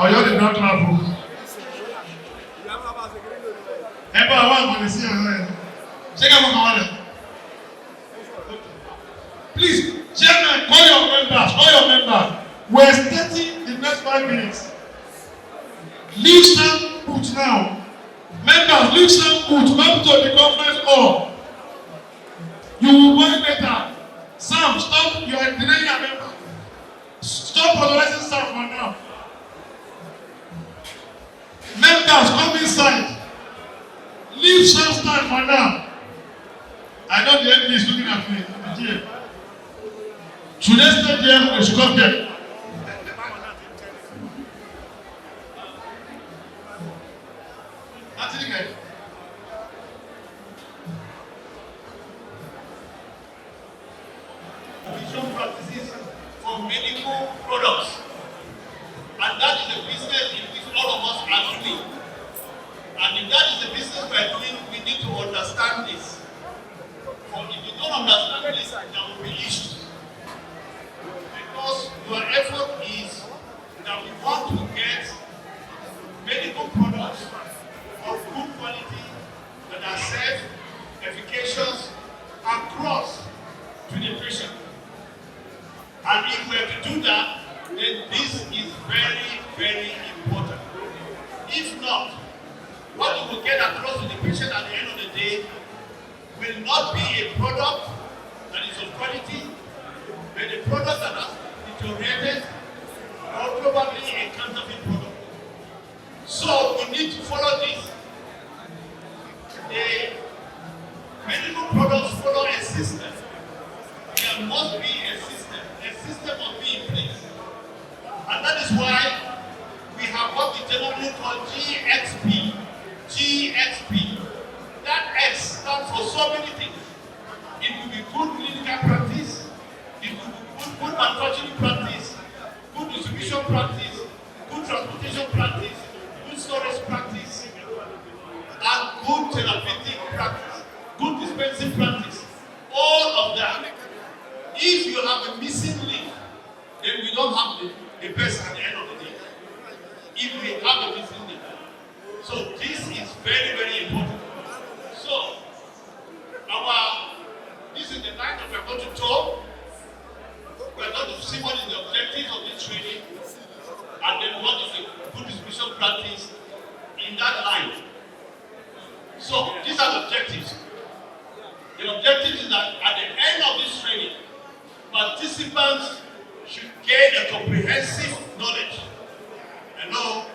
Or you did not travel? Ever one when you see her. Check out my please, Chairman, call your members. Call your members. We're starting the next 5 minutes. Leave some booth now. Members, leave some booth. Come to the conference hall. You will work better. Sam, stop. You are delaying your member. Stop authorizing Sam for now. Members, come inside. Leave some stand for now. I know the enemy is looking at me. Should they stay there? They should come there. That's it again. Vision practices for medical products. And that is a business in which all of us are doing. And if that is the business we are doing, we need to understand this. For if you don't understand this, there will be issues. Because your effort is that we want to get medical products of good quality that are safe, efficacious, across to the patient. And if we have to do that, then this is very, very important. If not, what you will get across to the patient at the end of the day will not be a product that is of quality, but a product that has deteriorated or probably a counterfeit product. So we need to follow this. The medical products follow a system. There must be a system. A system must be in place. And that is why we have what we generally call GXP. GXP. That X stands for so many things. It could be good clinical practice, it could be good manufacturing practice, good distribution practice, good transportation practice, good storage practice, and good therapeutic practice, good dispensing practice. All of that. If you have a missing link, then we don't have the best at the end of the day. If we have a missing link. So this is very, very important. So, this is the night that we are going to talk. We are going to see what is the objectives of this training, and then what is the good distribution practice in that line. So, these are the objectives. The objective is that at the end of this training, participants should gain a comprehensive knowledge. Hello?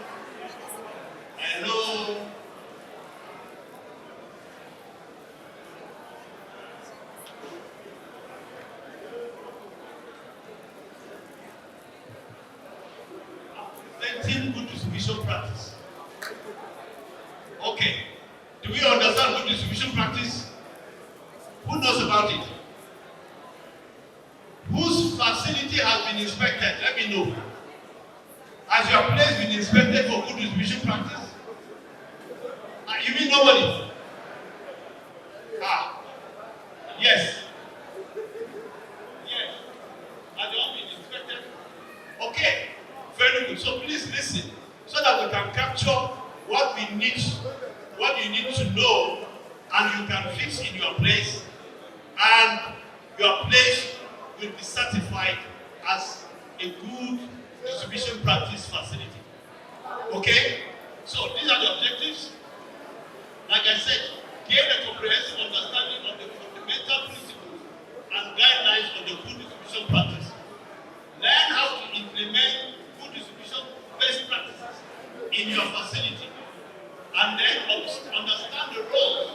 Good distribution practice. Okay. Do we understand good distribution practice? Who knows about it? Whose facility has been inspected? Let me know. Has your place been inspected for good distribution practice? You mean nobody? Yes. Yes. Has you all been inspected? Okay. Very good. So please listen so that we can capture what you need to know, and you can fix in your place, and your place will be certified as a good distribution practice facility. Okay? So these are the objectives. Like I said, gain a comprehensive understanding of the fundamental principles and guidelines of the good distribution practice. Learn how to implement good distribution best practices in your facility, and then understand the roles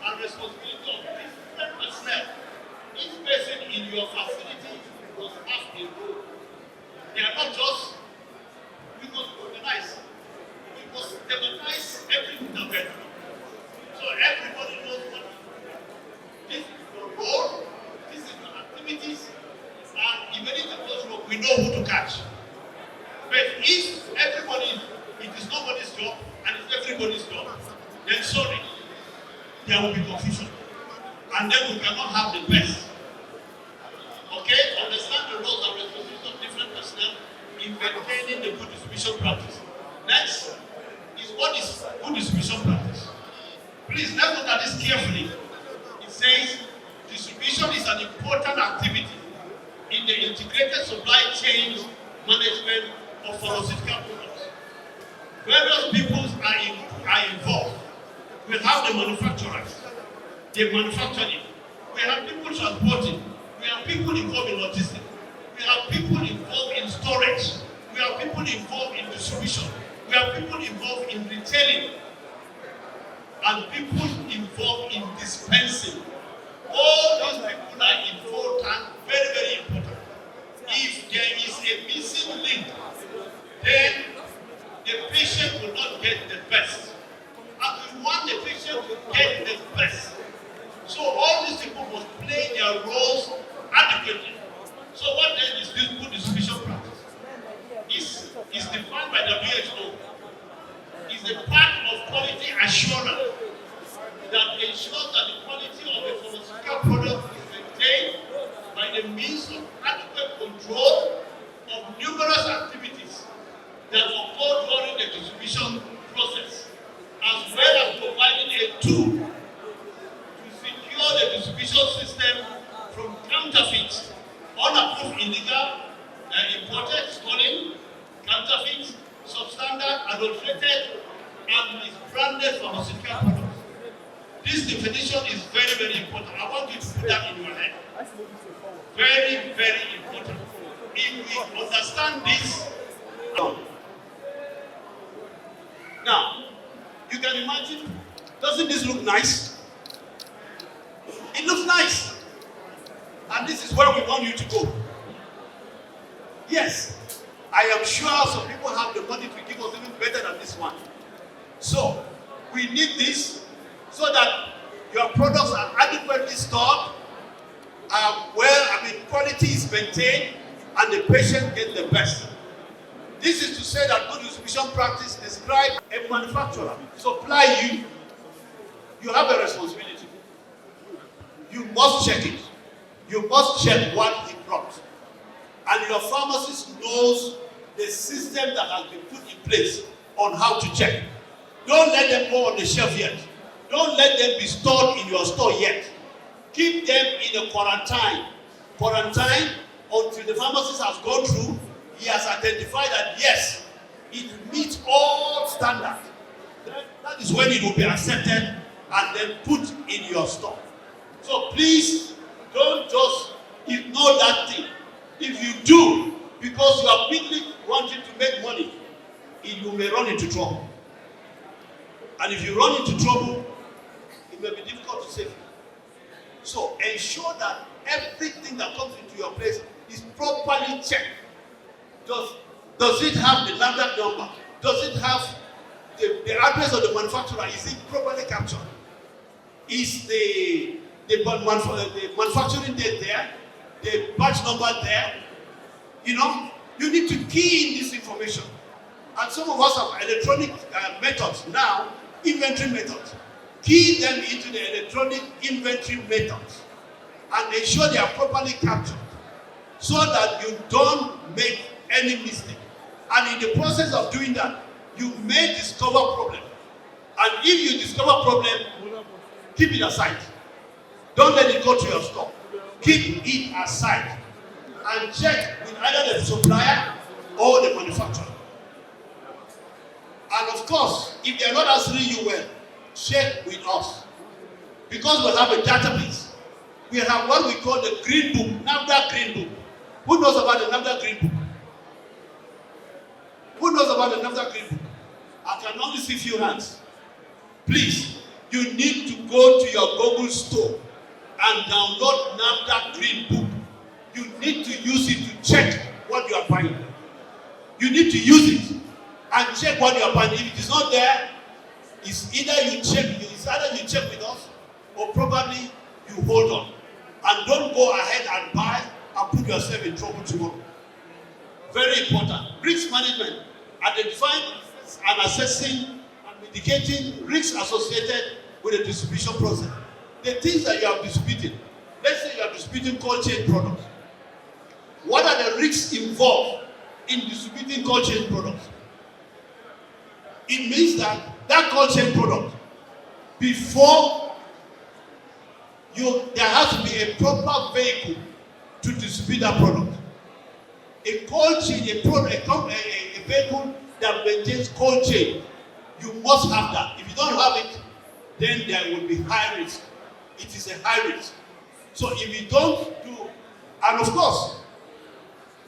and responsibility of different personnel. Each person in your facility must have a role. They are not just, we must organize. We must demonize everything that we are doing. So everybody knows what this is your role, this is your activities, and if anything goes wrong, we know who to catch. But if everybody, it is nobody's job and it's everybody's job, then sorry, there will be confusion. And then we cannot have the best. Okay? Understand the roles and responsibilities of different personnel in maintaining the good distribution practice. Next is what is good distribution practice. Please, let's look at this carefully. It says distribution is an important activity in the integrated supply chain management of pharmaceutical products. Various peoples are involved. We have the manufacturers, the manufacturing. We have people transporting. We have people involved in logistics. We have people involved in storage. We have people involved in distribution. We have people involved in retailing. And people involved in dispensing. All these people are important, very, very important. If there is a missing link, then the patient will not get the best. And we want the patient to get the best. So all these people must play their roles adequately. So what then is this good distribution practice? Is defined by WHO. Is a part of quality assurance that ensures that the quality of a pharmaceutical product is maintained by the means of adequate control of numerous activities that occur during the distribution process, as well as providing a tool to secure the distribution system from counterfeits, unapproved illegal, imported, stolen, counterfeit, substandard, adulterated, and misbranded pharmaceutical products. This definition is very, very important. I want you to put that in your head. Very, very important. If we understand this, now, you can imagine, doesn't this look nice? It looks nice. And this is where we want you to go. Yes, I am sure some people have the money to give us even better than this one. So, we need this so that your products are adequately stored, quality is maintained, and the patient gets the best. This is to say that good distribution practice describes a manufacturer supply you. You have a responsibility. You must check it. You must check what he brought. And your pharmacist knows the system that has been put in place on how to check. Don't let them go on the shelf yet. Don't let them be stored in your store yet. Keep them in a quarantine. Quarantine until the pharmacist has gone through. He has identified that yes, it meets all standards. That is when it will be accepted and then put in your store. So please don't just ignore that thing. If you do, because you are quickly wanting to make money, you may run into trouble. And if you run into trouble, it may be difficult to save you. So ensure that everything that comes into your place is properly checked. Does it have the NAFDAC number? Does it have the address of the manufacturer? Is it properly captured? Is the manufacturing date there? The batch number there? You know, you need to key in this information. And some of us have electronic methods now, inventory methods. Key them into the electronic inventory methods and ensure they are properly captured so that you don't make any mistake. And in the process of doing that, you may discover problem. And if you discover problem, keep it aside. Don't let it go to your store. Keep it aside and check with either the supplier or the manufacturer. And of course, if they are not answering you well, check with us. Because we have a database. We have what we call the Green Book, NAFDAC Green Book. Who knows about the NAFDAC Green Book? Who knows about the NAFDAC Green Book? I can only see few hands. Please, you need to go to your Google store and download NAFDAC Green Book. You need to use it to check what you are buying. You need to use it and check what you are buying. If it is not there, it's either you check with us or probably you hold on. And don't go ahead and buy and put yourself in trouble tomorrow. Very important. Risk management. Identifying and assessing and mitigating risks associated with the distribution process. The things that you are distributing. Let's say you are distributing cold chain products. What are the risks involved in distributing cold chain products? It means that that cold chain product, before there has to be a proper vehicle to distribute that product. A cold chain, a vehicle that maintains cold chain, you must have that. If you don't have it, then there will be high risk. It is a high risk. So if you don't do, and of course,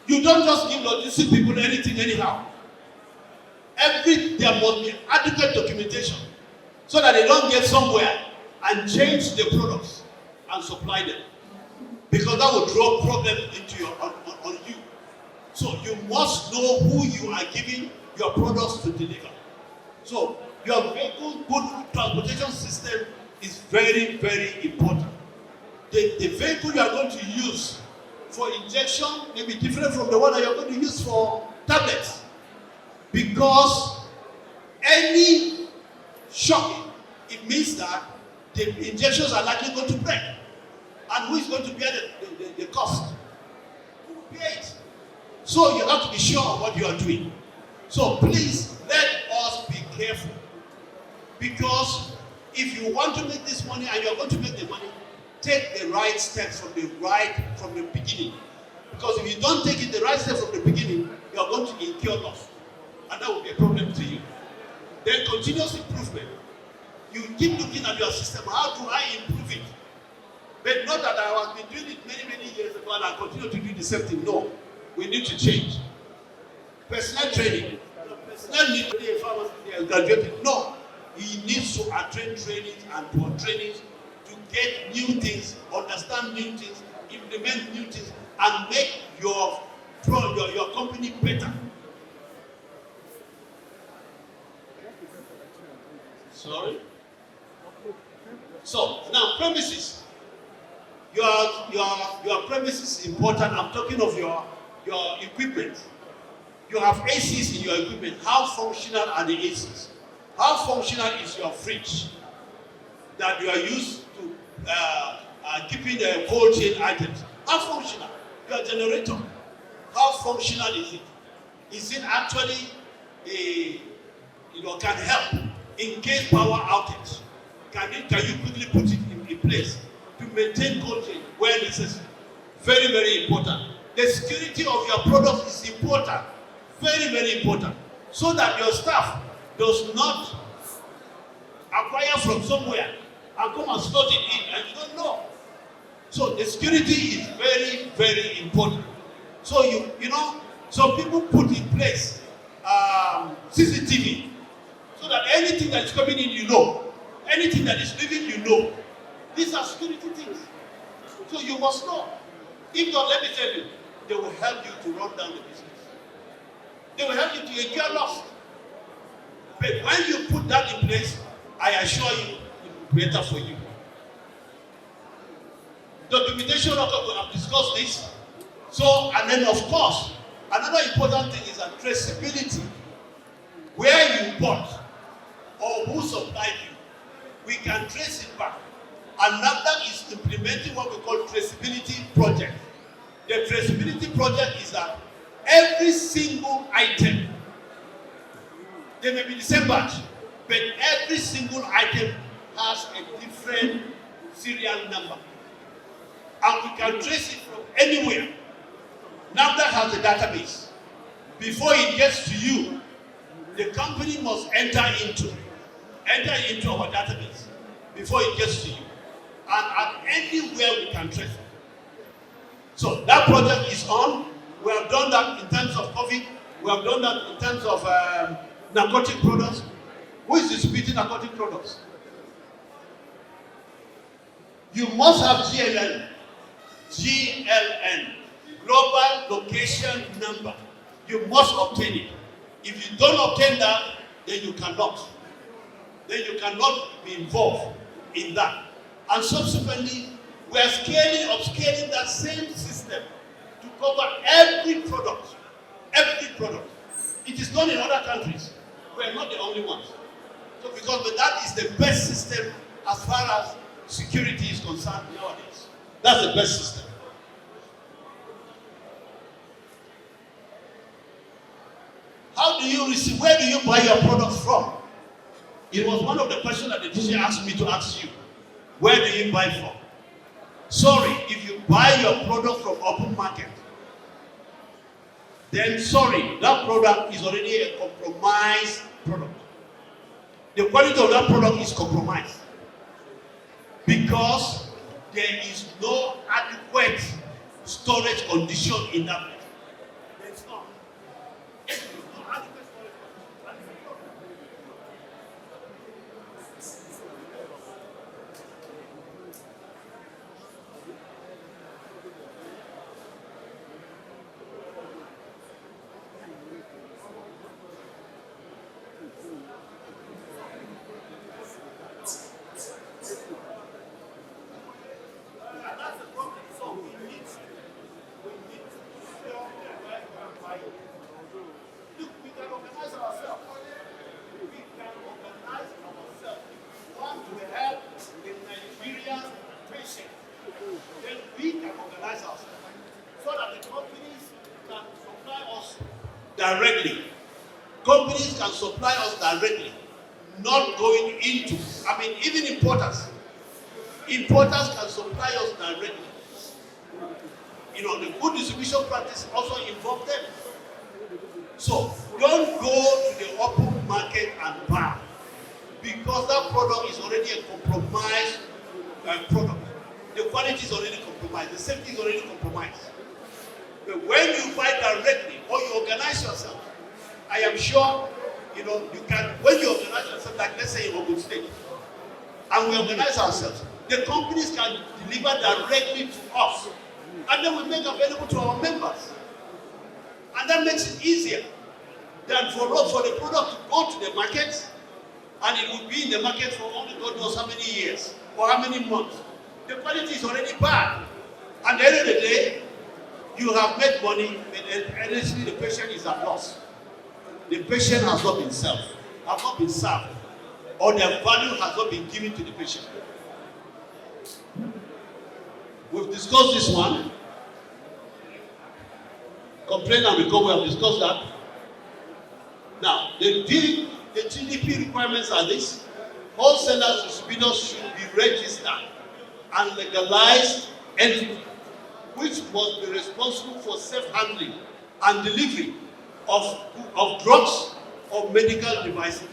you don't just give logistic people anything anyhow. There must be adequate documentation so that they don't get somewhere and change the products and supply them, because that will draw problems into on you. So you must know who you are giving your products to deliver. So your vehicle good transportation system is very, very important. The vehicle you are going to use for injection may be different from the one that you are going to use for tablets, because any shocking, it means that the injections are likely going to break. And who is going to bear the cost? Who will bear it? So you have to be sure of what you are doing. So please, let us be careful. Because if you want to make this money and you are going to make the money, take the right steps from the beginning. Because if you don't take it the right steps from the beginning, you are going to incur loss. And that will be a problem to you. Then continuous improvement. You keep looking at your system. How do I improve it? But not that I have been doing it many, many years ago and I continue to do the same thing. No. We need to change. Personal training. Personnel need to be a pharmacist graduated. No. He needs to attend trainings and for trainings to get new things, understand new things, implement new things, and make your company better. Sorry? So, now premises. Your premises is important. I'm talking of your equipment. You have ACs in your equipment. How functional are the ACs? How functional is your fridge that you are used to keeping cold chain items? How functional? Your generator. How functional is it? Is it actually can help in case power outage? Can you quickly put it in place to maintain cold chain where necessary? Very, very important. The security of your product is important. Very, very important. So that your staff does not acquire from somewhere and come and slot it in and you don't know. So the security is very, very important. So so people put in place CCTV so that anything that is coming in, you know. Anything that is leaving, you know. These are security things. So you must know. If not, let me tell you, they will help you to run down the business. They will help you to incur loss. But when you put that in place, I assure you, it will be better for you. Documentation, we have discussed this. So, and then of course, another important thing is that traceability. Where you bought or who supplied you, we can trace it back. Another is implementing what we call traceability project. The traceability project is that every single item, they may be the same batch, but every single item has a different serial number. And we can trace it from anywhere. NAFDAC has a database. Before it gets to you, the company must enter into our database before it gets to you. And at anywhere we can trace it. So that project is on. We have done that in terms of COVID. We have done that in terms of narcotic products. Who is distributing narcotic products? You must have GLN. GLN. Global Location Number. You must obtain it. If you don't obtain that, then you cannot. Then you cannot be involved in that. And subsequently, we are upscaling that same system to cover every product. Every product. It is done in other countries. We are not the only ones. So because that is the best system as far as security is concerned nowadays. That's the best system. How do you receive? Where do you buy your products from? It was one of the questions that the teacher asked me to ask you. Where do you buy from? Sorry, if you buy your product from open market, then sorry, that product is already a compromised product. The quality of that product is compromised because there is no adequate storage condition in that place. It's not. There's no adequate storage condition. Directly. Companies can supply us directly, not going into, even importers. Importers can supply us directly. The good distribution practice also involve them. So, don't go to the open market and buy, because that product is already a compromised product. The quality is already compromised, the safety is already compromised. But when you buy directly or you organize yourself, I am sure, you can, when you organize yourself, like let's say in Ogun State, and we organize ourselves, the companies can deliver directly to us, and then we make available to our members. And that makes it easier than for the product to go to the market, and it will be in the market for only God knows how many years or how many months. The quality is already bad. At the end of the day, you have made money, but honestly, the patient is at loss. The patient has not been served, or their value has not been given to the patient. We've discussed this one. Complaint and recovery, we have discussed that. Now, the GDP requirements are this. Wholesalers, distributors should be registered and legalized entities, which must be responsible for safe handling and delivery of drugs or medical devices.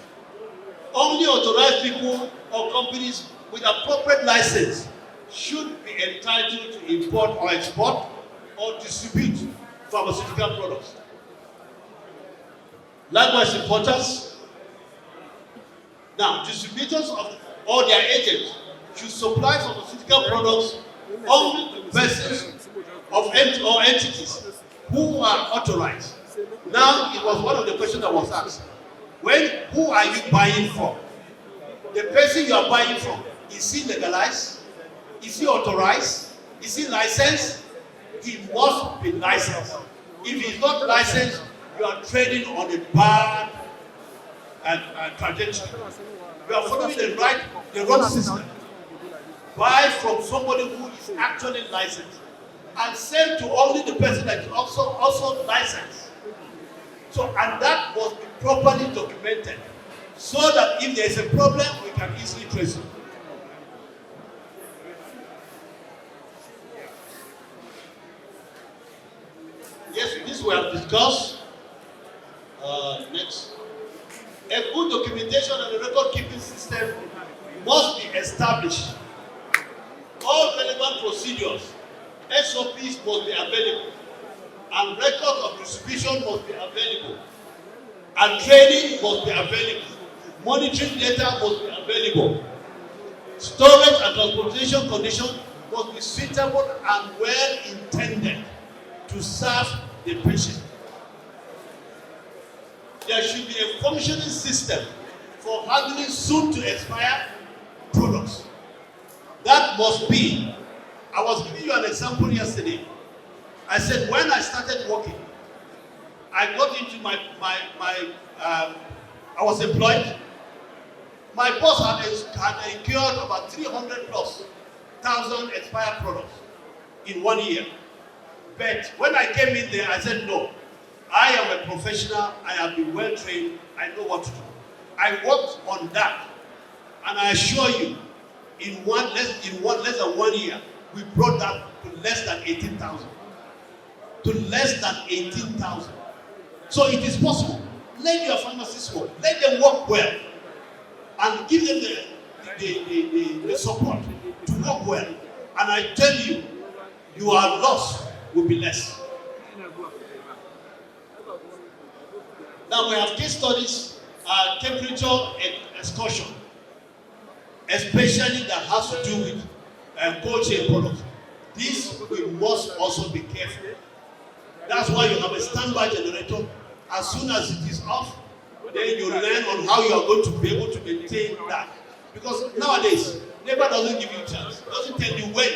Only authorized people or companies with appropriate license should be entitled to import or export or distribute pharmaceutical products. Likewise, importers. Now, distributors or their agents should supply pharmaceutical products only to persons or entities who are authorized. Now, it was one of the questions that was asked. Who are you buying from? The person you are buying from, is he legalized? Is he authorized? Is he licensed? He must be licensed. If he's not licensed, you are trading on a bad trajectory. You are following the wrong system. Buy from somebody who is actually licensed and sell to only the person that is also licensed. So, and that must be properly documented so that if there is a problem, we can easily trace it. Yes, this we have discussed. Next. A good documentation and a record-keeping system must be established. All relevant procedures, SOPs must be available, and records of distribution must be available, and training must be available. Monitoring data must be available. Storage and transportation conditions must be suitable and well intended to serve the patient. There should be a functioning system for handling soon to expire products. That must be. I was giving you an example yesterday. I said when I started working, I got into I was employed. My boss had incurred about 300,000+ expired products in 1 year. But when I came in there, I said no. I am a professional, I have been well trained, I know what to do. I worked on that, and I assure you, in less than 1 year, we brought that to less than 18,000. To less than 18,000. So it is possible. Let your pharmacists work. Let them work well, and give them the support to work well. And I tell you, your loss will be less. Now we have case studies, temperature excursion, especially that has to do with cold chain products. This we must also be careful. That's why you have a standby generator. As soon as it is off, then you learn on how you are going to be able to maintain that. Because nowadays, NEPA doesn't give you a chance. Doesn't tell you when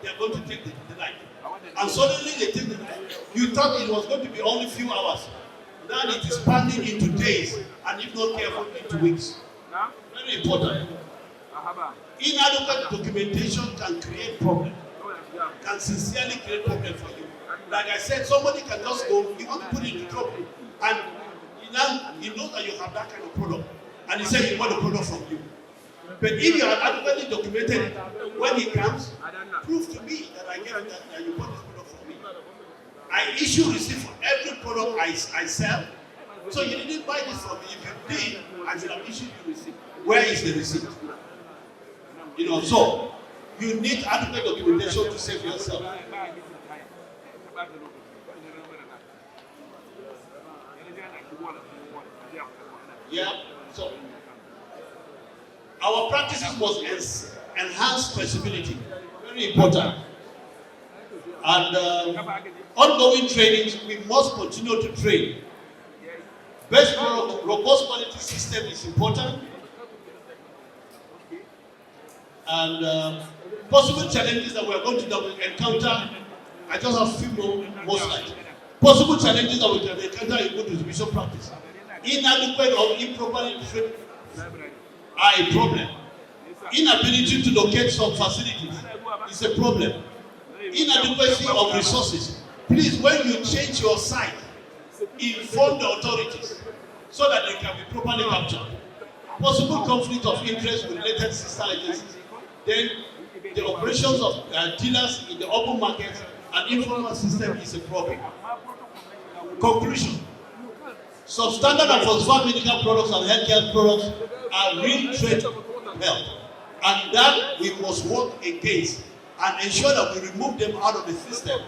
they are going to take the light. And suddenly they take the light. You thought it was going to be only a few hours. Now it is spanning into days, and if not careful, into weeks. Very important. Inadequate documentation can create problems. Can sincerely create problems for you. Like I said, somebody can just go, he wants to put it into trouble. And he knows that you have that kind of product. And he said he bought the product from you. But if you have adequately documented it, when he comes, prove to me that I get that you bought this product from me. I issue receipt for every product I sell. So you didn't buy this from me. If you did, I should have issued you receipt. Where is the receipt? You know, so you need adequate documentation to save yourself. Yeah, so our practices must enhance traceability. Very important. And ongoing trainings, we must continue to train. Best product, robust quality system is important. And possible challenges that we are going to encounter, I just have a few more slides. Possible challenges that we can encounter in good distribution practice. Inadequate or improperly trained are a problem. Inability to locate some facilities is a problem. Inadequacy of resources. Please, when you change your site, inform the authorities so that they can be properly captured. Possible conflict of interest with related sister agencies. Then the operations of dealers in the open market and informal system is a problem. Conclusion. Substandard and falsified medical products and healthcare products are real threat to health. And that we must work against and ensure that we remove them out of the system.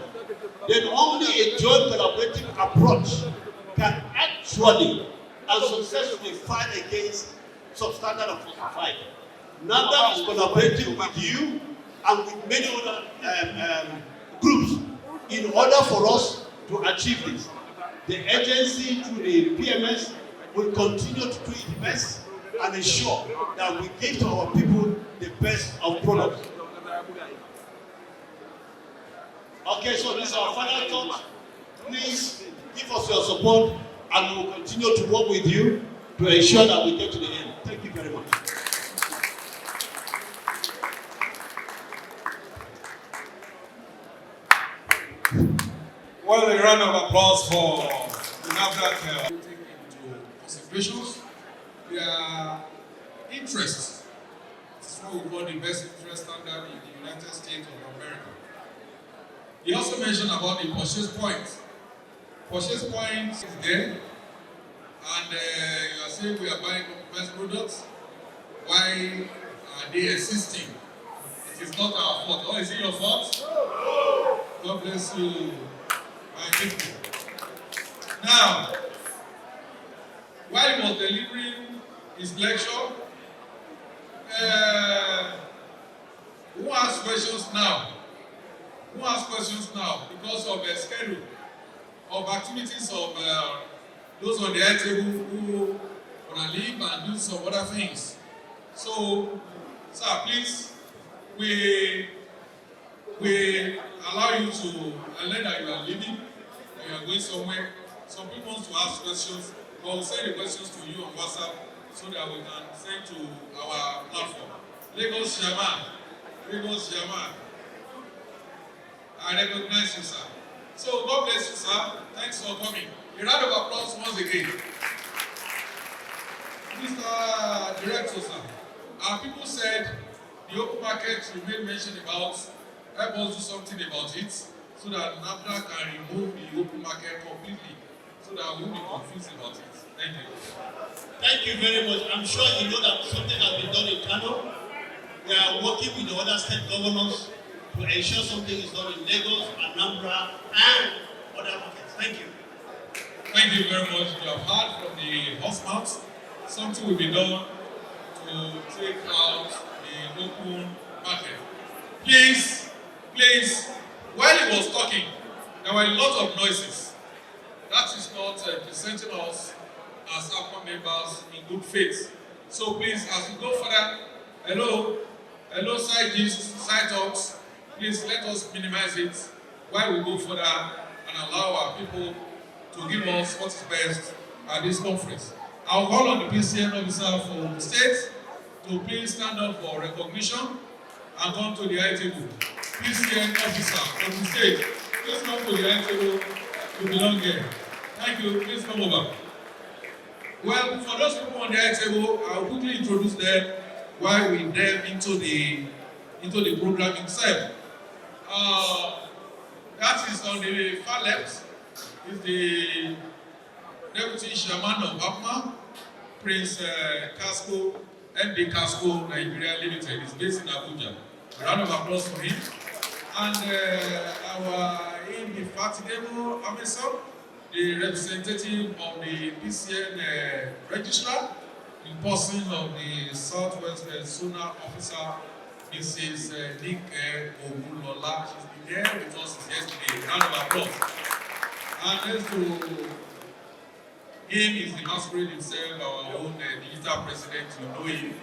Then only a joint collaborative approach can actually and successfully fight against substandard and falsified. NAFDAC is collaborating with you and with many other groups in order for us to achieve this. The agency through the PMS will continue to do its best and ensure that we give to our people the best of products. Okay, so this is our final thought. Please give us your support and we will continue to work with you to ensure that we get to the end. Thank you very much. Well, a round of applause for the NAFDAC taking into considerations their interests. This is what we call the best interest standard in the United States of America. He also mentioned about the purchase point. Purchase point is there, and you are saying we are buying best products. Why are they existing? It is not our fault. Or is it your fault? God bless you. Now, while he was delivering his lecture, who asks questions now? Who asks questions now? Because of the schedule of activities of those on the air table who want to leave and do some other things. So, sir, please, we allow you to learn that you are leaving, that you are going somewhere. Some people want to ask questions, but we'll send the questions to you on WhatsApp so that we can send to our platform. Lagos Shama. I recognize you, sir. So God bless you, sir. Thanks for coming. A round of applause once again. Mr. Director, sir, our people said the open market you made mention about, help us do something about it so that NAFDA can remove the open market completely so that we won't be confused about it. Thank you. Thank you very much. I'm sure you know that something has been done in Kano. We are working with the other state governors to ensure something is done in Lagos, Anambra, and other markets. Thank you. Thank you very much. You have heard from the horse mouth. Something will be done to take out the open market. Please, while he was talking, there were a lot of noises. That is not presenting us as Appman members in good faith. So please, as we go further, hello scientists, side talks, please let us minimize it while we go further and allow our people to give us what is best at this conference. I'll call on the PCN officer for the state to please stand up for recognition and come to the high table. PCN officer from the state, please come to the high table. You belong here. Thank you. Please come over. Well, for those people on the high table, I'll quickly introduce them while we delve into the program itself. That is on the far left is the Deputy Chairman of Appman, Prince Casco, MD Casco Nigeria Limited. Is based in Abuja. A round of applause for him. And our indefatigable officer, the representative of the PCN registrar, in person of the Southwest Zona officer, Mrs. Nick Ogulola. She's been there with us yesterday. A round of applause. And next to him is the masquerade himself, our own digital president. You know him.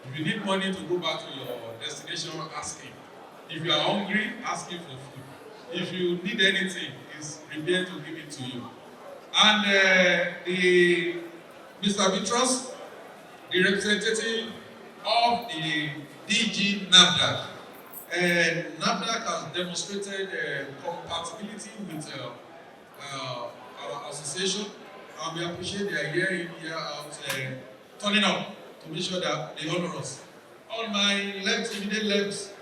If you need money to go back to your destination, ask him. If you are hungry, ask him for food. If you need anything, he's prepared to give it to you. And the Mr. Vitros, the representative of the DG NAFDA. And NAFDA has demonstrated compatibility with our association, and we appreciate their year in, year out turning up to make sure that they honor us. On my left, immediate left,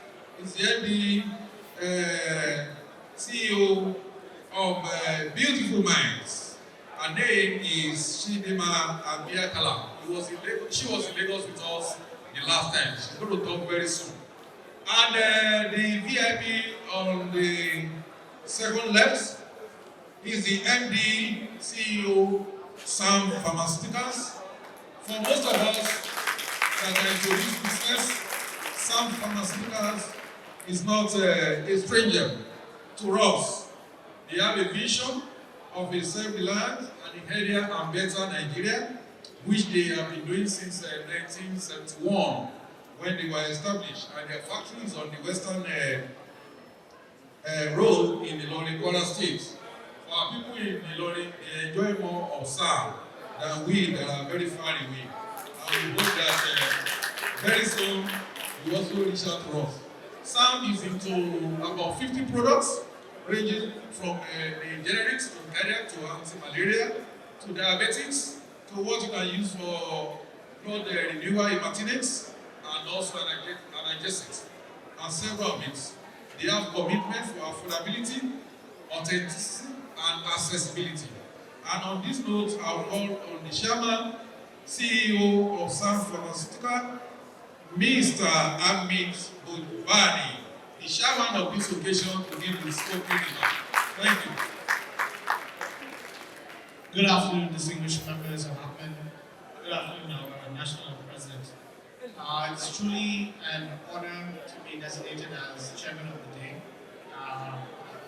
is the MD CEO of Beautiful Minds. Her name is Chidima Abiakala. She was in Lagos with us the last time. She's going to talk very soon. And the VIP on the second left is the MD CEO Sam Pharmaceuticals. For most of us that are into this business, Sam Pharmaceuticals is not a stranger to us. They have a vision of a self-reliant and a healthier and better Nigeria, which they have been doing since 1971 when they were established. And their factory is on the western road in Ilorin, Kwara State. For our people in Ilorin, they enjoy more of SAM than we that are very far away. And we hope that very soon you also reach out to us. SAM is into about 50 products, ranging from the generics to cardiac to anti-malaria to diabetics to what you can use for blood renewal in maintenance and also analgesics and several of it. They have commitment for affordability, authenticity, and accessibility. And on this note, I will call on the chairman, CEO of SAM Pharmaceutical, Mr. Amit Budvani, the chairman of this occasion, to give his opening remarks. Thank you. Good afternoon, distinguished members of Appman. Good afternoon, our national president. It's truly an honor to be designated as chairman of the day.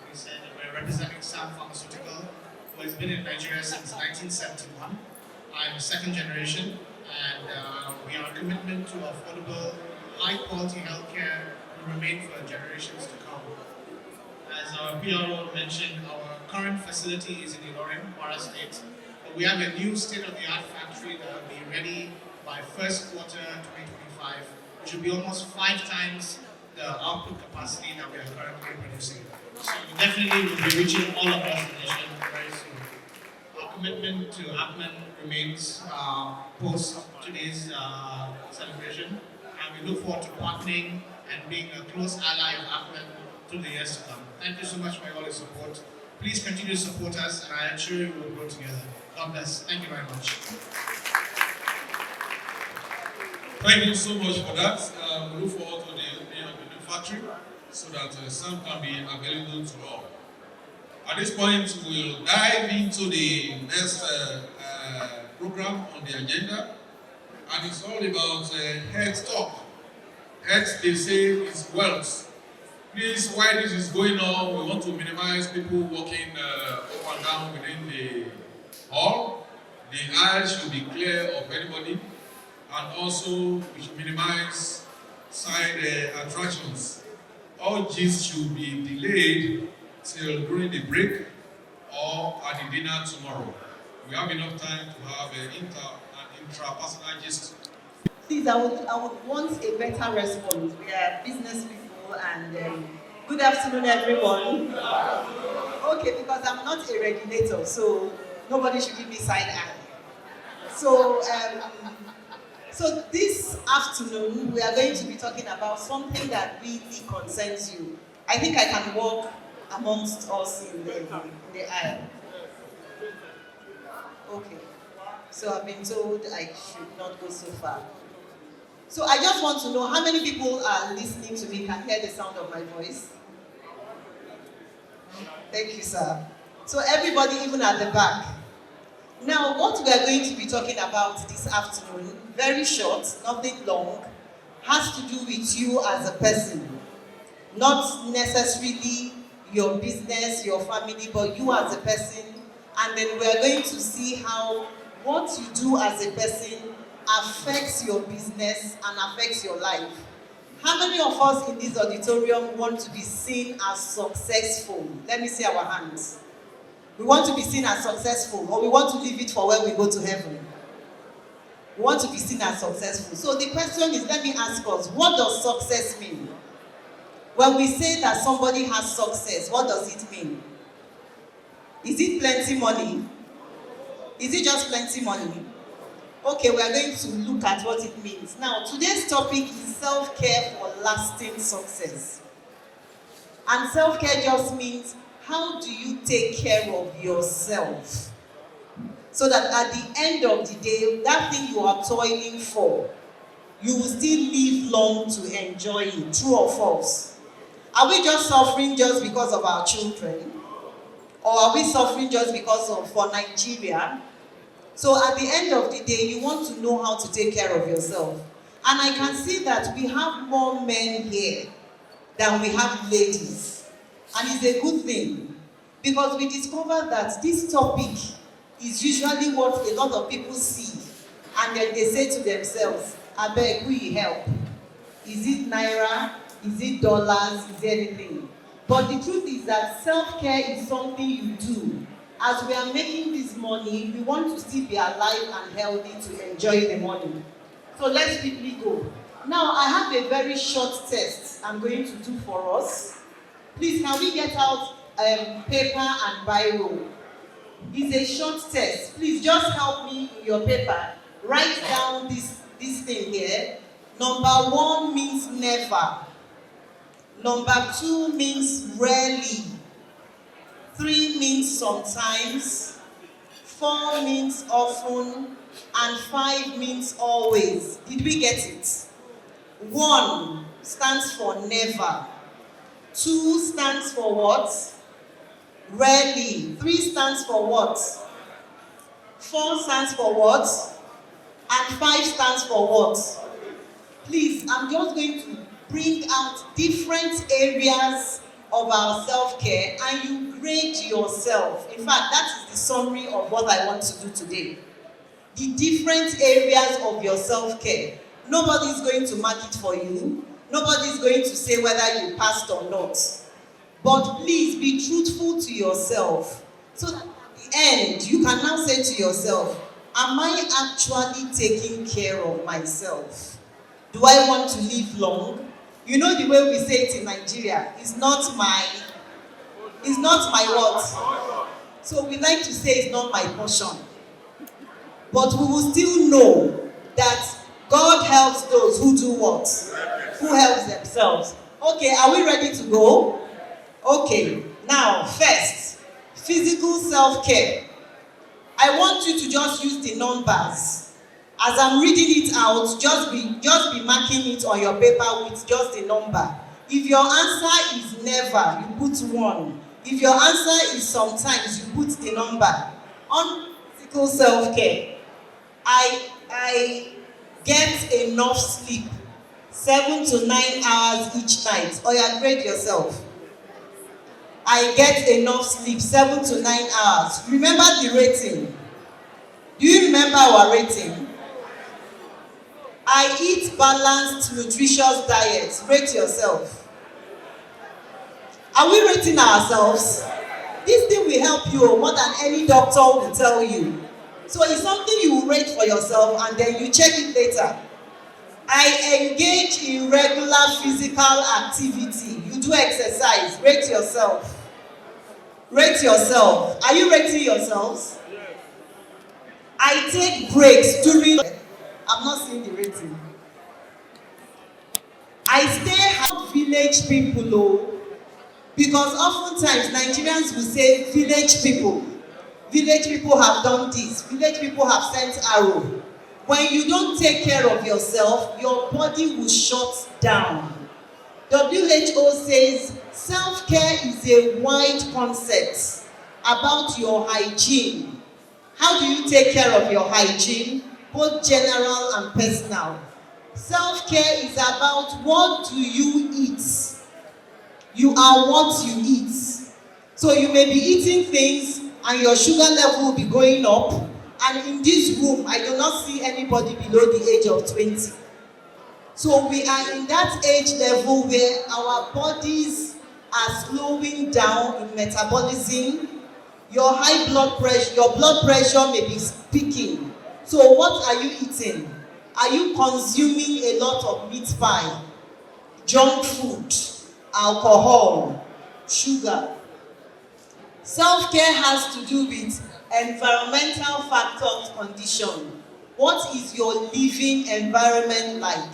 We said that we're representing SAM Pharmaceutical, who has been in Nigeria since 1971. I'm second generation, and we are commitment to affordable, high-quality healthcare will remain for generations to come. As our PRO mentioned, our current facility is in Ilorin, Kwara State, but we have a new state-of-the-art factory that will be ready by first quarter 2025, which will be almost 5 times the output capacity that we are currently producing. So we definitely will be reaching all across the nation very soon. Our commitment to Appman remains post today's celebration, and we look forward to partnering and being a close ally of Appman through the years to come. Thank you so much for all your support. Please continue to support us, and I assure you we'll grow together. God bless. Thank you very much. Thank you so much for that. We look forward to the opening of the new factory so that some can be available to all. At this point, we'll dive into the next program on the agenda, and it's all about health talk. Health, they say, is wealth. Please, while this is going on, we want to minimize people walking up and down within the hall. The aisle should be clear of anybody, and also we should minimize side attractions. All gist should be delayed till during the break or at the dinner tomorrow. We have enough time to have an intra-personal gist. Please, I would want a better response. We are business people, and good afternoon, everyone. Okay, because I'm not a regulator, so nobody should give me side eye. So this afternoon, we are going to be talking about something that really concerns you. I think I can walk amongst us in the aisle. Okay. So I've been told I should not go so far. So I just want to know how many people are listening to me, can hear the sound of my voice. Thank you, sir. So everybody, even at the back. Now, what we are going to be talking about this afternoon, very short, nothing long, has to do with you as a person. Not necessarily your business, your family, but you as a person. And then we are going to see how what you do as a person affects your business and affects your life. How many of us in this auditorium want to be seen as successful? Let me see our hands. We want to be seen as successful, or we want to leave it for when we go to heaven? We want to be seen as successful. So the question is, let me ask us, what does success mean? When we say that somebody has success, what does it mean? Is it plenty money? Is it just plenty money? Okay, we are going to look at what it means. Now, today's topic is self-care for lasting success. And self-care just means, how do you take care of yourself? So that at the end of the day, that thing you are toiling for, you will still live long to enjoy it. True or false? Are we just suffering just because of our children? Or are we suffering just because of for Nigeria? So at the end of the day, you want to know how to take care of yourself. And I can see that we have more men here than we have ladies. And it's a good thing. Because we discovered that this topic is usually what a lot of people see. And then they say to themselves, I beg, who you help? Is it Naira? Is it dollars? Is it anything? But the truth is that self-care is something you do. As we are making this money, we want to still be alive and healthy to enjoy the money. So let's quickly go. Now, I have a very short test I'm going to do for us. Please, can we get out paper and biro? It's a short test. Please just help me in your paper. Write down this thing here. Number 1 means never. Number 2 means rarely. 3 means sometimes. 4 means often. And 5 means always. Did we get it? 1 stands for never. 2 stands for what? Rarely. 3 stands for what? 4 stands for what? And 5 stands for what? Please, I'm just going to bring out different areas of our self-care and you grade yourself. In fact, that is the summary of what I want to do today. The different areas of your self-care. Nobody is going to mark it for you. Nobody is going to say whether you passed or not. But please be truthful to yourself. So that at the end, you can now say to yourself, am I actually taking care of myself? Do I want to live long? You know the way we say it in Nigeria, it's not my what? So we like to say it's not my portion. But we will still know that God helps those who do what? Who helps themselves. Okay, are we ready to go? Okay, now first, physical self-care. I want you to just use the numbers. As I'm reading it out, just be marking it on your paper with just the number. If your answer is never, you put 1. If your answer is sometimes, you put the number. On physical self-care, I get enough sleep, 7 to 9 hours each night. Or you grade yourself. I get enough sleep, 7 to 9 hours. Remember the rating. Do you remember our rating? I eat balanced, nutritious diet. Rate yourself. Are we rating ourselves? This thing will help you more than any doctor will tell you. So it's something you will rate for yourself and then you check it later. I engage in regular physical activity. You do exercise. Rate yourself. Rate yourself. Are you rating yourselves? I take breaks during. I'm not seeing the rating. I stay at village people, oh, because oftentimes Nigerians will say village people. Village people have done this. Village people have sent arrow. When you don't take care of yourself, your body will shut down. WHO says self-care is a wide concept about your hygiene. How do you take care of your hygiene, both general and personal? Self-care is about what do you eat. You are what you eat. So you may be eating things and your sugar level will be going up. And in this room, I do not see anybody below the age of 20. So we are in that age level where our bodies are slowing down in metabolism. Your blood pressure may be peaking. So what are you eating? Are you consuming a lot of meat pie, junk food, alcohol, sugar? Self-care has to do with environmental factors condition. What is your living environment like?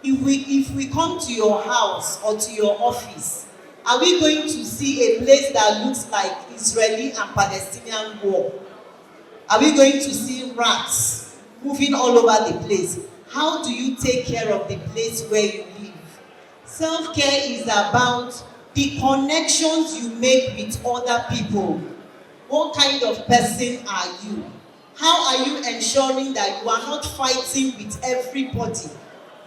If we come to your house or to your office, are we going to see a place that looks like Israeli and Palestinian war? Are we going to see rats moving all over the place? How do you take care of the place where you live? Self-care is about the connections you make with other people. What kind of person are you? How are you ensuring that you are not fighting with everybody?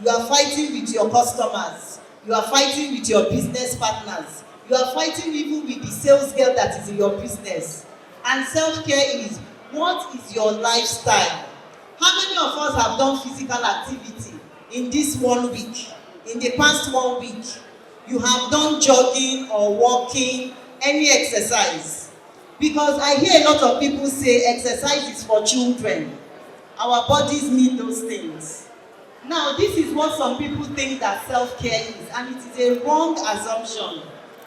You are fighting with your customers. You are fighting with your business partners. You are fighting even with the sales girl that is in your business. And self-care is, what is your lifestyle? How many of us have done physical activity in this 1 week? In the past 1 week, you have done jogging or walking, any exercise? Because I hear a lot of people say exercise is for children. Our bodies need those things. Now, this is what some people think that self-care is, and it is a wrong assumption.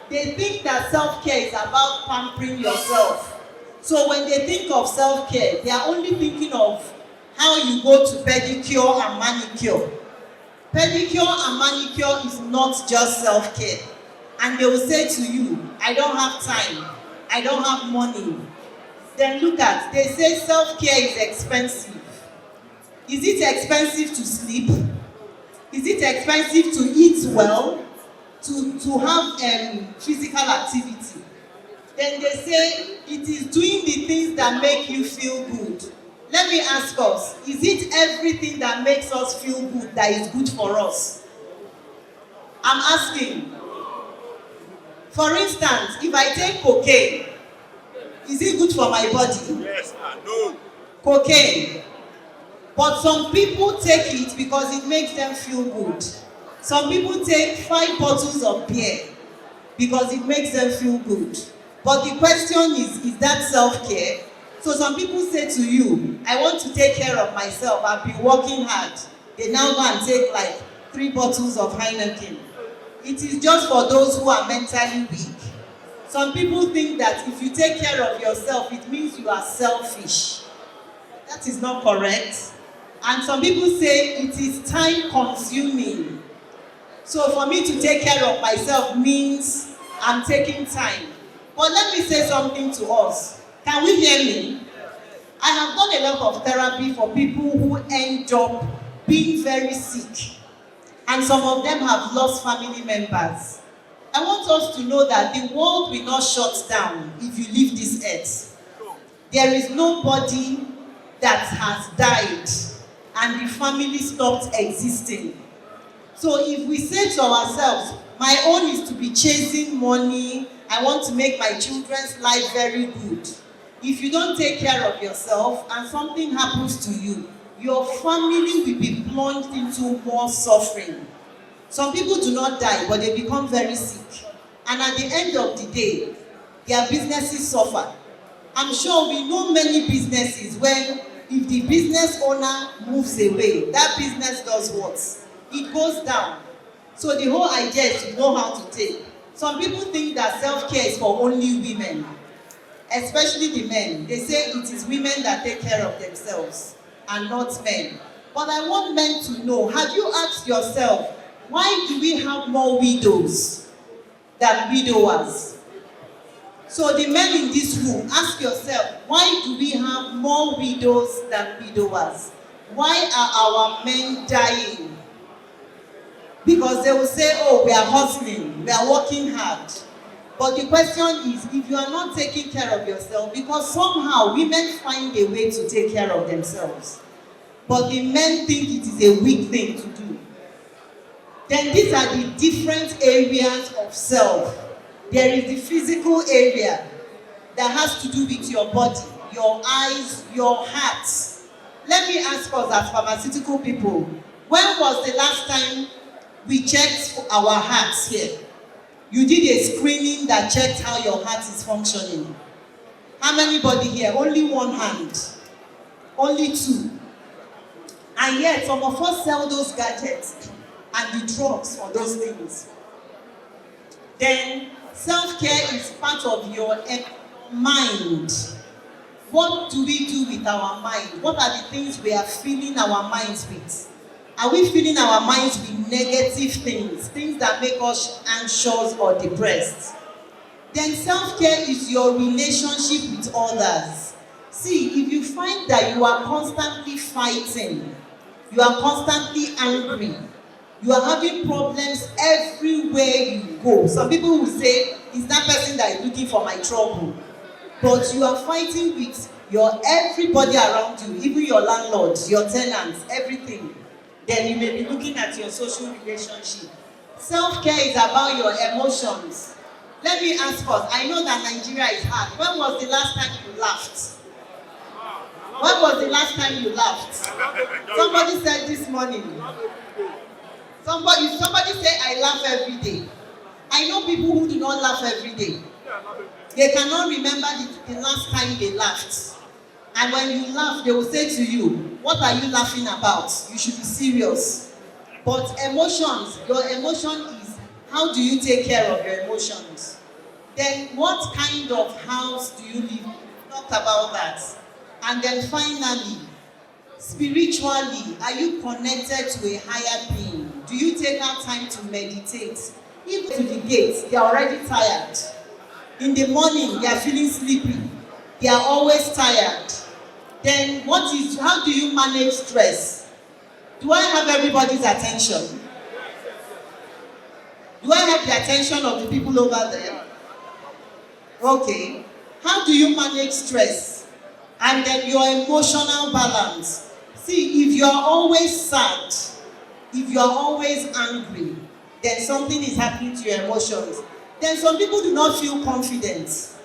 They think that self-care is about pampering yourself. So when they think of self-care, they are only thinking of how you go to pedicure and manicure. Pedicure and manicure is not just self-care. And they will say to you, I don't have time, I don't have money. Then look at, they say self-care is expensive. Is it expensive to sleep? Is it expensive to eat well? To have physical activity? Then they say it is doing the things that make you feel good. Let me ask us, is it everything that makes us feel good that is good for us? I'm asking. For instance, if I take cocaine, is it good for my body? Yes, no. Cocaine. But some people take it because it makes them feel good. Some people take 5 bottles of beer because it makes them feel good. But the question is that self-care? So some people say to you, I want to take care of myself, I've been working hard. They now go and take like 3 bottles of Heineken. It is just for those who are mentally weak. Some people think that if you take care of yourself, it means you are selfish. That is not correct. And some people say it is time consuming. So for me to take care of myself means I'm taking time. But let me say something to us. Can we hear me? I have done a lot of therapy for people who end up being very sick. And some of them have lost family members. I want us to know that the world will not shut down if you leave this earth. There is nobody that has died and the family stopped existing. So if we say to ourselves, my own is to be chasing money, I want to make my children's life very good. If you don't take care of yourself and something happens to you, your family will be plunged into more suffering. Some people do not die, but they become very sick. And at the end of the day, their businesses suffer. I'm sure we know many businesses when if the business owner moves away, that business does what? It goes down. So the whole idea is to know how to take. Some people think that self-care is for only women, especially the men. They say it is women that take care of themselves and not men. But I want men to know, have you asked yourself, why do we have more widows than widowers? So the men in this room, ask yourself, why do we have more widows than widowers? Why are our men dying? Because they will say, oh, we are hustling, we are working hard. But the question is, if you are not taking care of yourself, because somehow women find a way to take care of themselves, but the men think it is a weak thing to do. Then these are the different areas of self. There is the physical area that has to do with your body, your eyes, your heart. Let me ask us as pharmaceutical people, when was the last time we checked our hearts here? You did a screening that checked how your heart is functioning. How many body here? Only one hand. Only two. And yet some of us sell those gadgets and the drugs for those things. Then self-care is part of your mind. What do we do with our mind? What are the things we are filling our minds with? Are we filling our minds with negative things, things that make us anxious or depressed? Then self-care is your relationship with others. See, if you find that you are constantly fighting, you are constantly angry, you are having problems everywhere you go. Some people will say, it's that person that is looking for my trouble. But you are fighting with everybody around you, even your landlord, your tenants, everything. Then you may be looking at your social relationship. Self-care is about your emotions. Let me ask us, I know that Nigeria is hard. When was the last time you laughed? When was the last time you laughed? Somebody said this morning. Somebody say, I laugh every day. I know people who do not laugh every day. They cannot remember the last time they laughed. And when you laugh, they will say to you, what are you laughing about? You should be serious. But emotions, your emotion is, how do you take care of your emotions? Then what kind of house do you live in? Talk about that. And then finally, spiritually, are you connected to a higher being? Do you take out time to meditate? Even to the gates, they are already tired. In the morning, they are feeling sleepy. They are always tired. Then how do you manage stress? Do I have everybody's attention? Do I have the attention of the people over there? Okay. How do you manage stress? And then your emotional balance. See, if you are always sad, if you are always angry, then something is happening to your emotions. Then some people do not feel confident.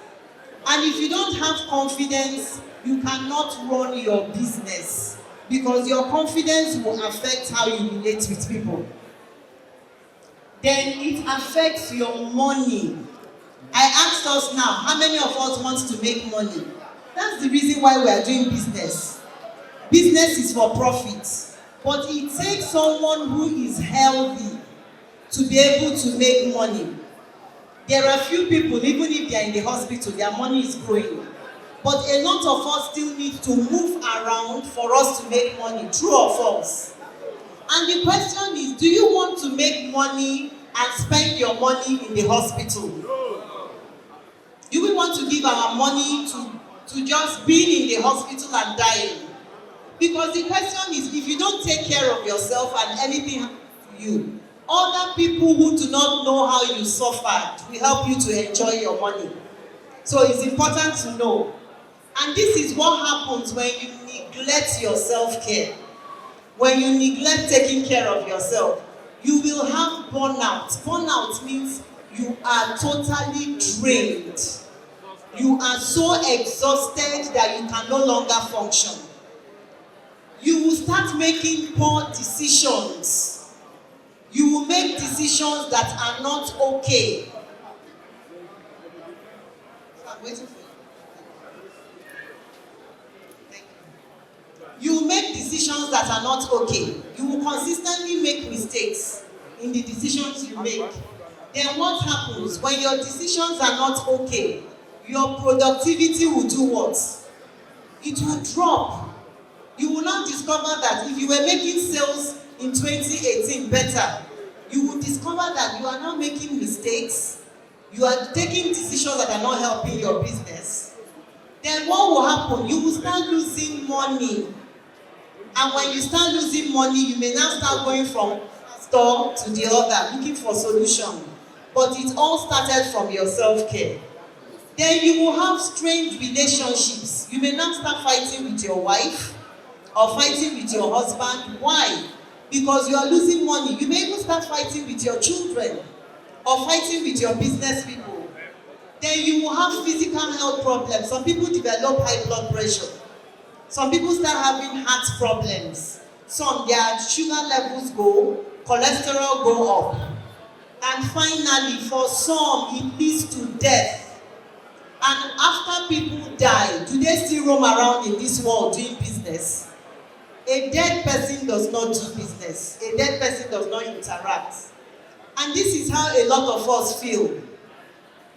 And if you don't have confidence, you cannot run your business because your confidence will affect how you relate with people. Then it affects your money. I asked us now, how many of us want to make money? That's the reason why we are doing business. Business is for profit. But it takes someone who is healthy to be able to make money. There are few people, even if they are in the hospital, their money is growing. But a lot of us still need to move around for us to make money, true or false? And the question is, do you want to make money and spend your money in the hospital? Do we want to give our money to just being in the hospital and dying? Because the question is, if you don't take care of yourself and anything happens to you, other people who do not know how you suffered will help you to enjoy your money. So it's important to know. And this is what happens when you neglect your self-care. When you neglect taking care of yourself, you will have burnout. Burnout means you are totally drained. You are so exhausted that you can no longer function. You will start making poor decisions. You will make decisions that are not okay. I'm waiting for you. Thank you. You will make decisions that are not okay. You will consistently make mistakes in the decisions you make. Then what happens when your decisions are not okay? Your productivity will do what? It will drop. You will not discover that if you were making sales in 2018 better, you will discover that you are not making mistakes, you are taking decisions that are not helping your business. Then what will happen? You will start losing money. And when you start losing money, you may now start going from one store to the other, looking for solution. But it all started from your self-care. Then you will have strange relationships. You may now start fighting with your wife or fighting with your husband. Why? Because you are losing money. You may even start fighting with your children or fighting with your business people. Then you will have physical health problems. Some people develop high blood pressure. Some people start having heart problems. Some, their sugar levels go, cholesterol go up. And finally, for some, it leads to death. And after people die, do they still roam around in this world doing business? A dead person does not do business. A dead person does not interact. And this is how a lot of us feel.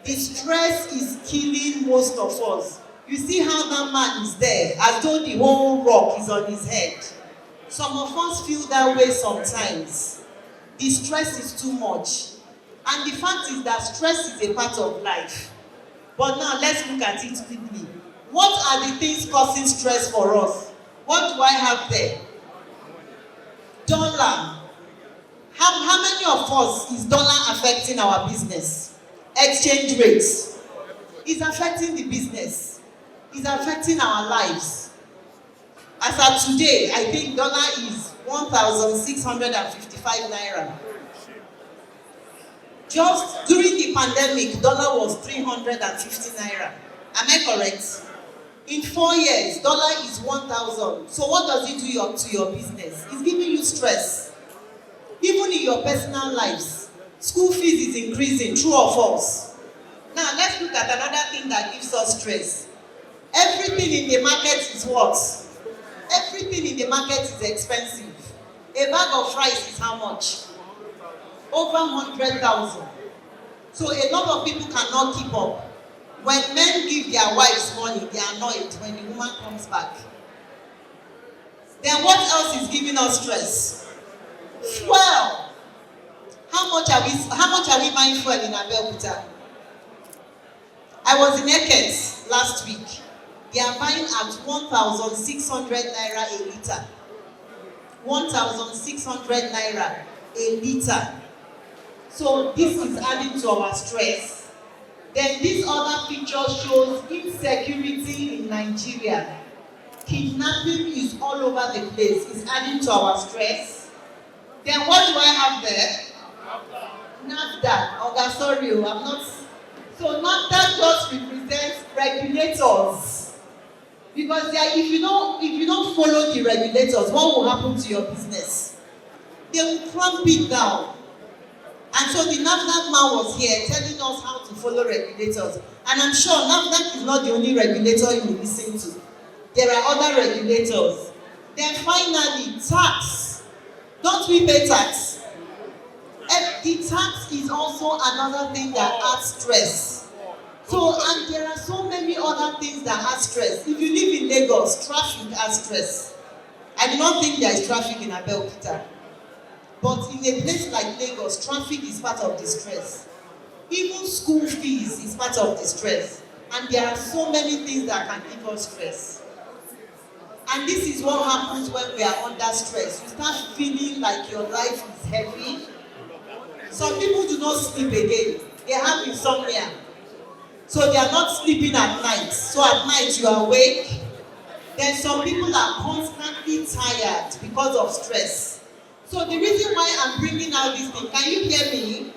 The stress is killing most of us. You see how that man is there, as though the whole rock is on his head. Some of us feel that way sometimes. The stress is too much. And the fact is that stress is a part of life. But now let's look at it quickly. What are the things causing stress for us? What do I have there? Dollar. How many of us is dollar affecting our business? Exchange rates. It's affecting the business. It's affecting our lives. As of today, I think dollar is 1,655 naira. Just during the pandemic, dollar was 350 naira. Am I correct? In 4 years, dollar is 1,000. So what does it do to your business? It's giving you stress. Even in your personal lives, school fees is increasing, true or false? Now let's look at another thing that gives us stress. Everything in the market is what? Everything in the market is expensive. A bag of rice is how much? Over 100,000. So a lot of people cannot keep up. When men give their wives money, they are annoyed when the woman comes back. Then what else is giving us stress? Fuel. How much are we buying fuel in Abeokuta? I was in Ekes last week. They are buying at 1,600 naira a liter. 1,600 naira a liter. So this is adding to our stress. Then this other picture shows insecurity in Nigeria. Kidnapping is all over the place. It's adding to our stress. Then what do I have there? NAFDAC. Oh, sorry, I'm not. So NAFDAC just represents regulators. Because if you don't follow the regulators, what will happen to your business? They will clamp it down. And so the NAFDAC man was here telling us how to follow regulators. And I'm sure NAFDAC is not the only regulator you will listen to. There are other regulators. Then finally, tax. Don't we pay tax? the tax is also another thing that adds stress. So, and there are so many other things that add stress. If you live in Lagos, traffic adds stress. I do not think there is traffic in Abeokuta. But in a place like Lagos, traffic is part of the stress. Even school fees is part of the stress. And there are so many things that can give us stress. And this is what happens when we are under stress. You start feeling like your life is heavy. Some people do not sleep again. They have insomnia. So they are not sleeping at night. So at night you are awake. Then some people are constantly tired because of stress. So the reason why I'm bringing out this thing, can you hear me?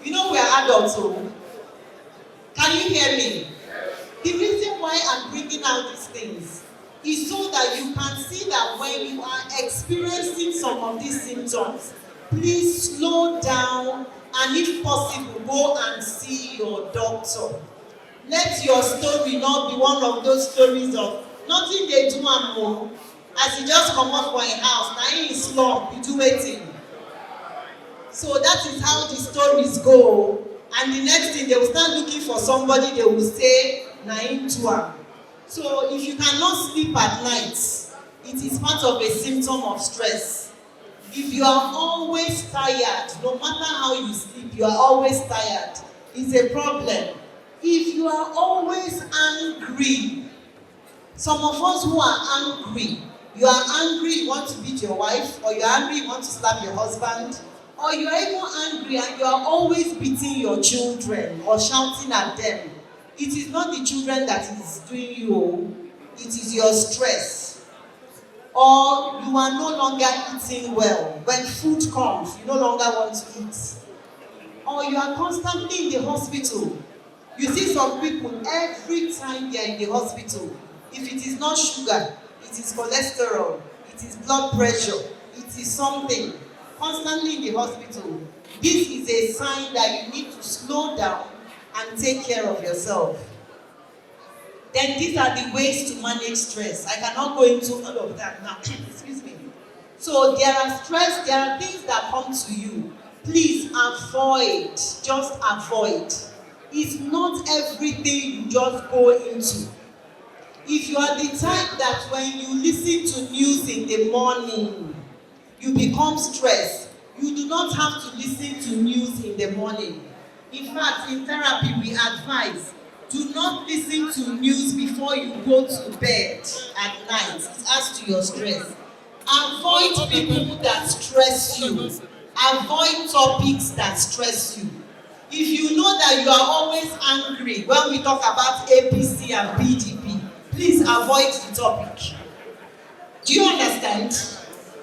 You know we are adults, so can you hear me? The reason why I'm bringing out these things is so that you can see that when you are experiencing some of these symptoms, please slow down and if possible, go and see your doctor. Let your story not be one of those stories of nothing they do and more. As you just come up for a house, now in slum, you do waiting. So that is how the stories go. And the next thing, they will start looking for somebody, they will say, Naim Tuam. So if you cannot sleep at night, it is part of a symptom of stress. If you are always tired, no matter how you sleep, you are always tired, it's a problem. If you are always angry, some of us who are angry, you are angry, you want to beat your wife, or you are angry, you want to slap your husband, or you are even angry and you are always beating your children or shouting at them. It is not the children that is doing you, it is your stress. Or you are no longer eating well. When food comes, you no longer want to eat. Or you are constantly in the hospital. You see some people, every time they are in the hospital, if it is not sugar, it is cholesterol, it is blood pressure, it is something, constantly in the hospital. This is a sign that you need to slow down and take care of yourself. Then these are the ways to manage stress. I cannot go into all of that now. Excuse me. So there are stress, there are things that come to you. Please avoid, just avoid. It's not everything you just go into. If you are the type that when you listen to news in the morning, you become stressed, you do not have to listen to news in the morning. In fact, in therapy, we advise, do not listen to news before you go to bed at night. It adds to your stress. Avoid people that stress you. Avoid topics that stress you. If you know that you are always angry when we talk about APC and PDP, please avoid the topic. Do you understand?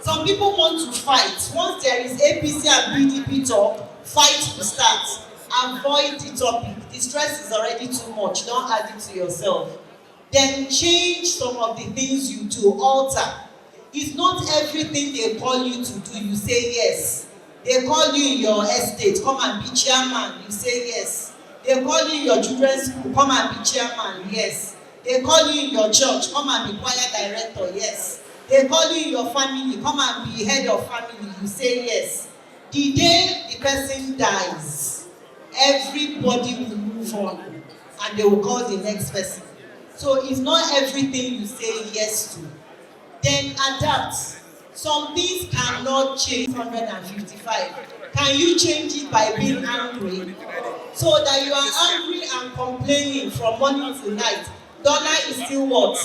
Some people want to fight. Once there is APC and PDP talk, fight will start. Avoid the topic. The stress is already too much. Don't add it to yourself. Then change some of the things you do. Alter. It's not everything they call you to do, you say yes. They call you in your estate, come and be chairman, you say yes. They call you in your children's school, come and be chairman, yes. They call you in your church, come and be choir director, yes. They call you in your family, come and be head of family, you say yes. The day the person dies, everybody will move on and they will call the next person. So it's not everything you say yes to. Then adapt. Some things cannot change. 155. Can you change it by being angry? So that you are angry and complaining from morning to night. Dollar is still what?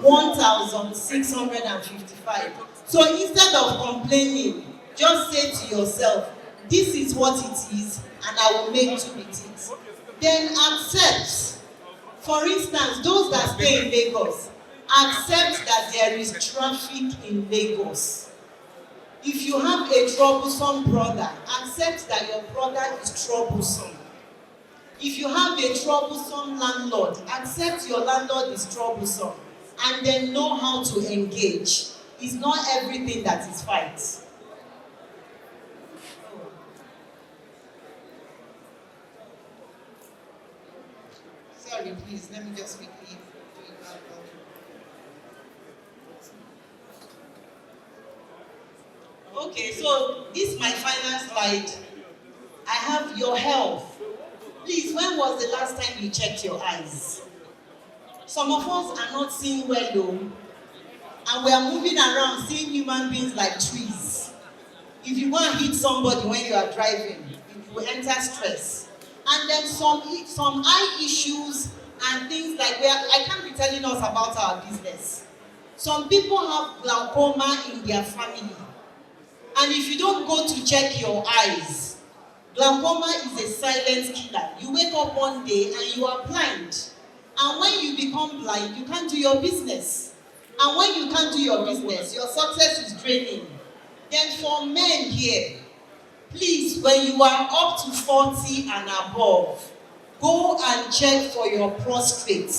1,655. So instead of complaining, just say to yourself, this is what it is and I will make do with it. Then accept. For instance, those that stay in Lagos, accept that there is traffic in Lagos. If you have a troublesome brother, accept that your brother is troublesome. If you have a troublesome landlord, accept your landlord is troublesome. And then know how to engage. It's not everything that is fight. Sorry, please, let me just quickly do it back. Okay, so this is my final slide. I have your health. Please, when was the last time you checked your eyes? Some of us are not seeing well though, and we are moving around seeing human beings like trees. If you go and hit somebody when you are driving, you will enter stress. And then some eye issues and things like I can't be telling us about our business. Some people have glaucoma in their family. And if you don't go to check your eyes, glaucoma is a silent killer. You wake up one day and you are blind. And when you become blind, you can't do your business. And when you can't do your business, your success is draining. Then for men here, please, when you are up to 40 and above, go and check for your prostate.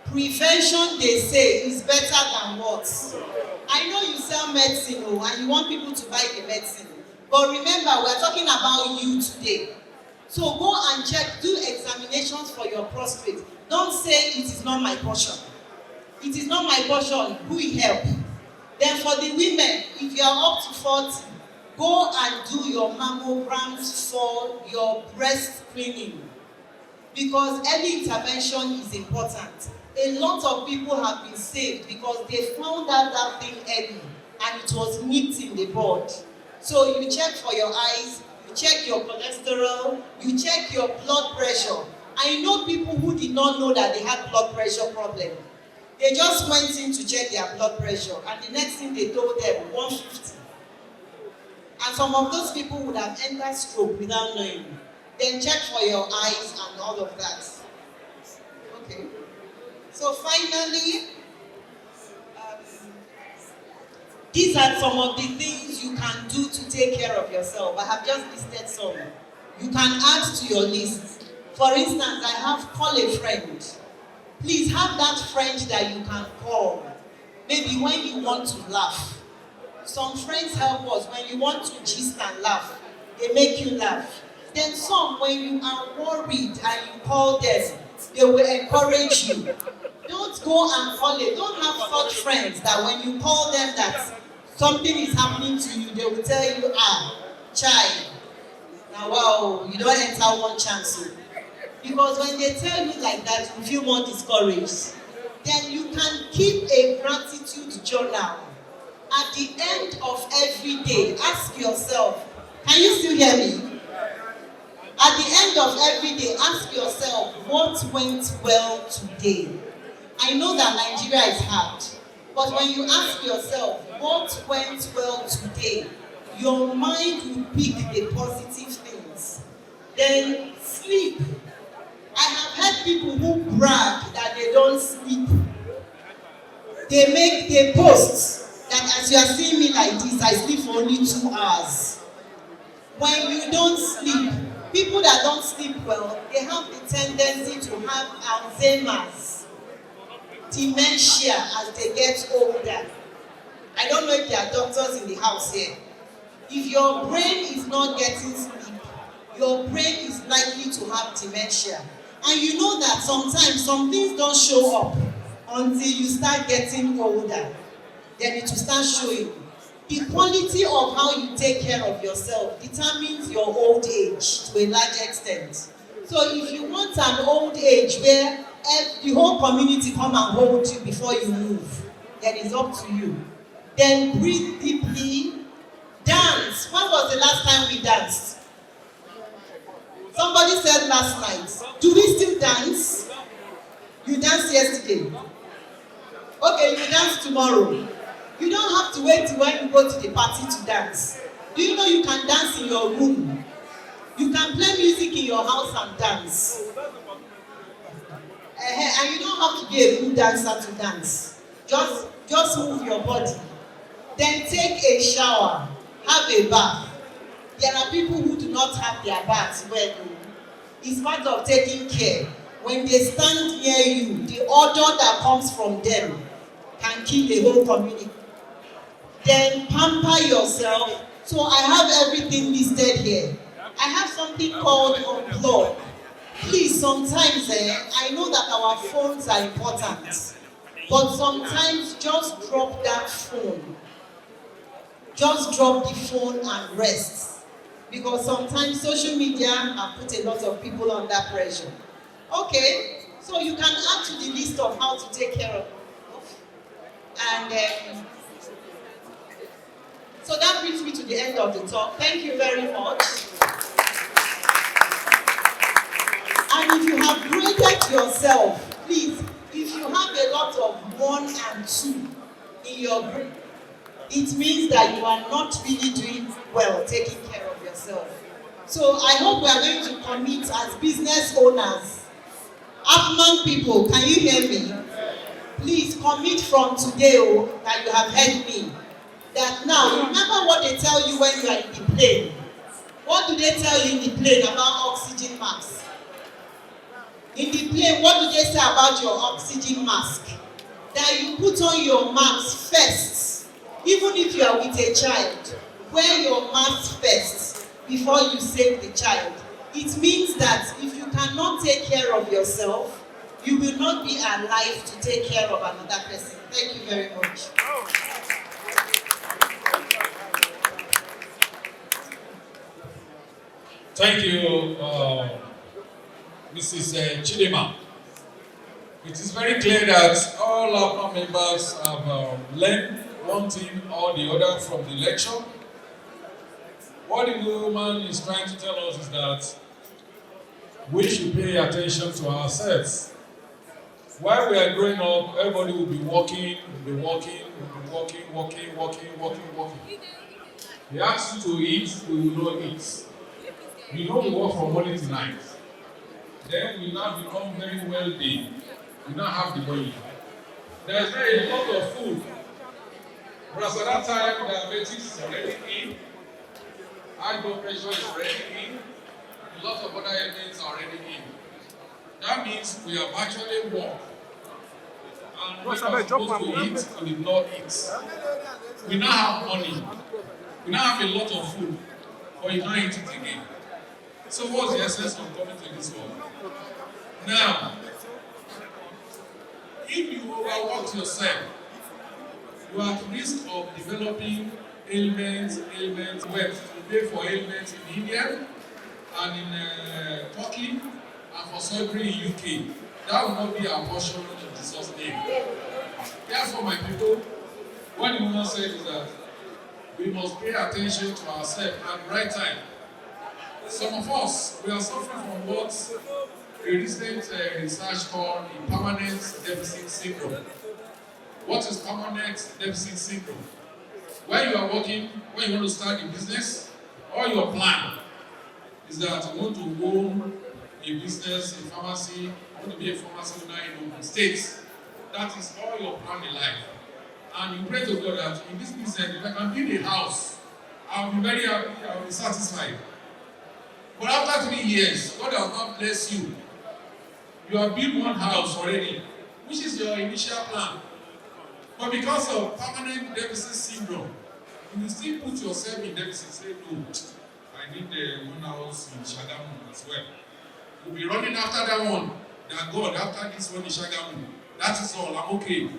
Prevention, they say, is better than what? I know you sell medicine and you want people to buy the medicine. But remember, we are talking about you today. So go and check, do examinations for your prostate. Don't say it is not my portion. It is not my portion. Who will help? Then for the women, if you are up to 40, go and do your mammograms for your breast screening. Because early intervention is important. A lot of people have been saved because they found out that thing early and it was nipped in the bud. So you check for your eyes, you check your cholesterol, you check your blood pressure. I know people who did not know that they had blood pressure problem. They just went in to check their blood pressure and the next thing they told them, 150. And some of those people would have entered stroke without knowing. Then check for your eyes and all of that. Okay. So finally, these are some of the things you can do to take care of yourself. I have just listed some. You can add to your list. For instance, I have call a friend. Please have that friend that you can call. Maybe when you want to laugh. Some friends help us when you want to gist and laugh. They make you laugh. Then some, when you are worried and you call them, they will encourage you. Don't go and call it. Don't have such friends that when you call them that something is happening to you, they will tell you, child, now wow, you don't enter one chance. Because when they tell you like that, you feel more discouraged. Then you can keep a gratitude journal. At the end of every day, ask yourself, can you still hear me? At the end of every day, ask yourself, what went well today? I know that Nigeria is hard, but when you ask yourself, what went well today, your mind will pick the positive things. Then sleep. I have heard people who brag that they don't sleep. They post that as you are seeing me like this, I sleep for only 2 hours. When you don't sleep, people that don't sleep well, they have the tendency to have Alzheimer's, dementia as they get older. I don't know if there are doctors in the house here. If your brain is not getting sleep, your brain is likely to have dementia. And you know that sometimes some things don't show up until you start getting older. Then it will start showing. The quality of how you take care of yourself determines your old age to a large extent. So if you want an old age where the whole community come and hold you before you move, then it's up to you. Then breathe deeply. Dance. When was the last time we danced? Somebody said last night. Do we still dance? You danced yesterday. Okay, you dance tomorrow. You don't have to wait till when you go to the party to dance. Do you know you can dance in your room? You can play music in your house and dance. And you don't have to be a good dancer to dance. Just move your body. Then take a shower. Have a bath. There are people who do not have their baths well. It's part of taking care. When they stand near you, the odor that comes from them can kill the whole community. Then pamper yourself. So I have everything listed here. I have something called unplug. Please, sometimes I know that our phones are important, but sometimes just drop that phone just drop the phone and rest. Because sometimes social media have put a lot of people under pressure. Okay, so you can add to the list of how to take care of. And so that brings me to the end of the talk. Thank you very much. And if you have graded yourself, please, if you have a lot of 1 and 2 in your group, it means that you are not really doing well taking care of yourself. So I hope we are going to commit as business owners. Appman people, can you hear me? Please commit from today that you have heard me. That now, remember what they tell you when you are in the plane. What do they tell you in the plane about oxygen mask? In the plane, what do they say about your oxygen mask? That you put on your mask first. Even if you are with a child, wear your mask first before you save the child. It means that if you cannot take care of yourself, you will not be alive to take care of another person. Thank you very much. Thank you, Mrs. Chidema. It is very clear that all our members have learned one thing or the other from the lecture. What the woman is trying to tell us is that we should pay attention to ourselves. While we are growing up, everybody will be working. They ask you to eat, we will not eat. We know we work from morning to night. Then we now become very wealthy. We now have the money. There is a lot of food. Because at that time, diabetes is already in. High blood pressure is already in. A lot of other elements are already in. That means we have actually worked. And we are supposed to eat, we did not eat. We now have money. We now have a lot of food. But you can't eat it again. So what's the essence of coming to this world? Now, if you overwork yourself, you are at risk of developing ailments, well, to pay for ailments in India and in Turkey and for surgery in UK. That will not be our portion in Jesus' name. Therefore, my people, what the woman said is that we must pay attention to ourselves at the right time. Some of us, we are suffering from what a recent research called the permanent deficit syndrome. What is permanent deficit syndrome? When you are working, when you want to start a business, all your plan is that you want to own a business, a pharmacy, you want to be a pharmacy owner in Ogun State. That is all your plan in life. And you pray to God that in this business, if I can build a house, I'll be very happy, I'll be satisfied. But after 3 years, God has not blessed you. You have built one house already, which is your initial plan. But because of permanent deficit syndrome, you will still put yourself in deficit. Say, no, I need one house in Shagamu as well. You'll be running after that one. That God, after this one in Shagamu, that is all, I'm okay.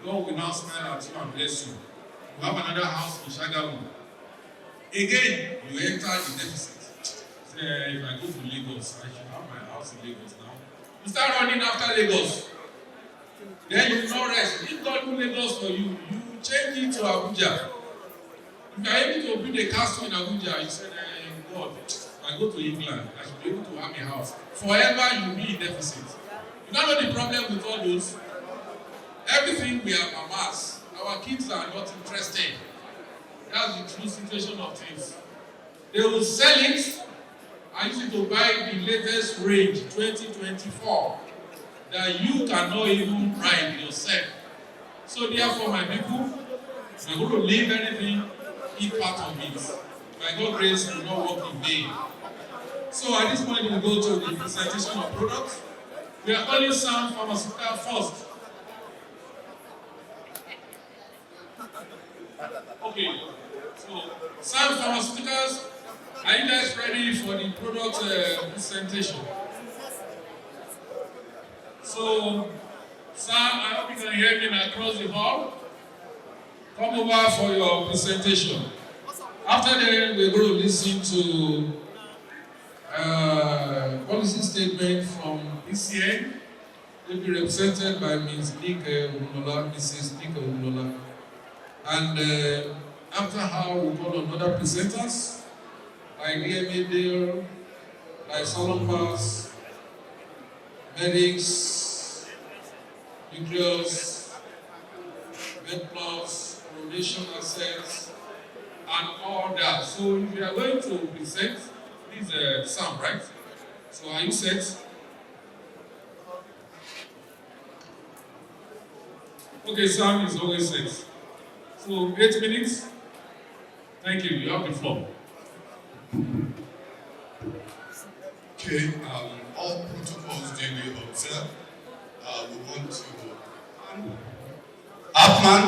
God will now smile at you and bless you. You have another house in Shagamu. Again, you enter the deficit. If I go to Lagos, I should have my house in Lagos now. You start running after Lagos. Then you will not rest. If God do Lagos for you, you change it to Abuja. If you are able to build a castle in Abuja, you say, God, if I go to England, I should be able to have a house. Forever you will be in deficit. You don't know the problem with all those. Everything we have amassed, our kids are not interested. That's the true situation of things. They will sell it. I used it to buy the latest range, 2024, that you cannot even ride yourself. So therefore, my people, if you're going to leave anything, eat part of it. By God's grace, you will not work in vain. So at this point, we will go to the presentation of products. We are calling Sam Pharmaceutical first. Okay, so Sam Pharmaceuticals, are you guys ready for the product presentation? So, Sam, I hope you can hear me across the hall. come over for your presentation. After that, we're going to listen to policy statement from PCN. Will be represented by Ms. Mrs. Nika Unola. And after her, we'll call on other presenters, like Medale, like Salon Pass, Medics, Nucleus, MedPlus, Foundation Assets, and all that. So if you are going to present, please Sam, right? So are you set? Okay, Sam is always set. So 8 minutes. Thank you. You have the floor. Okay, all protocols duly observed. We want to Appman.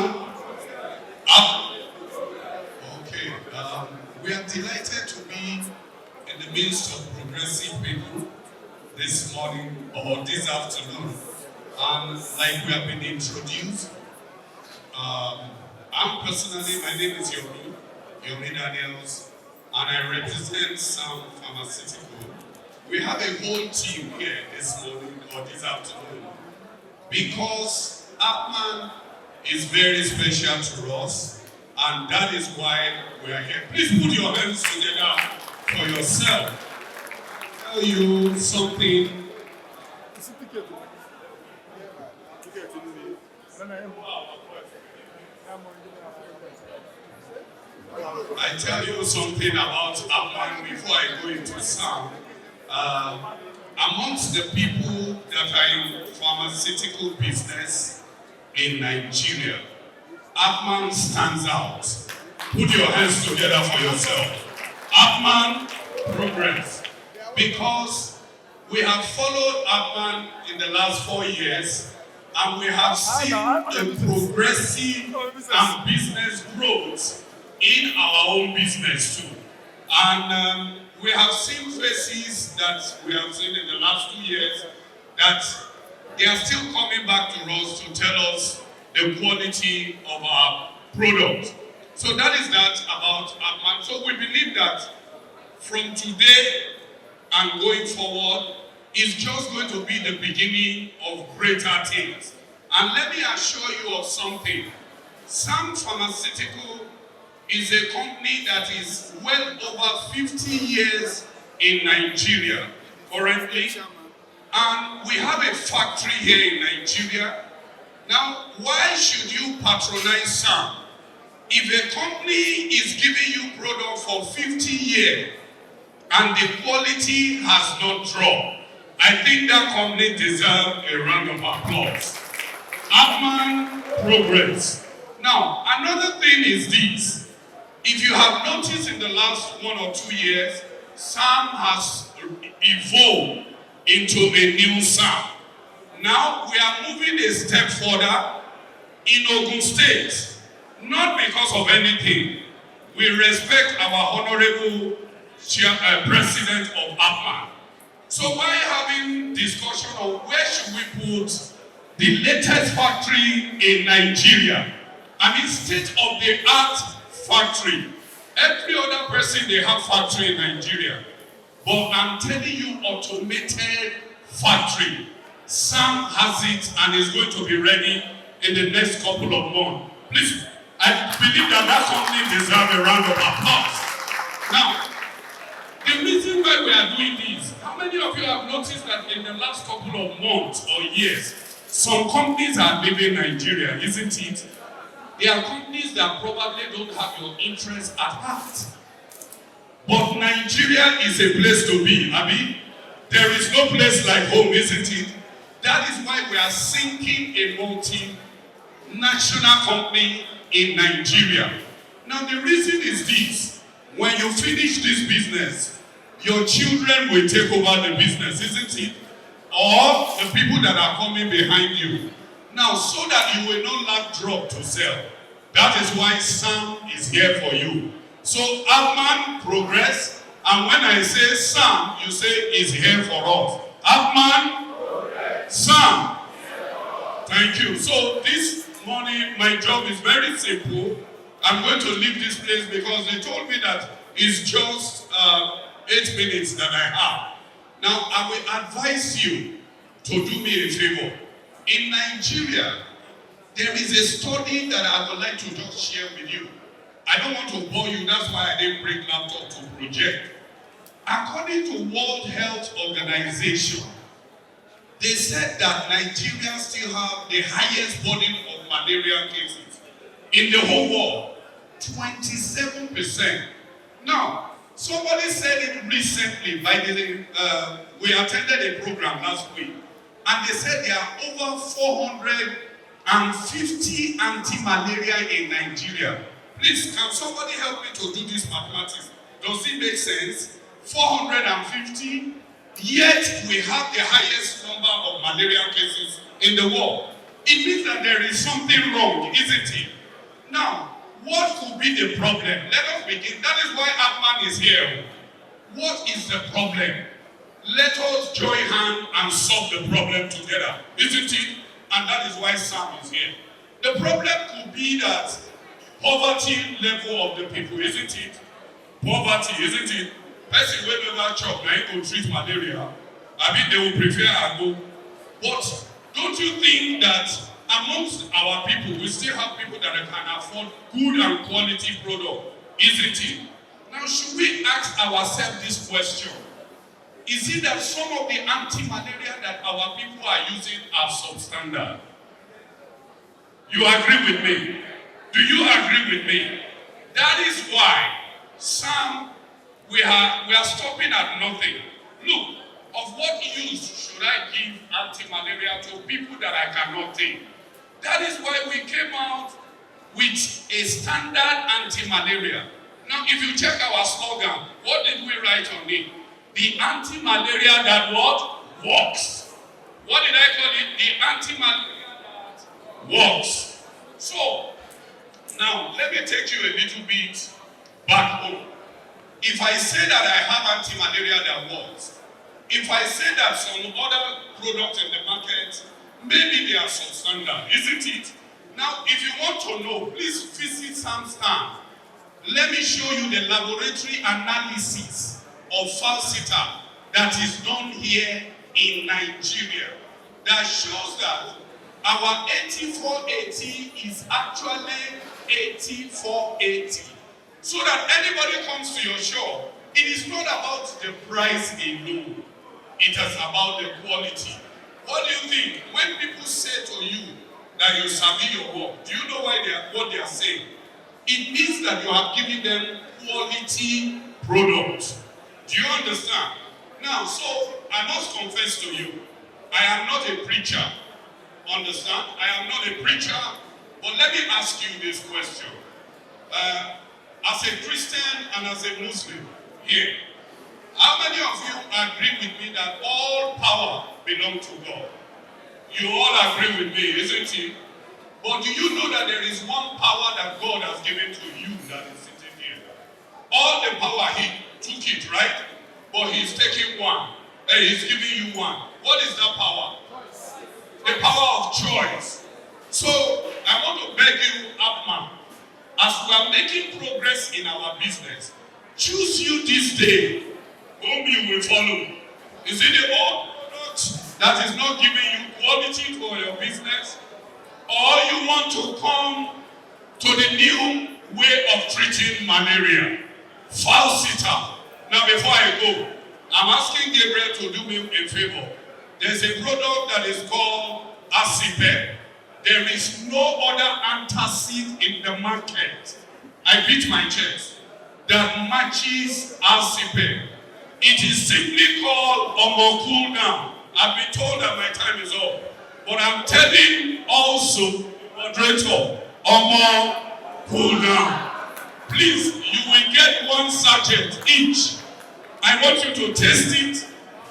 Okay, we are delighted to be in the midst of progressive people this morning or this afternoon. And like we have been introduced, I'm personally, my name is Yomi Daniels, and I represent Sam Pharmaceutical. We have a whole team here this morning or this afternoon because Appman is very special to us, and that is why we are here. Please put your hands together for yourself. Tell you something. I tell you something about Appman before I go into Sam. Amongst the people that are in pharmaceutical business in Nigeria, Appman stands out. Put your hands together for yourself. Appman progress. Because we have followed Appman in the last 4 years, and we have seen a progressive and business growth in our own business too. And we have seen faces that we have seen in the last 2 years that they are still coming back to us to tell us the quality of our product. So that is that about Appman. So we believe that from today and going forward is just going to be the beginning of greater things. And let me assure you of something. Sam Pharmaceutical is a company that is well over 50 years in Nigeria currently. And we have a factory here in Nigeria. Now, why should you patronize Sam? If a company is giving you product for 50 years and the quality has not dropped, I think that company deserves a round of applause. Appman progress. Now, another thing is this. If you have noticed in the last 1 or 2 years, Sam has evolved into a new Sam. Now we are moving a step further in Ogun State, not because of anything. We respect our honorable president of Appman. So why having discussion on where should we put the latest factory in Nigeria? I mean, state-of-the-art factory. Every other person, they have factory in Nigeria. But I'm telling you, automated factory. Sam has it and is going to be ready in the next couple of months. Please, I believe that company deserves a round of applause. Now, the reason why we are doing this, how many of you have noticed that in the last couple of months or years, some companies are leaving Nigeria, isn't it? There are companies that probably don't have your interest at heart. But Nigeria is a place to be, Abi. There is no place like home, isn't it? That is why we are sinking a multinational company in Nigeria. Now the reason is this. When you finish this business, your children will take over the business, isn't it? Or the people that are coming behind you. Now, so that you will not lack drug to sell. That is why Sam is here for you. So Appman progress, and when I say Sam, you say is here for us. Appman, Sam. Thank you. So this morning, my job is very simple. I'm going to leave this place because they told me that it's just 8 minutes that I have. Now, I will advise you to do me a favor. In Nigeria, there is a study that I would like to just share with you. I don't want to bore you, that's why I didn't bring laptop to project. According to World Health Organization, they said that Nigeria still have the highest burden of malaria cases in the whole world, 27%. Now, somebody said it recently, we attended a program last week, and they said there are over 450 anti-malaria in Nigeria. Please, can somebody help me to do this mathematics? Does it make sense? 450, yet we have the highest number of malaria cases in the world. It means that there is something wrong, isn't it? Now, what could be the problem? Let us begin. That is why Appman is here. What is the problem? Let us join hands and solve the problem together, isn't it? And that is why Sam is here. The problem could be that poverty level of the people, isn't it? Poverty, isn't it? Person wey never chop, na him go treat malaria. I mean, they will prefer agbo. But don't you think that amongst our people, we still have people that can afford good and quality product, isn't it? Now, should we ask ourselves this question? Is it that some of the anti-malaria that our people are using are substandard? You agree with me? Do you agree with me? That is why some we are stopping at nothing. Look, of what use should I give anti-malaria to people that I cannot take? That is why we came out with a standard anti-malaria. Now, if you check our slogan, what did we write on it? The anti-malaria that what? Works. What did I call it? The anti-malaria that works. So, now, let me take you a little bit back home. If I say that I have anti-malaria that works, if I say that some other products in the market, maybe they are substandard, isn't it? Now, if you want to know, please visit Sam's stand. Let me show you the laboratory analysis of falsita that is done here in Nigeria that shows that our 8480 is actually 8480. So that anybody comes to your shop, it is not about the price alone. It is about the quality. What do you think? When people say to you that you sabi your work, do you know what they are saying? It means that you have given them quality products. Do you understand? Now, so I must confess to you, I am not a preacher. Understand? I am not a preacher. But let me ask you this question. As a Christian and as a Muslim here, how many of you agree with me that all power belongs to God? You all agree with me, isn't it? But do you know that there is one power that God has given to you that is sitting here? All the power, He took it, right? But He's taking one. He's giving you one. What is that power? The power of choice. So, I want to beg you, Appman, as we are making progress in our business, choose you this day whom you will follow. Is it the old product that is not giving you quality for your business? Or you want to come to the new way of treating malaria? Falsita. Now before I go, I'm asking Gabriel to do me a favor. There's a product that is called Acipep. There is no other antacid in the market. I beat my chest. That matches Acipep. It is simply called Omo Cool Down. I've been told that my time is up. But I'm telling also, moderator, Omo Cool Down. Please, you will get one sachet each. I want you to test it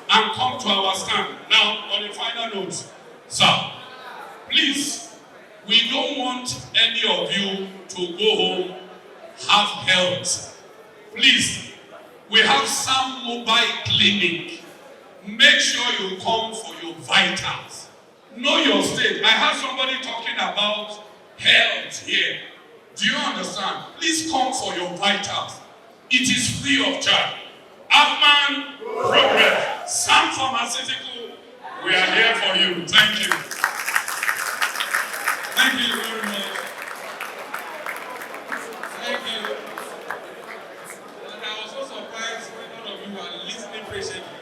and come to our stand. Now, on the final note, sir, please, we don't want any of you to go home half health. Please, we have some mobile clinic. Make sure you come for your vitals. Know your state. I heard somebody talking about health here. Do you understand? Please come for your vitals. It is free of charge. Appman Progress, Sam Pharmaceutical, we are here for you. Thank you. Thank you very much. Thank you. And I was so surprised when all of you are listening patiently.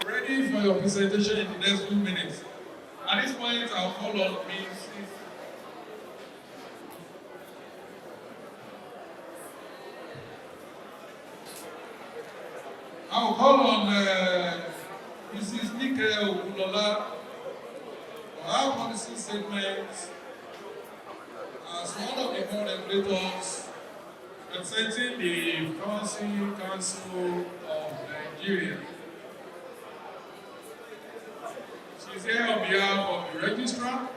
Ready for your presentation in the next few minutes. At this point, I'll call on Ms. I'll call on Mrs. Nike Okulola for our policy statements as one of the board regulators representing the Pharmacy Council of Nigeria. She's here on behalf of the registrar,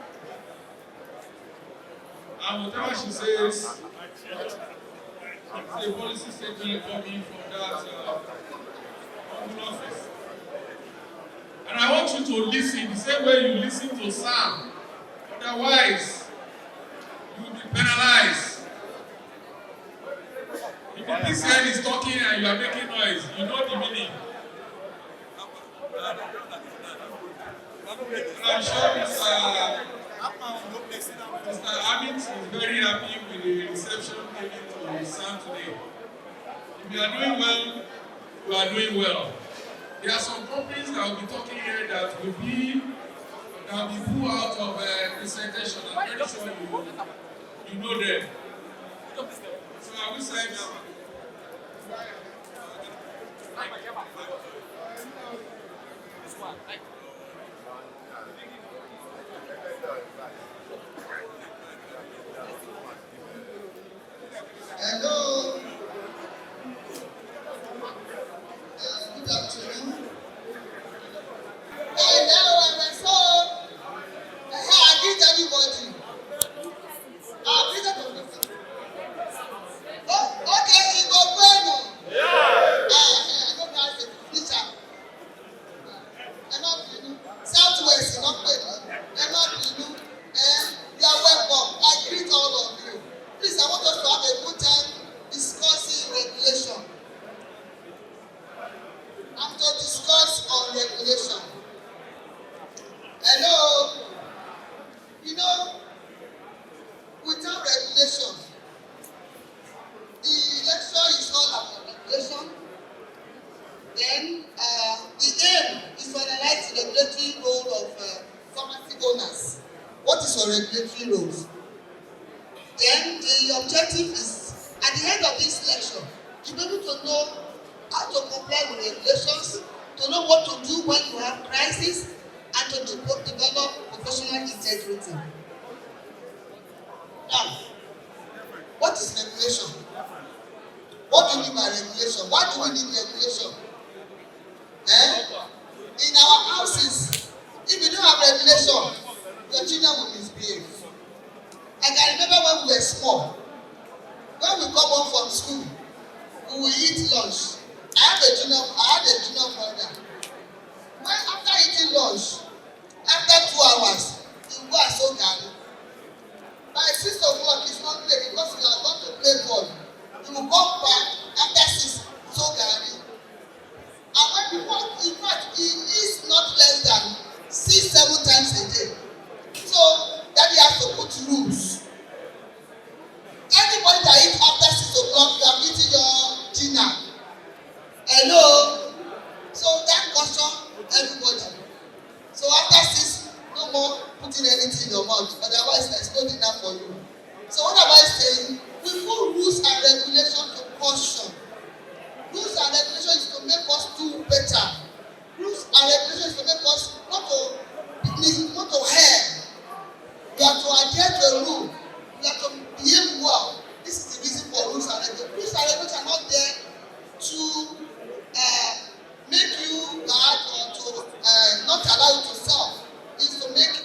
and whatever she says, it's a policy statement coming from that office. And I want you to listen the same way you listen to Sam. Otherwise, you will be penalized. If this head is talking and you are making noise, you know the meaning. And I'm sure Mr. Amit is very happy with the reception given to Sam today. If you are doing well, you are doing well. There are some companies that will be talking here that will be pulled out of presentation. I'm very sure you know them. So I will say hello. Good afternoon. Hello, my son. I greet everybody. I greet everybody. Oh, okay, you go bueno. I don't know how to teacher. I'm not you. Southwest, not bueno. I'm not you. You are welcome. I greet all of you. Please, I want us to have a good time discussing regulation. I'm to discuss on regulation. Hello. You know, without regulation, the lecture is all about regulation. Then the aim is to analyze the regulatory role of pharmacy owners. What is your regulatory roles? Then the objective is, at the end of this lecture, to be able to know how to comply with regulations, to know what to do when you have crisis, and to develop professional integrity. Now, what is regulation? What do you mean by regulation? Why do we need regulation? In our houses, if you don't have regulation, your children will misbehave. I can remember when we were small. When we come home from school, we will eat lunch. I had a junior brother. When after eating lunch, after 2 hours, he will go and sew garri. By 6 o'clock, he's not late because he has gone to play ball. He will come back after 6, sew garri. And when he walks, in fact, he eats not less than 6-7 times a day. So, daddy has to put rules. Anybody that eats after 6 o'clock, you have eaten your dinner. Hello? So that caution everybody. So after 6, no more putting anything in your mouth. Otherwise, there's no dinner for you. So what am I saying? We put rules and regulations to caution. Rules and regulations is to make us do better. Rules and regulations is to make us not to err. You have to adhere to a rule. You have to behave well. This is the reason for rules and regulations. Rules and regulations are not there to make you bad or to not allow you to serve. It's to make you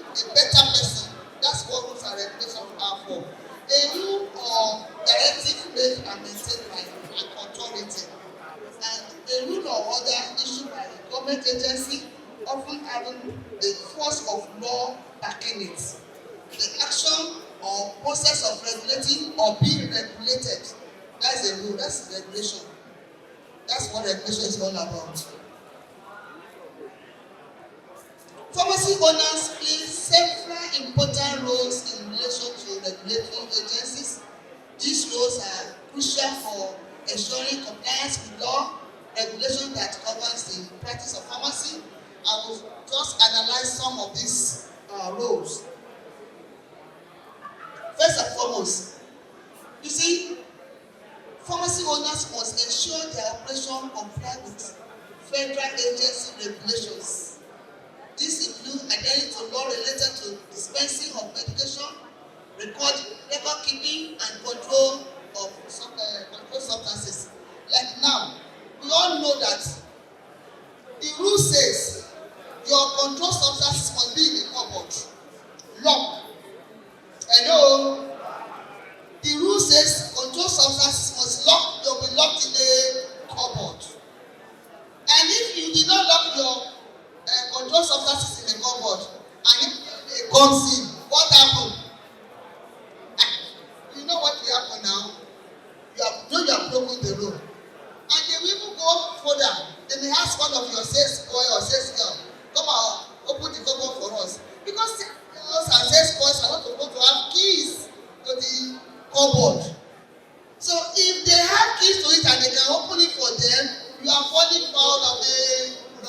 a better person. That's what rules and regulations are for. A rule or directive made and maintained by an authority, and a rule or order issued by a government agency often having a force of law backing it. The action or process of regulating or being regulated, that's a rule, that's regulation. That's what regulation is all about. Pharmacy owners play several important roles in relation to regulatory agencies. These roles are crucial for ensuring compliance with law, regulation that governs the practice of pharmacy. I will just analyze some of these roles. First and foremost, you see, pharmacy owners must ensure their operation comply with federal agency regulations. This includes adhering to law related to dispensing of medication, record keeping, and control of controlled substances. Like now, we all know that the rule says your controlled substances must be in the cupboard, locked. Hello. The rule says controlled substances must be locked in the cupboard. And if you did not lock your controlled substances in the cupboard, and if it comes in, what happened? You know what will happen now? You have broken the rule. And they will even go further. They may ask one of your sales boy or sales girl, come out, open the cupboard for us. Because sales and sales boys are not supposed to have keys to the cupboard. So if they have keys to it and they can open it for them, you are falling foul of the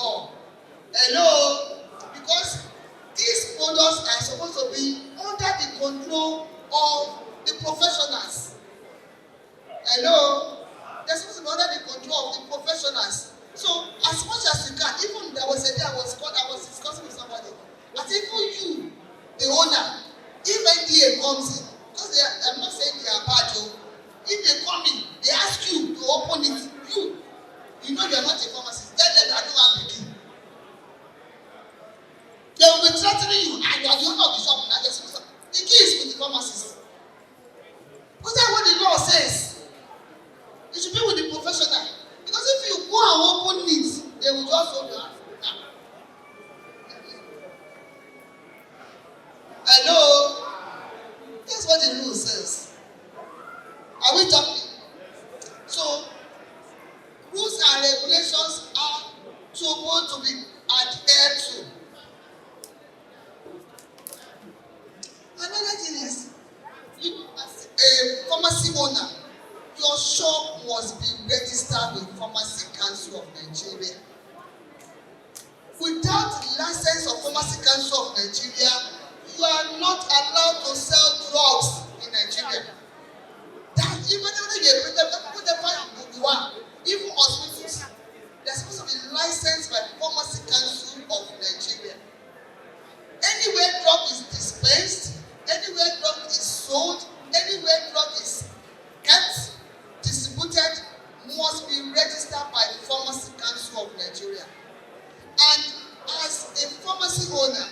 law. Hello? Because these products are supposed to be under the control of the professionals. Hello? They're supposed to be under the control of the professionals. So as much as you can, even there was a day I was discussing with somebody. I said, even you, the owner, if NDA comes in, because I'm not saying they are bad, if they come in, they ask you to open it. You know you're not a pharmacist. Tell them that I don't have the key. They will be threatening you, and you are the owner of the shop. The key is with the pharmacist. Because that's what the law says. It should be with the professional. Because if you go and open it, they will just hold your hand. Hello? That's what the rule says. Are we talking? So, rules and regulations are supposed to be adhered to. Another thing is, you as a pharmacy owner, your shop must be registered with Pharmacy Council of Nigeria. Without the license of Pharmacy Council of Nigeria, you are not allowed to sell drugs in Nigeria. That even you are, even hospitals, they are supposed to be licensed by Pharmacy Council of Nigeria. Anywhere drug is dispensed, anywhere drug is sold, anywhere drug is kept, distributed, must be registered by the Pharmacy Council of Nigeria. And as a pharmacy owner,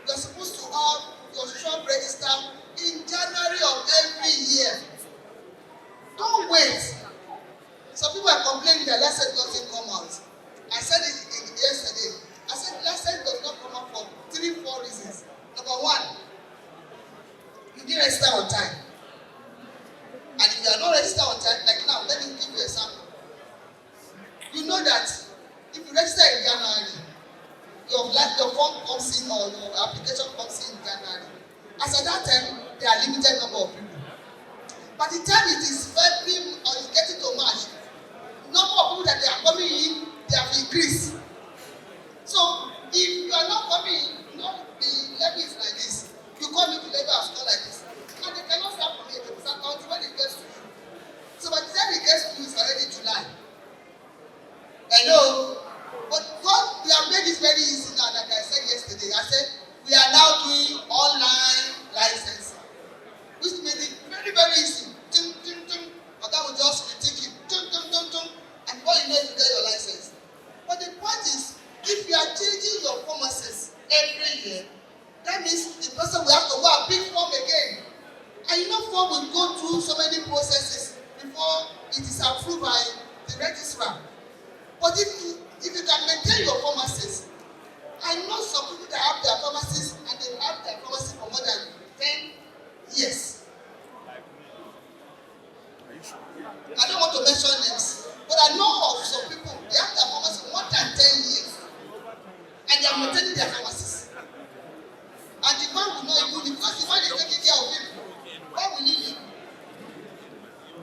you are supposed to have your shop registered in January of every year. Don't wait. Some people are complaining that license doesn't come out. I said it yesterday. I said license does not come out for 3-4 reasons. Number one, you didn't register on time. And if you are not registered on time, like now, let me give you a sample. You know that if you register in January, your form comes in or your application comes in January. As at that time, there are limited number of people. By the time it is February or it's getting to March, number of people that they are coming in, they have increased. So if you are not coming in, the level is like this. You come into level of score like this. And they cannot start from here, they will start counting when it gets to you. So by the time it gets to you, it's already July. Hello? But God, we have made it very easy now, like I said yesterday. I said, we are now doing online licensing, which made it very, very easy. But that will just critique it. And all you know is to get your license. But the point is, if you are changing your pharmacies every year, that means the person will have to go and pick form again. And you know, form will go through so many processes before it is approved by the registrar. But if you can maintain your pharmacies, I know some people that have their pharmacies and they have their pharmacy for more than 10 years. I don't want to mention names, but I know of some people, they have their pharmacy for more than 10 years. And they are maintaining their pharmacies. And the man will not even, because the man is taking care of him, why will he leave?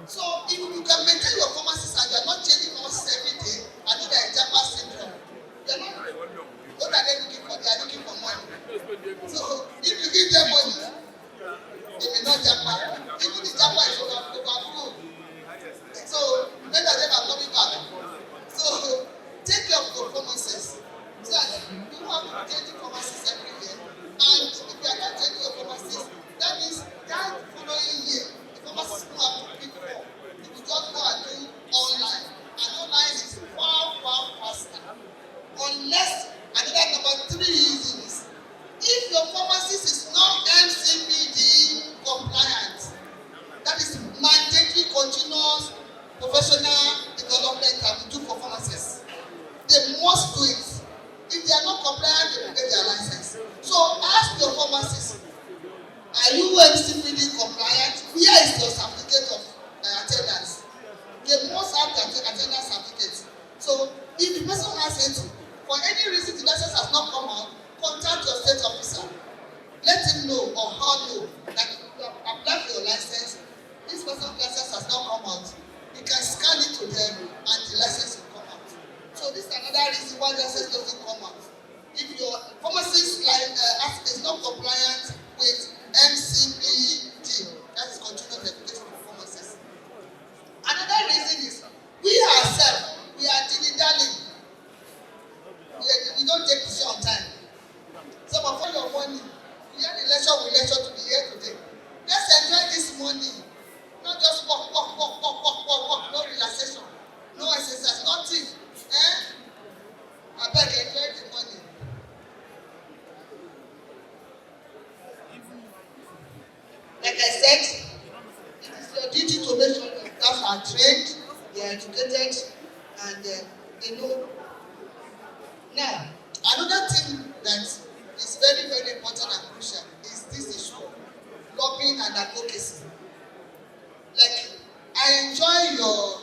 So if you can maintain your pharmacies and you are not changing pharmacies every day, I know there is Japa syndrome. You are not, what are they looking for? They are looking for money. So if you give them money, they may not Japa. Even the Japa is overflow. So many of them are coming back. So take care of your pharmacies. So that you have to change the pharmacies every year. And if you are not changing your pharmacies, that means that following year, the pharmacies will have to pick up. You will just go and do online. And online is far, far faster. Unless, another number 3 is this. If your pharmacist is not MCPD compliant, that is mandatory continuous professional development that we do for pharmacists. They must do it. If they are not compliant, they will get their license. So ask your pharmacist, are you MCPD compliant? Where is your certificate of attendance? They must have the attendance certificate. So if the person has it, for any reason the license has not come out, contact your state officer. Let him know or her know that you have applied for your license. This person's license has not come out. You can scan it to them and the license will come out. So this is another reason why the license doesn't come out. If your pharmacist is not compliant with MCPD, that is continuous verification of pharmacists. Another reason is we ourselves, we are dilly-dallying. We don't take decision on time. Some of your money, we had a lecture to be here today. Let's enjoy this money. Not just walk, no relaxation, no exercise, nothing. I beg, enjoy the money. Like I said, it is your duty to make sure that staff are trained, they are educated, and they know. Now, another thing that is very, very important and crucial is this issue of lobbying and advocacy. Like, I enjoy your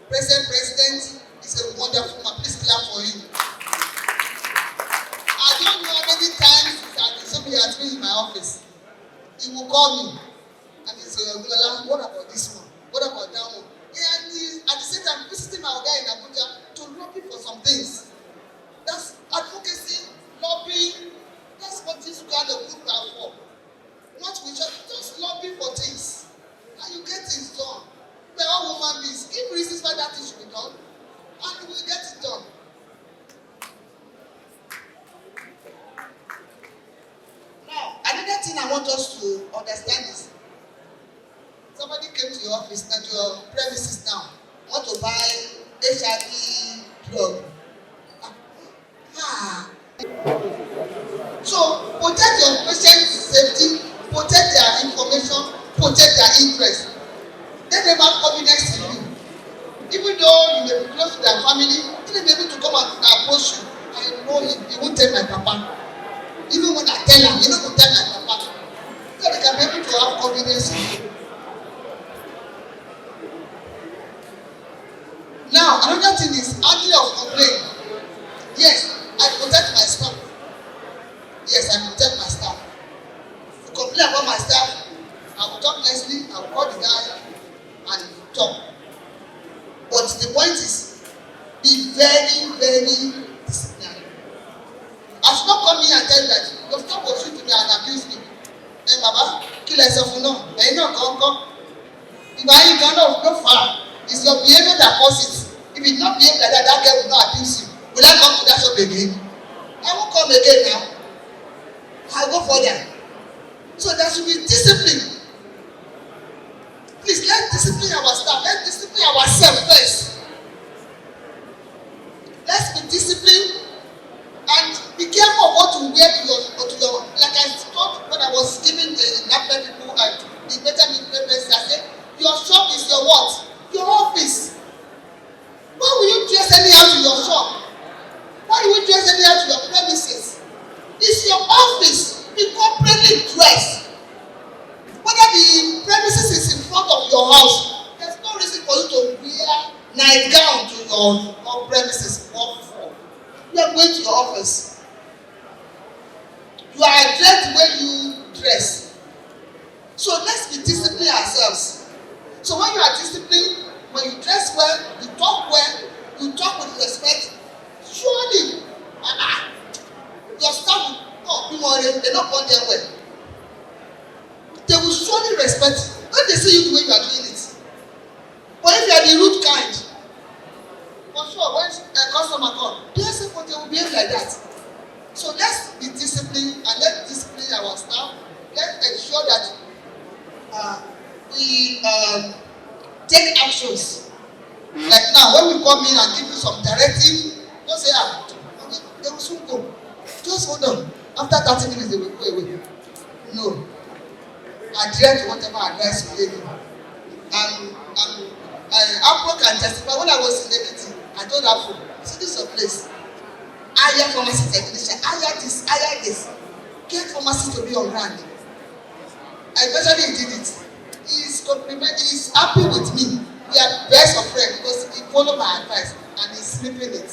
present president. He's a wonderful man. Please clap for him. I don't know how many times he has been in my office. He will call me and he say, what about this one? What about that one? And at the same time, visiting my guy in Abuja to lobby for some things. That's advocacy, lobbying. That's what this kind of group are for. Not we just lobby for things. And you get things done. We are all human beings. Give reasons why that thing should be done, and we will get it done. Now, another thing I want us to understand is somebody came to your office, not your premises now, want to buy HIV drug. So, protect your patient's safety, protect their information, protect their interest. Let them have confidence in you. Even though you may be close to their family, they may be able to come and approach you. I know he won't tell my papa. Even when I tell him, he won't tell my papa. So they can be able to have confidence in you. Now, another thing is handling of complaint. Yes, I protect my staff. Yes, I protect my staff. If you complain about my staff, I will talk nicely, I will call the guy and talk. But the point is, be very, very disciplined. I should not come here and tell you that your staff was shoot me and abuse me. Hey, Baba, kill yourself for now. But you know, come. If I ain't gonna go far, it's your behavior that causes it. If you not behave like that, that girl will not abuse you. Will I come to that shop again? I won't come again now. I'll go further. So there should be discipline. Please, let's discipline our staff. Let's discipline ourselves first. Let's be disciplined and be careful of what you wear to your like I thought when I was giving the Appman people and the better preference, I said, your shop is your what? Your office. Why will you dress anyhow to your shop? Why will you dress anyhow to your premises? your house, there's no reason for you to wear nightgown to your premises work for. You are going to your office. You are dressed the way you dress. So let's be disciplined ourselves. So when you are disciplined, when you dress well, you talk with respect, surely your staff will they not born there well. They will surely respect you when they see you the way you are doing it. But if you are the rude kind, for sure, when a customer comes, they say, but they will behave like that. So let's be disciplined and let's discipline our staff. Let's ensure that we take actions. Like now, when we come in and give you some directive, don't say, they will soon go. Just hold on. After 30 minutes, they will go away. No. Adhere to whatever advice you gave me. Apple can testify. When I was in Ekiti, I told Apple, see, this is your place. Hire pharmacy technician, hire this. Get pharmacy to be on ground. Eventually he did it. He's happy with me. We are best of friends because he followed my advice and he's sleeping it.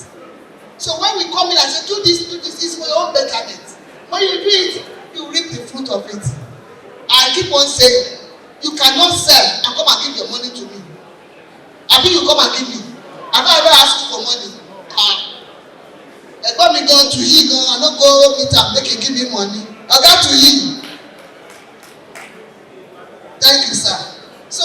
So when we come in and say, do this, it's for your own betterment. When you do it, you reap the fruit of it. I keep on saying, you cannot sell and come and give your money to me. I think you come and give me. Have I ever asked you for money? Ẹ̀gbọ́n mi gan to he gan, I no go meet am make he give me money. I got to he. Thank you, sir. So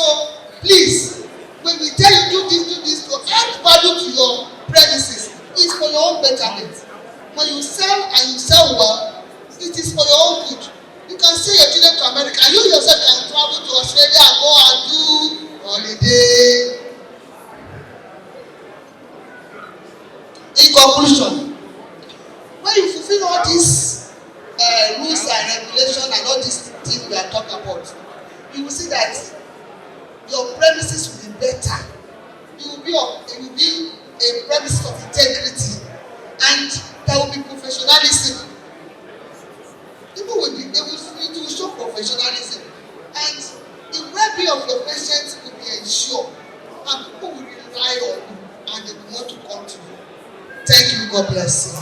please, when we tell you do this to add value to your premises, it's for your own betterment. When you sell and you sell well, it is for your own good. You can send your children to America. You yourself can travel to Australia and go and do holiday. In conclusion, when you fulfill all these rules and regulations and all these things we are talking about, you will see that your premises will be better. It will be a premises of integrity, and there will be professionalism. People will be, it will show professionalism, and the well-being of your patients will be ensured, and people will rely on you, and they will want to come to you. Thank you. God bless you.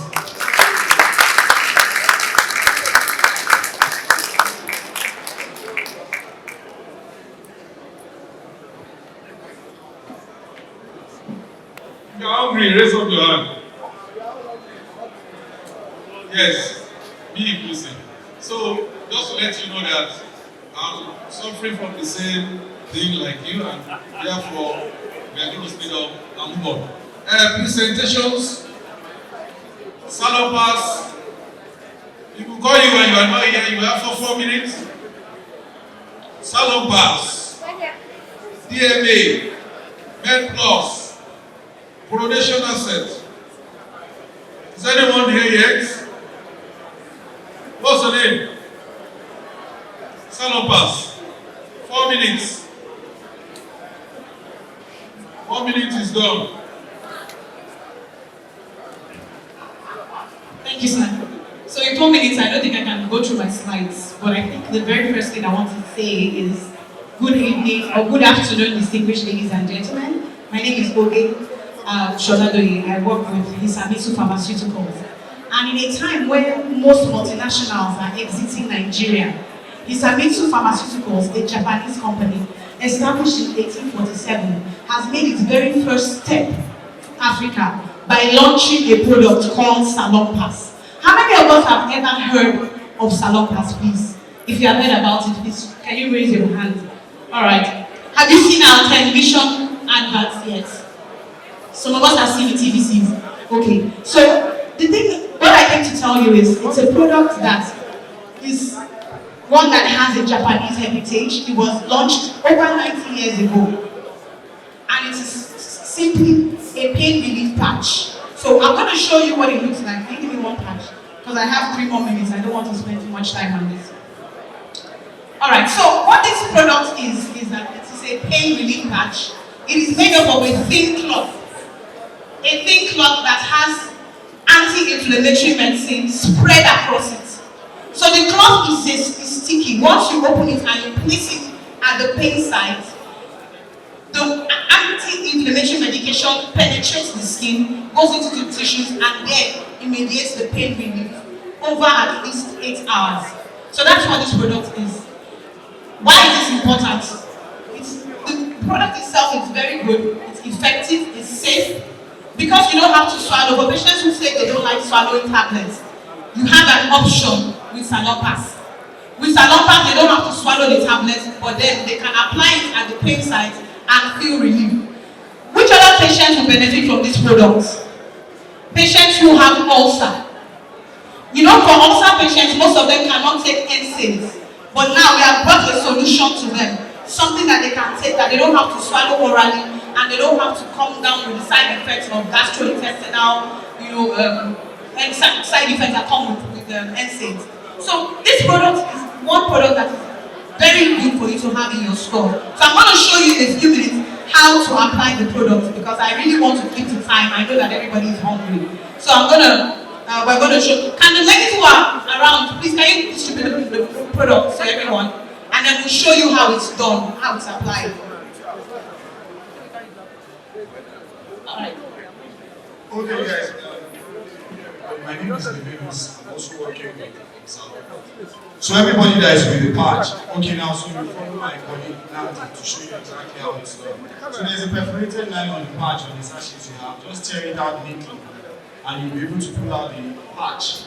If you're hungry, raise up your hand. Yes, be inclusive. So, just to let you know that I'm suffering from the same thing like you, and therefore, we are going to speed up and move on. Presentations, salon pass. People call you when you are not here, you have for 4 minutes. Salon pass, DMA, Med Plus, coronation asset. Is anyone here yet? What's the name? Salon pass. 4 minutes. 4 minutes is gone. Thank you, sir. So in 4 minutes, I don't think I can go through my slides, but I think the very first thing I want to say is good evening or good afternoon, distinguished ladies and gentlemen. My name is Oge Sholadoye. I work with Hisamitsu Pharmaceuticals. And in a time when most multinationals are exiting Nigeria, Hisamitsu Pharmaceuticals, a Japanese company, established in 1847, has made its very first step to Africa by launching a product called Salon Pass. How many of us have ever heard of Salon Pass, please? If you have heard about it, please, can you raise your hand? All right. Have you seen our television adverts yet? Some of us have seen the TVCs. Okay. So the thing, what I came to tell you is, it's a product that is one that has a Japanese heritage. It was launched over 90 years ago. And it is simply a pain relief patch. So I'm going to show you what it looks like. Give me one patch, because I have 3 more minutes. I don't want to spend too much time on this. Alright, so what this product is that it is a pain relief patch. It is made up of a thin cloth. A thin cloth that has anti-inflammatory medicine spread across it. So the cloth is sticky. Once you open it and you place it at the pain site, inflammatory medication penetrates the skin, goes into the tissues, and then it mediates the pain relief over at least 8 hours. So that's what this product is. Why is this important? The product itself is very good, it's effective, it's safe, because you don't have to swallow. For patients who say they don't like swallowing tablets, you have an option with Salonpas. With Salonpas, they don't have to swallow the tablets, but then they can apply it at the pain site and feel relief. Which other patients will benefit from this product? Patients who have ulcer. You know, for ulcer patients, most of them cannot take NSAIDs, but now we have brought a solution to them. Something that they can take, that they don't have to swallow orally, and they don't have to come down with the side effects of gastrointestinal, and side effects that come with NSAIDs. So this product is one product that is very good for you to have in your store. So I'm going to show you in a few minutes how to apply the product, because I really want to keep the time. I know that everybody is hungry. So we're going to show. Can the ladies who are around, please can you distribute the product to everyone? And then we'll show you how it's done, how it's applied. Alright. Okay guys, my name is Levinus. I'm also working with South. So everybody that is with the patch, okay now, so you follow my colleague now to show you exactly how it's done. So there's a perforated line on the patch on the sachets you have. Just tear it out neatly and you'll be able to pull out the patch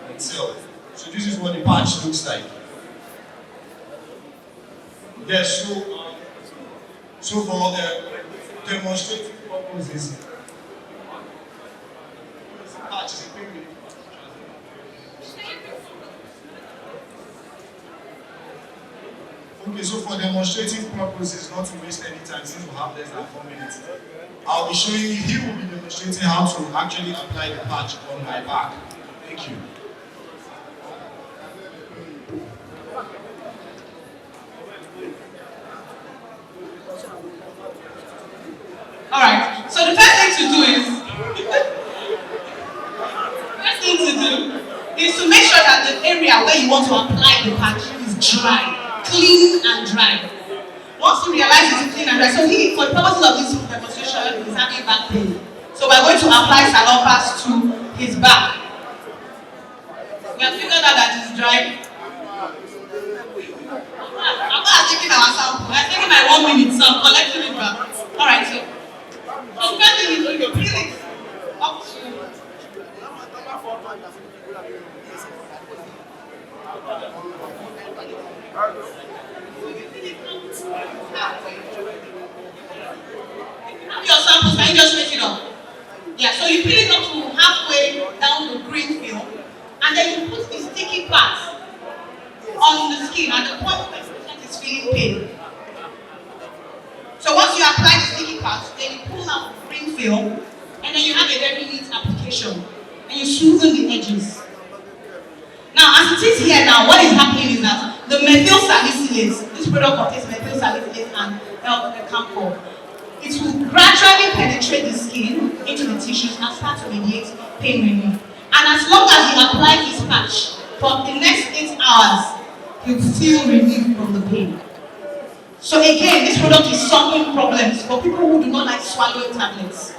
itself. So this is what the patch looks like. Yes, so for demonstrative purposes, patch is a quick minute. Okay, so for demonstrative purposes, not to waste any time since we have less than 4 minutes, I'll be showing you, he will be demonstrating how to actually apply the patch on my back. Thank you. Alright, so the first thing to do is to make sure that the area where you want to apply the patch is dry, clean and dry. Once you realize it's clean and dry, so he, for the purposes of this demonstration, is having back pain. So we're going to apply Salonpas to his back. We have figured out that it's dry. I'm not taking our sample. I'm taking my 1 minute, so I'm collecting it back. Alright, so the first thing is you peel it up to have your samples, can you just make it up? Yeah, so you peel it up to halfway down the green film, and then you put the sticky part on the skin at the point where the patient is feeling pain. So once you apply the sticky part, then you pull out the green film, and then you have a very neat application, and you smoothen the edges. Now, as it is here now, what is happening is that the methyl salicylate, this product contains methyl salicylate and camphor. It will gradually penetrate the skin into the tissues and start to mediate pain relief. And as long as you apply this patch for the next 8 hours, you feel relief from the pain. So again, this product is solving problems for people who do not like swallowing tablets.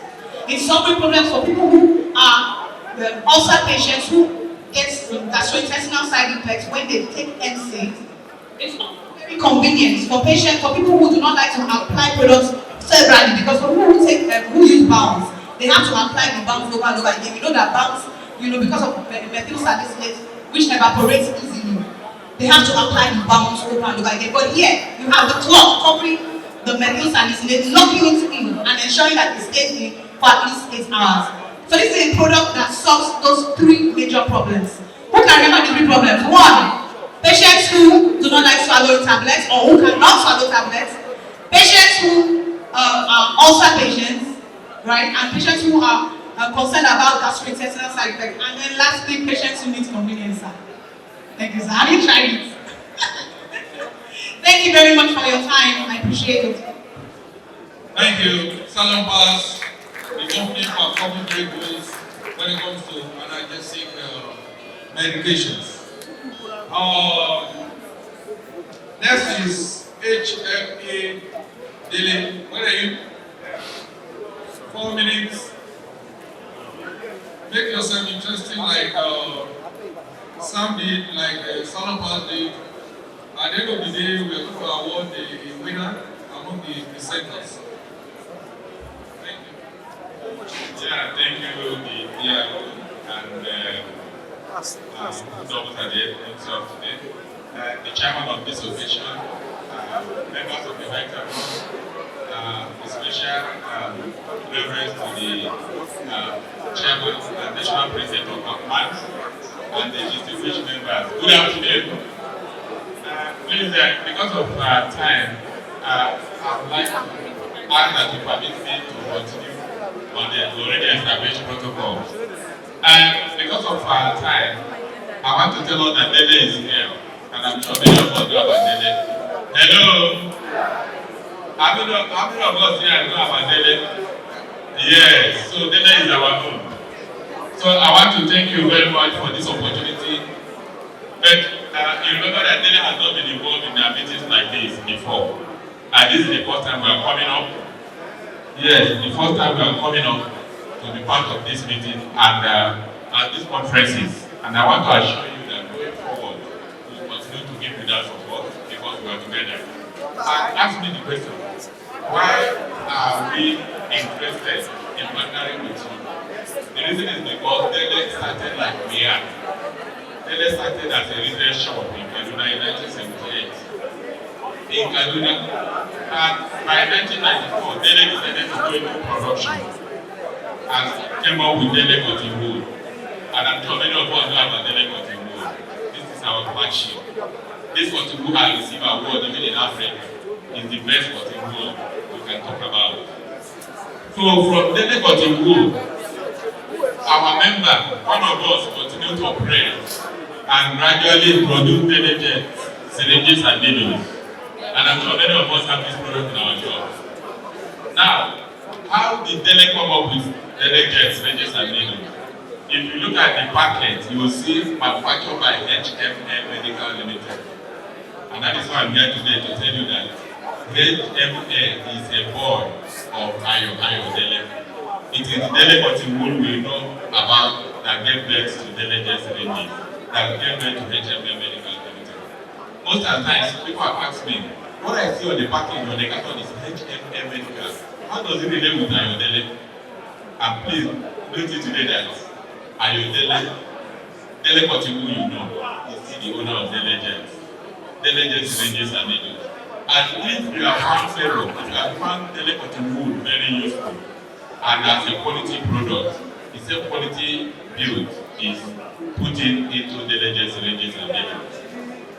It's solving problems for people who are ulcer patients who get gastrointestinal side effects when they take NSAIDs. It's very convenient for patients, for people who do not like to apply products severally, because for people who use balms, they have to apply the balms over and over again. You know that balms, because of methyl salicylate, which evaporates easily, they have to apply the balms over and over again. But here, you have the cloth covering the methyl salicylate, locking it in and ensuring that it stays in for at least 8 hours. So this is a product that solves those 3 major problems. Who can remember the 3 problems? 1, patients who do not like swallowing tablets or who cannot swallow tablets. Patients who are ulcer patients, right? And patients who are concerned about gastrointestinal side effects. And then lastly, patients who need convenience. Thank you, sir. Have you tried it? Thank you very much for your time. I appreciate it. Thank you, Salonpas, the company for coming great ways when it comes to analgesic medications. Next is HMA Dylan. Where are you? 4 minutes. Make yourself interesting like Sam did, like Salopal did. At the end of the day, we are going to award the winner among the presenters. Thank you. Yeah, thank you, the DIO and double at the end of today. The chairman of this occasion, members of the High Council, the special reference to the chairman and national president of Appman, and the distinguished members. Good afternoon. Please, because of time, I would like to ask that you permit me to continue on the already established protocol. And because of time, I want to tell us that Dele is here, and I'm sure many of us know about Dele. Hello? How many of us here know about Dele? Yes, so Dele is our own. So I want to thank you very much for this opportunity. But you remember that Dele has not been involved in our meetings like this before. And this is the first time we are coming up. Yes, the first time we are coming up to be part of this meeting and at these conferences. And I want to assure you that going forward, we will continue to give you that support because we are together. Ask me the question, why are we interested in partnering with you? The reason is because Dele started like we are. Dele started as a retail shop in Kaduna in 1978. In Kaduna, and by 1994, Dele decided to go into production and came up with Dele Cotton Wool. And I'm sure many of us know about Dele Cotton Wool. This is our flagship. This cotton wool has received award even in Africa. It's the best cotton wool we can talk about. So from Dele Cotton Wool, our member, one of us, continued to operate and gradually produce Dele jets, syringes and needles. And I'm sure many of us have this product in our shop. Now, how did Dele come up with Dele jets, syringes and needles? If you look at the packet, you will see manufactured by HMN Medical Limited. And that is why I'm here today to tell you that HMN is a boy of Ayo Dele. It is the Dele Cotton Wool we know about that gave birth to Dele jets, syringes, that gave birth to HMN Medical Limited. Most of the times, people have asked me, what I see on the package on the carton is HMN Medical. How does it relate with Ayo Dele? And please, note it today that Ayo Dele Cotton Wool, you know, is the owner of Dele jets. Dele jets, syringes and needles. And if you have found Pharaoh, if you have found Dele Cotton Wool very useful, and as a quality product, the same quality build is put into Dele jets, syringes and needles.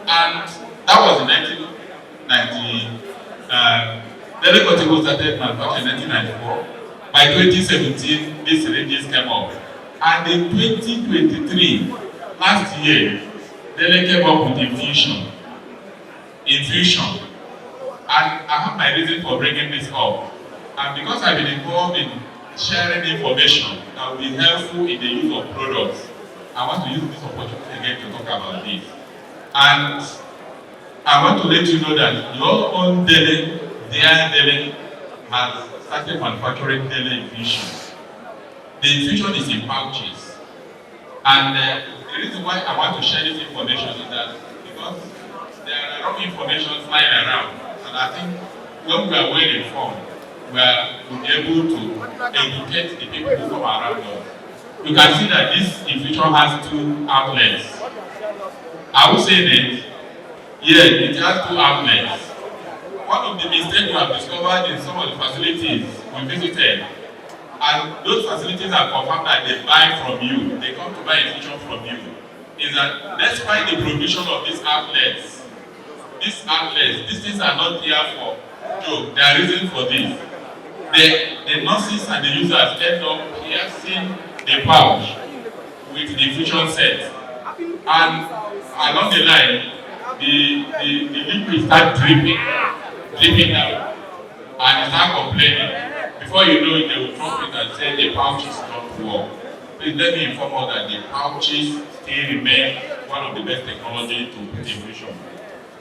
And that was in 1990. Dele Cotton Wool started manufacturing in 1994. By 2017, these syringes came up. And in 2023, last year, Dele came up with infusion. And I have my reason for bringing this up. And because I've been involved in sharing information that will be helpful in the use of products, I want to use this opportunity again to talk about this. And I want to let you know that your own Dele, their Dele, has started manufacturing Dele infusion. The infusion is in pouches. And the reason why I want to share this information is that because there are wrong information flying around. And I think when we are well informed, we will be able to educate the people who come around us. You can see that this infusion has 2 outlets. I will say that, yeah, it has 2 outlets. One of the mistakes we have discovered in some of the facilities we visited, and those facilities are confirmed that they buy from you, they come to buy infusion from you, is that despite the provision of these outlets, these things are not here for joke. There are reasons for this. The nurses and the users end up piercing the pouch with the infusion set. And along the line, the liquid start dripping out, and they start complaining. Before you know it, they will drop it and say the pouch is not work. Please let me inform you that the pouches still remain one of the best technology to put infusion.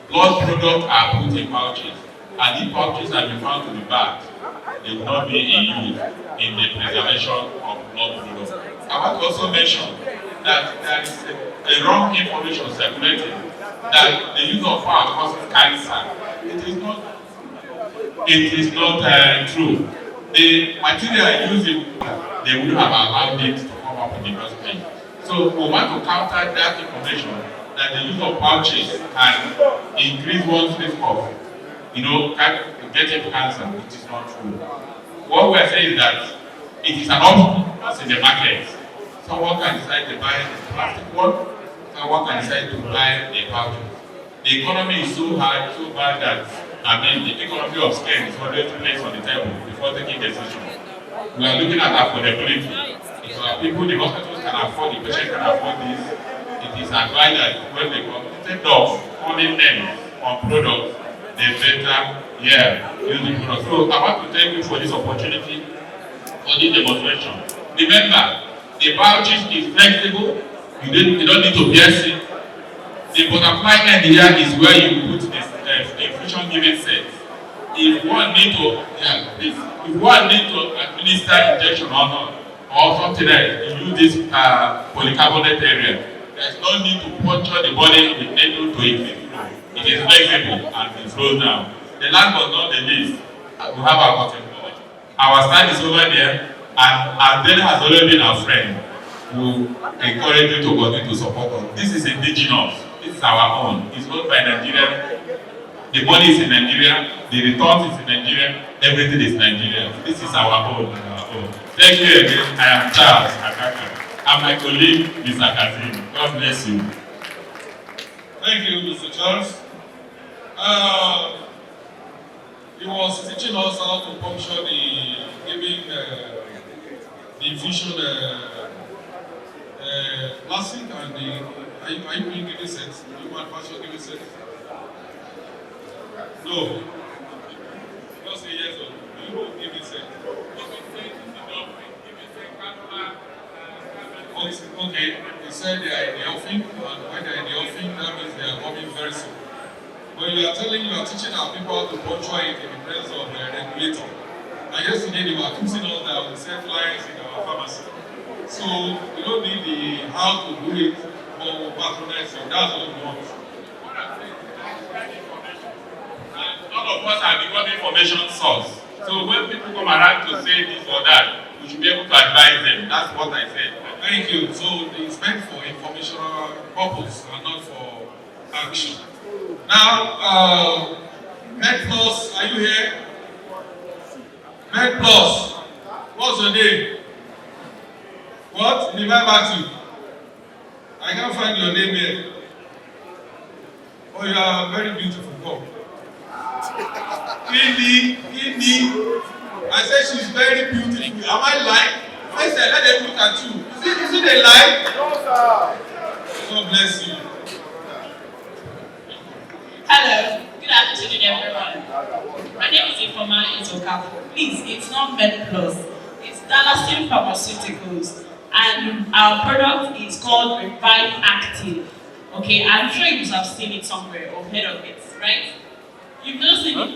Blood products are put in pouches. and if pouches have been found to be bad, they will not be in use in the preservation of blood products. I want to also mention that there is a wrong information circulating that the use of power causes cancer. It is not true. The material used they would have allowed it to come up in the first place. So we want to counter that information that the use of pouches can increase one's risk of, getting cancer, which is not true. What we are saying is that it is an option that's in the market. Someone can decide to buy the plastic one, someone can decide to buy the pouches. The economy is so hard, so bad that, the economy of scale is always placed on the table before taking decisions. We are looking at affordability. If people, the hospitals can afford, the patient can afford this, it is advised that when they come, instead of calling them on products, they better, use the product. So I want to thank you for this opportunity, for this demonstration. Remember, the pouches is flexible. You don't need to pierce it. The butterfly end here is where you put this infusion giving set. If one need to, administer injection or not, or something else, you use this polycarbonate area. There's no need to puncture the body with needle to increase flow. It is flexible and it flows down. The last but not the least, we have our cotton ball. Our stand is over there, and Adele has already been our friend who encourage you to continue to support us. This is indigenous. This is our own. It's owned by Nigeria. The money is in Nigeria. The returns is in Nigeria. Everything is Nigeria. This is our own. Thank you again. I am Charles Akaka. And my colleague, Mr. Kazim. God bless you. Thank you, Mr. Charles. He was teaching us how to puncture the infusion plastic and are you doing giving sets? Do you manufacture giving sets? No. Just say yes or no. Do you giving sets? Okay, they said they are in the offing, and when they are in the offing, that means they are coming very soon. But you are teaching our people how to puncture it in the presence of the regulator. And yesterday they were teaching us that we sell flyers in our pharmacy. So you don't need the how to do it, but we'll patronize you. That's what we want. And all of us are becoming information source. So when people come around to say this or that, we should be able to advise them. That's what I said. Thank you. So it's meant for informational purpose and not for action. Now, MedPlus, are you here? MedPlus, what's your name? What? Divine Matthew. I can't find your name here. Oh, you are very beautiful. Come. Kini. I said she's very beautiful. Am I lying? I said, let them look at you. Is it a lie? No, sir. God bless you. Hello, good afternoon, everyone. My name is Ifoma Itokafu. Please, it's not MedPlus. It's Dallaston Pharmaceuticals. And our product is called Revive Active. Okay, I'm sure you have seen it somewhere or heard of it, right? You've not seen it,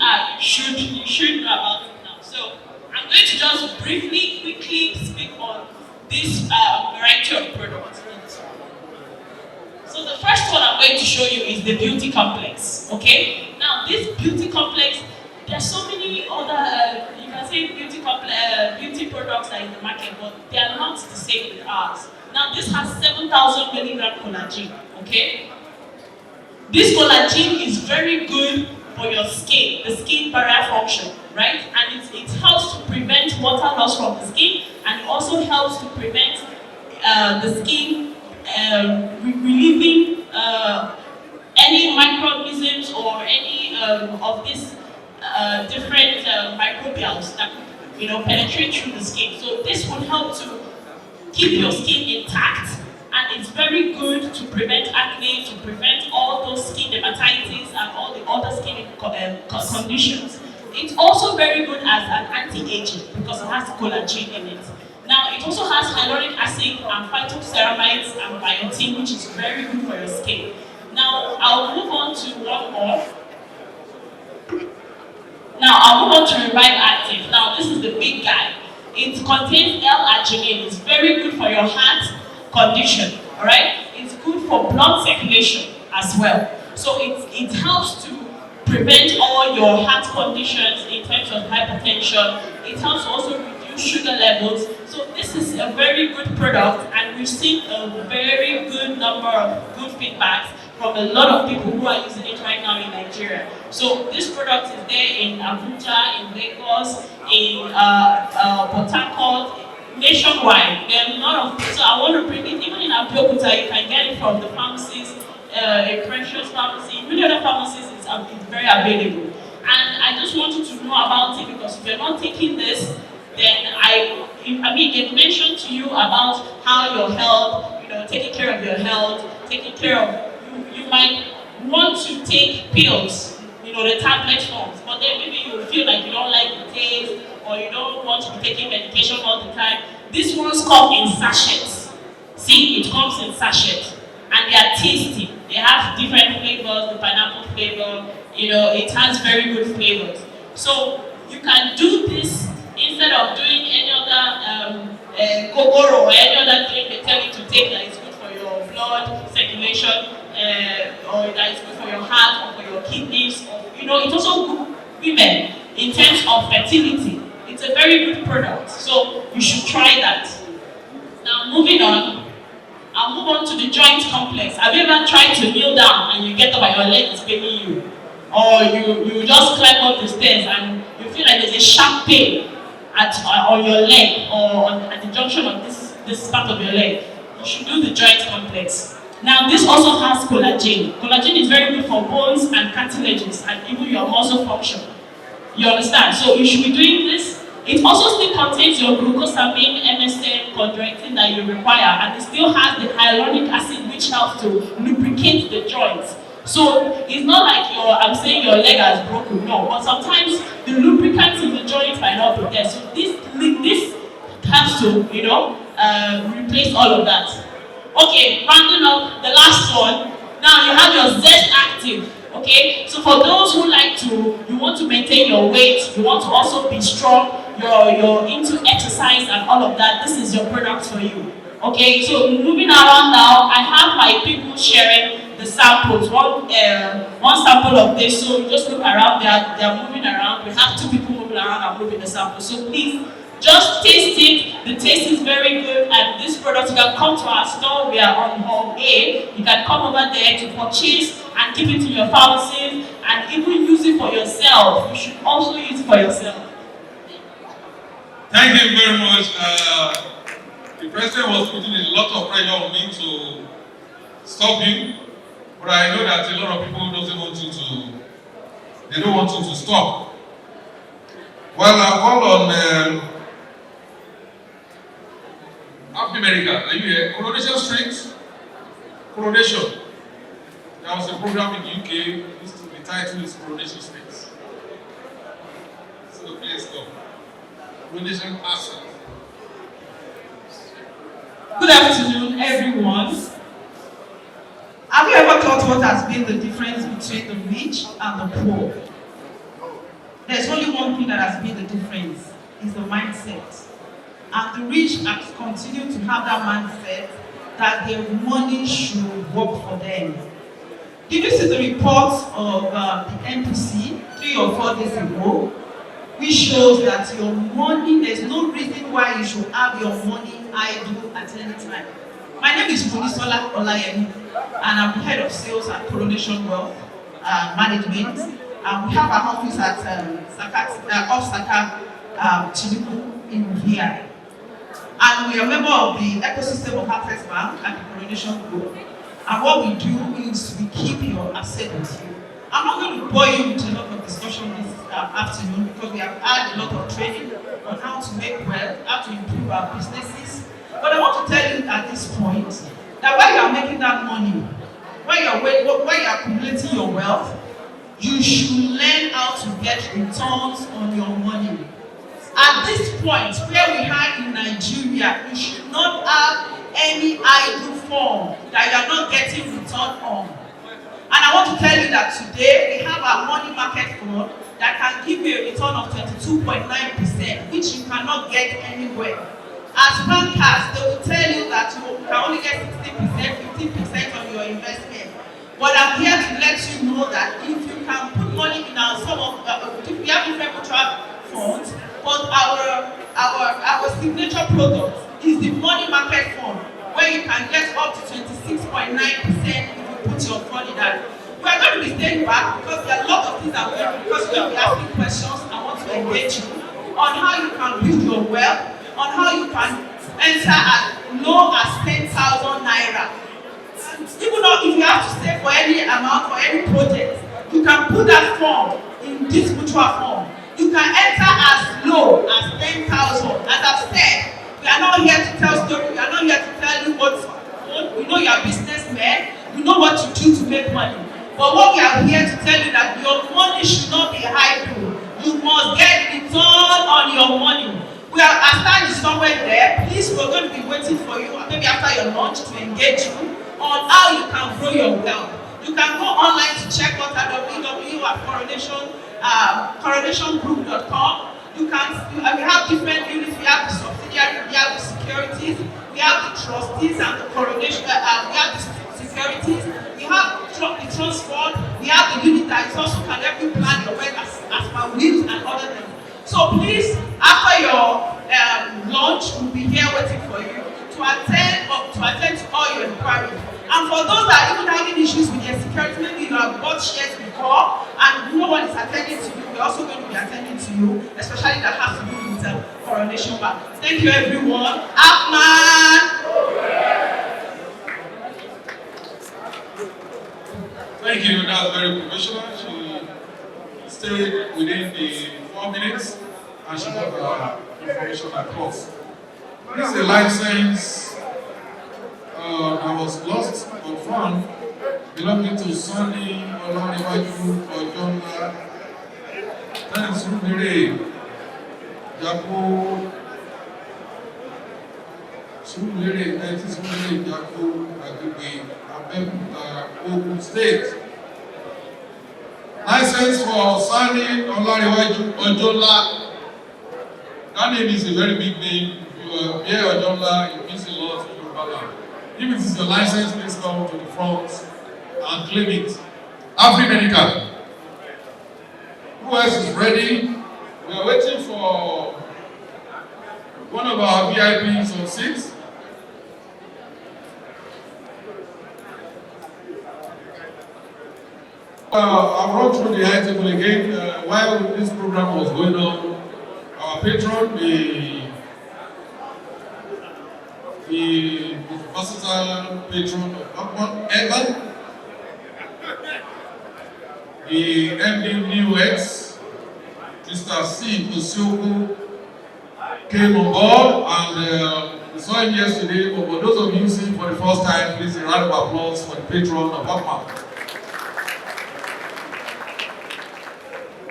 you should know about it now. So I'm going to just quickly speak on this variety of products. So the first one I'm going to show you is the beauty complex. Okay? Now this beauty complex, there's so many other you can say beauty products that are in the market, but they are not the same with ours. Now this has 7,000 milligram collagen. Okay? This collagen is very good for your skin, the skin barrier function, right? And it helps to prevent water loss from the skin, and it also helps to prevent the skin relieving any microorganisms or any of these different microbials that penetrate through the skin. So this will help to keep your skin intact, and it's very good to prevent acne, to prevent all those skin dermatitis and all the other skin conditions. It's also very good as an anti-aging because it has collagen in it. Now, it also has hyaluronic acid and phytoceramides and biotin, which is very good for your skin. Now, I'll move on to one more. Now, I'll move on to Revive Active. Now, this is the big guy. It contains L-arginine. It's very good for your heart condition, all right? It's good for blood circulation as well. So it helps to prevent all your heart conditions in terms of hypertension. It helps to also reduce sugar levels. So this is a very good product, and we've seen a very good number of good feedbacks from a lot of people who are using it right now in Nigeria. So this product is there in Abuja, in Lagos, in Port Harcourt, nationwide. There are a lot of, so I want to bring it, even in Abeokuta, you can get it from the pharmacies, a Precious Pharmacy, many other pharmacies, it's very available. And I just want you to know about it, because if you're not taking this, then I mean, it mentioned to you about how your health, taking care of your health, taking care of, you might want to take pills, the tablet forms, but then maybe you feel like you don't like the taste, or you don't want to be taking medication all the time. These ones come in sachets. See, it comes in sachets, and they are tasty. They have different flavors, the pineapple flavor, it has very good flavors. So you can do this instead of doing any other gogoro or any other drink they tell you to take that is good for your blood circulation, or that is good for your heart or for your kidneys. Or, it's also good for women in terms of fertility. It's a very good product, so you should try that. Now, moving on, I'll move on to the joint complex. Have you ever tried to kneel down and you get up and your leg is paining you? Or you just climb up the stairs and you feel like there's a sharp pain on your leg, or at the junction of this part of your leg? You should do the joint complex. Now, this also has collagen. Collagen is very good for bones and cartilages and even your muscle function. You understand? So you should be doing this. It also still contains your glucosamine, MSM, chondroitin that you require, and it still has the hyaluronic acid, which helps to lubricate the joints. So it's not like I'm saying your leg has broken, no, but sometimes the lubricants in the joint might not be there. So this helps to, replace all of that. Okay, rounding up the last one. Now you have your Zest Active. Okay, so for those who you want to maintain your weight, you want to also be strong, you're into exercise and all of that, this is your product for you. Okay, so moving around now, I have my people sharing the samples. One sample of this, so you just look around, they're moving around. We have two people moving around and moving the sample. So please, just taste it. The taste is very good, and this product, you can come to our store. We are on Hall A. You can come over there to purchase and keep it in your pharmacies and even use it for yourself. You should also use it for yourself. Thank you very much. The president was putting a lot of pressure on me to stop him, but I know that a lot of people don't want you to stop. Well, I call on Happy America. Are you here? Coronation Street? Coronation. There was a program in the UK, the title is Coronation Street. So please stop. Coronation Asset. Good afternoon, everyone. Have you ever thought what has been the difference between the rich and the poor? There's only one thing that has been the difference, is the mindset. And the rich have continued to have that mindset that their money should work for them. Did you see the report of the NPC 3 or 4 days ago, which shows that your money, there's no reason why you should have your money idle at any time. My name is Monisola Olayemi, and I'm the head of sales at Coronation Wealth Management. We have our office at off Saka Chinuku in here. And we are a member of the ecosystem of Access Bank and the Coronation Group. And what we do is we keep your asset with you. I'm not going to bore you with a lot of discussion this afternoon, because we have had a lot of training on how to make wealth, how to improve our businesses. But I want to tell you at this point that while you are making that money, while you are accumulating your wealth, you should learn how to get returns on your money. At this point, where we are in Nigeria, you should not have any idle form that you are not getting return on. And I want to tell you that today we have our money market fund that can give you a return of 22.9%, which you cannot get anywhere. As bankers, they will tell you that you can only get 60%, 15% on your investment. But I'm here to let you know that if you can put money in our we have different mutual funds, but our signature product is the money market fund, where you can get up to 26.9% if you put your money there. We are going to be staying back because there are a lot of things that we're going to, because we're going to be asking questions. I want to engage you on how you can build your wealth, on how you can enter as low as 10,000 naira. Even though if you have to save for any amount for any project, you can put that form in this mutual fund. You can enter as low as 10,000. As I've said, we are not here to tell stories. We are not here to tell you what we know. You are businessmen. You know what you do to make money. But what we are here to tell you that your money should not be idle. You must get return on your money. Our stand is somewhere there. Please, we're going to be waiting for you, maybe after your lunch, to engage you on how you can grow your wealth. You can go online to check out at www.coronationgroup.com. We have different units. We have the subsidiary, we have the securities, we have the trustees and the coronation. We have the securities. We have the transport. We have the unit that is also can help you plan your wealth as per wills and other things. So please, after your lunch, we'll be here waiting for you to attend to all your inquiries. And for those that are even having issues with their security, maybe you have bought shares before and no one is attending to you, we're also going to be attending to you, especially that has to do with Coronation Bank. Thank you, everyone. Appman! Thank you, that was very professional. She stayed within the 4 minutes and she got her information across. This is a license that was lost or found belonging to Sunny Olaniwaju Ojonla. That is Sumire Japo Agbe Abeokuta, Ogun State. License for Sunny Olaniwaju Ojonla. That name is a very big name. If you are here Ojonla, it means a lot to your brother. If it is a license, please come to the front and claim it. Africa. Who else is ready? We are waiting for one of our VIPs on 6. I've run through the high table again. While this program was going on, our patron, the versatile patron of Appman-ng, the MD UX, Mr. C. Osioku, came on board, and we saw him yesterday. But for those of you seeing for the first time, please a round of applause for the patron of Appman.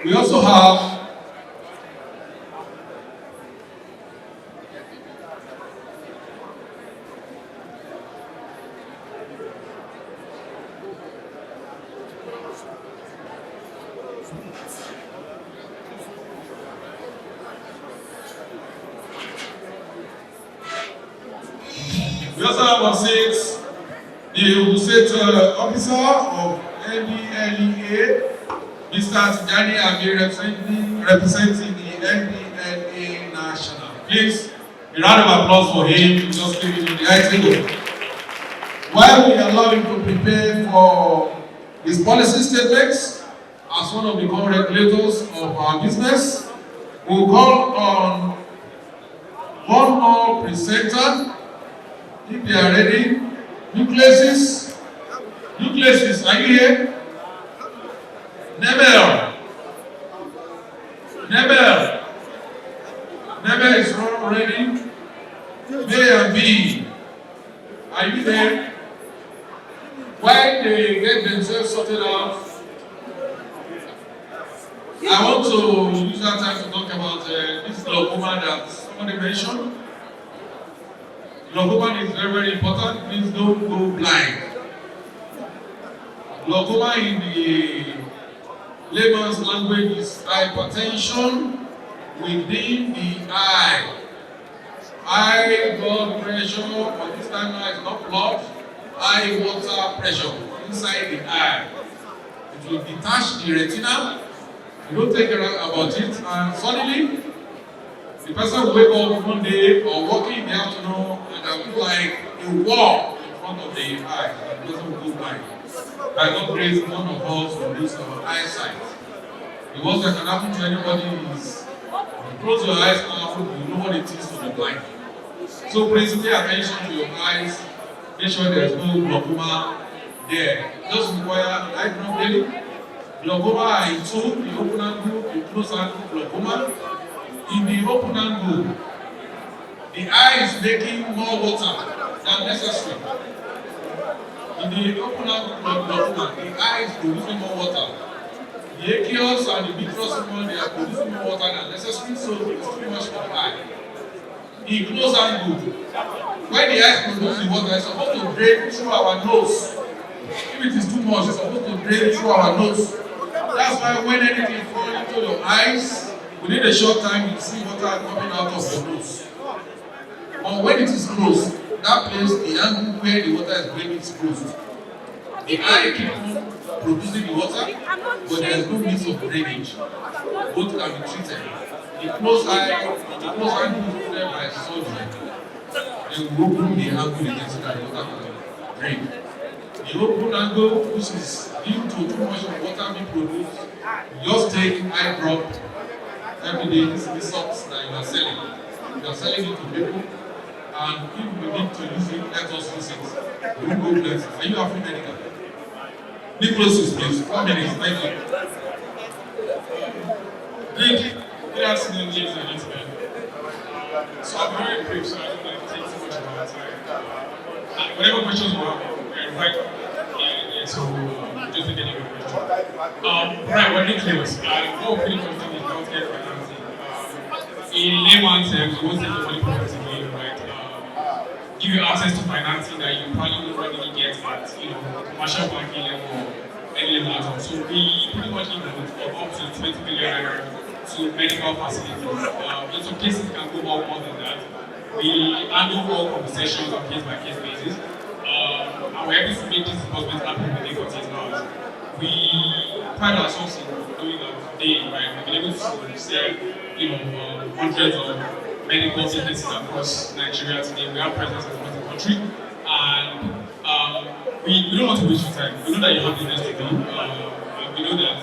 We also have on 6 the State Officer of NDLEA, Mr. Tijani Abi, representing the NDLEA National. Please, a round of applause for him. Just leave it on the high table. While we allow him to prepare for his policy statements as one of the core regulators of our business, we'll call on one more presenter. If they are ready, Nucleus, are you here? Nebel is not ready. A and B, are you there? While they get themselves sorted out, I want to use that time to talk about this glaucoma that somebody mentioned. Glaucoma is very, very important. Please don't go blind. Glaucoma in the layman's language is hypertension within the eye. High blood pressure, but this time now it's not blood, high water pressure inside the eye. It will detach the retina, you don't take about it, and suddenly the person will wake up one day or walking in the afternoon and there will be like a wall in front of the eye, and the person will go blind. By God's grace, none of us will lose our eyesight. The worst that can happen to anybody is you close your eyes now, you know what it is to be blind. So please pay attention to your eyes. Make sure there is no glaucoma there. Just require eye drop daily. Glaucoma in two, the open angle, the close angle glaucoma. In the open angle, the eye is making more water than necessary. In the open angle glaucoma, the eye is producing more water. The aqueous and the vitreous one, they are producing more water than necessary, so it's too much for the eye. In close angle, when the eye produces the water, it's supposed to drain through our nose. If it is too much, it's supposed to drain through our nose. That's why when anything falls into your eyes, within a short time, you see water coming out of your nose. But when it is closed, that place, the angle where the water is draining is closed. The eye keeps on producing the water, but there is no means of drainage. Both can be treated. The closed eye, the closed angle is treated by surgery. Then we open the angle again so that the water can drain. The open angle, which is due to too much of water being produced, you just take eye drop every day. This is the socks that you are selling. You are selling it to people, and if we need to use it, let us use it. We won't go places. Are you Afri medical? Be close, please. 1 minute. Thank you. Good afternoon, ladies and gentlemen. So I'm very brief, so I don't want to take too much of our time. Whatever questions we are right here, so just take any question. Right, what are clear? What we're really concerned is healthcare financing. In layman's terms, what's the money productively, right? Give you access to financing that you probably won't really get at, commercial banking level or any level at all. So we pretty much give up to 20 billion to medical facilities. In some cases, it can go more than that. We handle all conversations on case-by-case basis. And we're able to make this department happen within 48 hours. We pride ourselves in doing that today, right? We've been able to sell, hundreds of medical businesses across Nigeria today. We have presence across the country, and we don't want to waste your time. We know that you have business to do, and we know that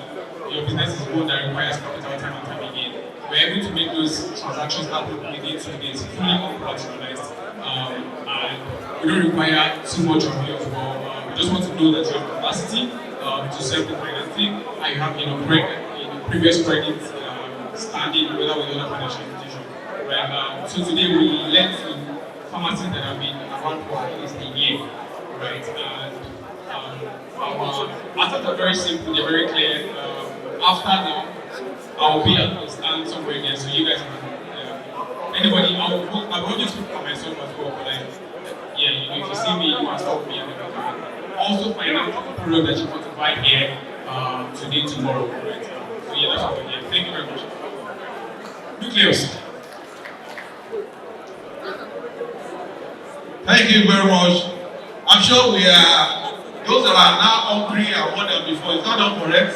your business is one that requires capital time and time again. We're able to make those transactions happen within 2 days, fully uncollateralized, and we don't require too much of you as well. We just want to know that you have capacity to serve the financing, and you have previous credit standing, whether with other financial institutions. Right? So today we lend to pharmacies that have been around for at least a year, right? And our methods are very simple, they're very clear. After now, I'll be at the stand somewhere there, so you guys can, anybody, I will just look for myself as well, but if you see me, you can stop me and everything. Also find out the product that you want to buy here today, tomorrow, right? So that's what we're here. Thank you very much. Nucleus. Thank you very much. I'm sure we are, those that are now hungry and what than before, is that not correct?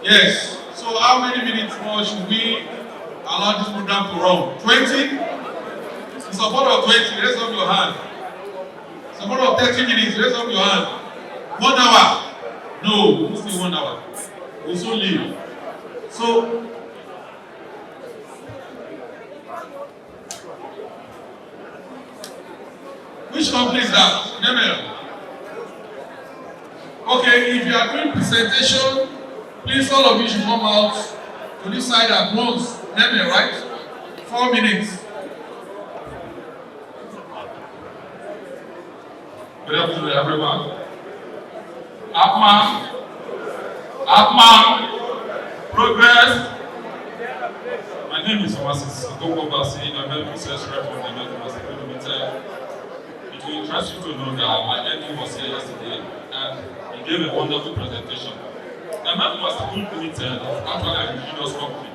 Yes. So how many minutes more should we allow this program to run? 20? In support of 20, raise up your hand. In support of 30 minutes, raise up your hand. 1 hour? No, we won't say 1 hour. We'll soon leave. So, which company is that? Nemel. Okay, if you are doing presentation, please all of you should come out to this side at once. Nemel, right? 4 minutes. Good afternoon, everyone. Appman, progress. My name is Oasis Basi. I'm a research rep from the American Hospital Limited. It will interest you to know that my enemy was here yesterday and he gave a wonderful presentation. Appman Limited is actually an indigenous company.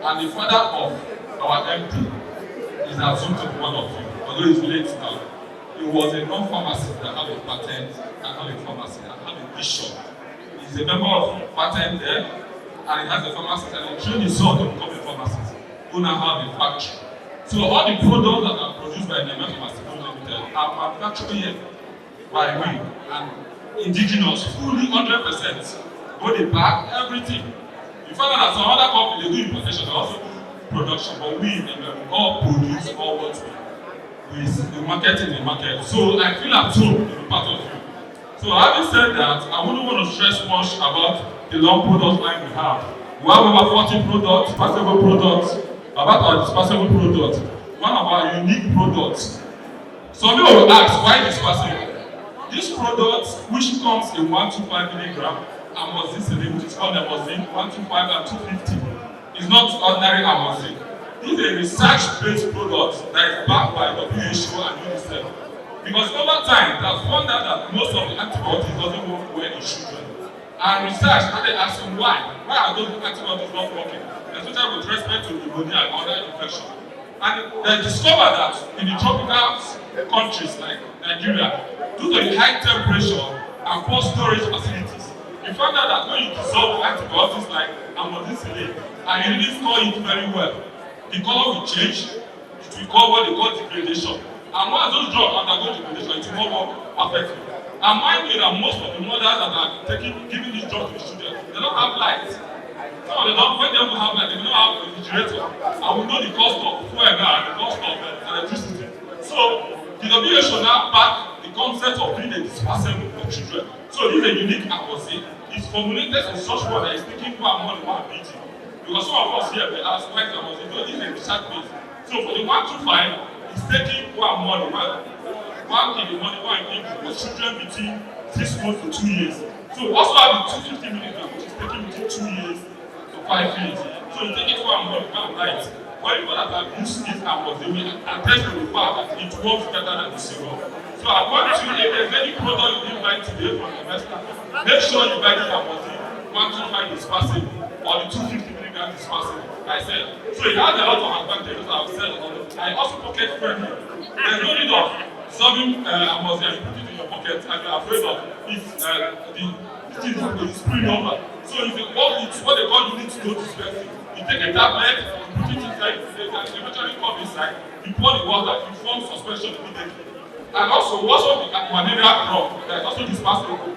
And the father of our MD is assumed to be one of you, although he's late now. He was a non-pharmacist that had a patent and had a pharmacy and had a bishop. He's a member of patent there, and he has a pharmacist, and he trained his son to become a pharmacist, who now have a factory. So all the products that are produced by Appman Limited are manufactured here by we and indigenous, fully 100%. Both the bag, everything. You find out that some other companies, they do importation, they also do production, but we all produce all what we market in the market. So I feel at home to be part of you. So having said that, I wouldn't want to stress much about the long product line we have. We have over 40 products, disposable products. About our disposable products, one of our unique products. Some people will ask, why disposable? This product, which comes in 125 milligram, amoxicillin, which is called amoxicillin, 125 and 250, is not ordinary amoxicillin. This is a research-based product that is backed by WHO and UNICEF. Because over time, it has found out that most of the antibiotics doesn't work well in children. And research started asking why. Why are those antibiotics not working? Especially with respect to pneumonia and other infections. And they discovered that in the tropical countries like Nigeria, due to the high temperature and poor storage facilities, we found out that when you dissolve antibiotics like amoxicillin and you really store it very well, the color will change, it will cause what they call degradation. And once those drugs undergo degradation, it will not work perfectly. And mind you that most of the mothers that are giving these drugs to the children, they don't have light. Some of them, when they don't have light, they don't have a refrigerator. And we know the cost of fuel now and the cost of electricity. So the WHO now back the concept of being a disposable for children. So this is a unique amoxicillin. It's formulated in such way that it's taking more and more than 1 BG. Because some of us here may ask why the amoxicillin, so this is a research base. So for the 125, it's taking more and more than 1 kg money, 1 kg for children between 6 months to 2 years. So we also have the 250 milligram, which is taking between 2 years to 5 years. So you take it more and more, you can't write. When people that have used this amoxicillin attest to the fact that it works better than the syrup. So I want you, if there's any product you didn't buy today from the investor, make sure you buy the amoxicillin 125 dispersible or the 250 milligram dispersible. I said, so it has a lot of advantages. I've said already. I also pocket friendly. There's no need of serving amoxicillin and put it in your pocket and you're afraid of the spring over. So if you what they call unit dose dispensing, you take a tablet, you put it inside, and eventually come inside, you pour the water, you form suspension immediately. And also the malaria drug that is also disposable.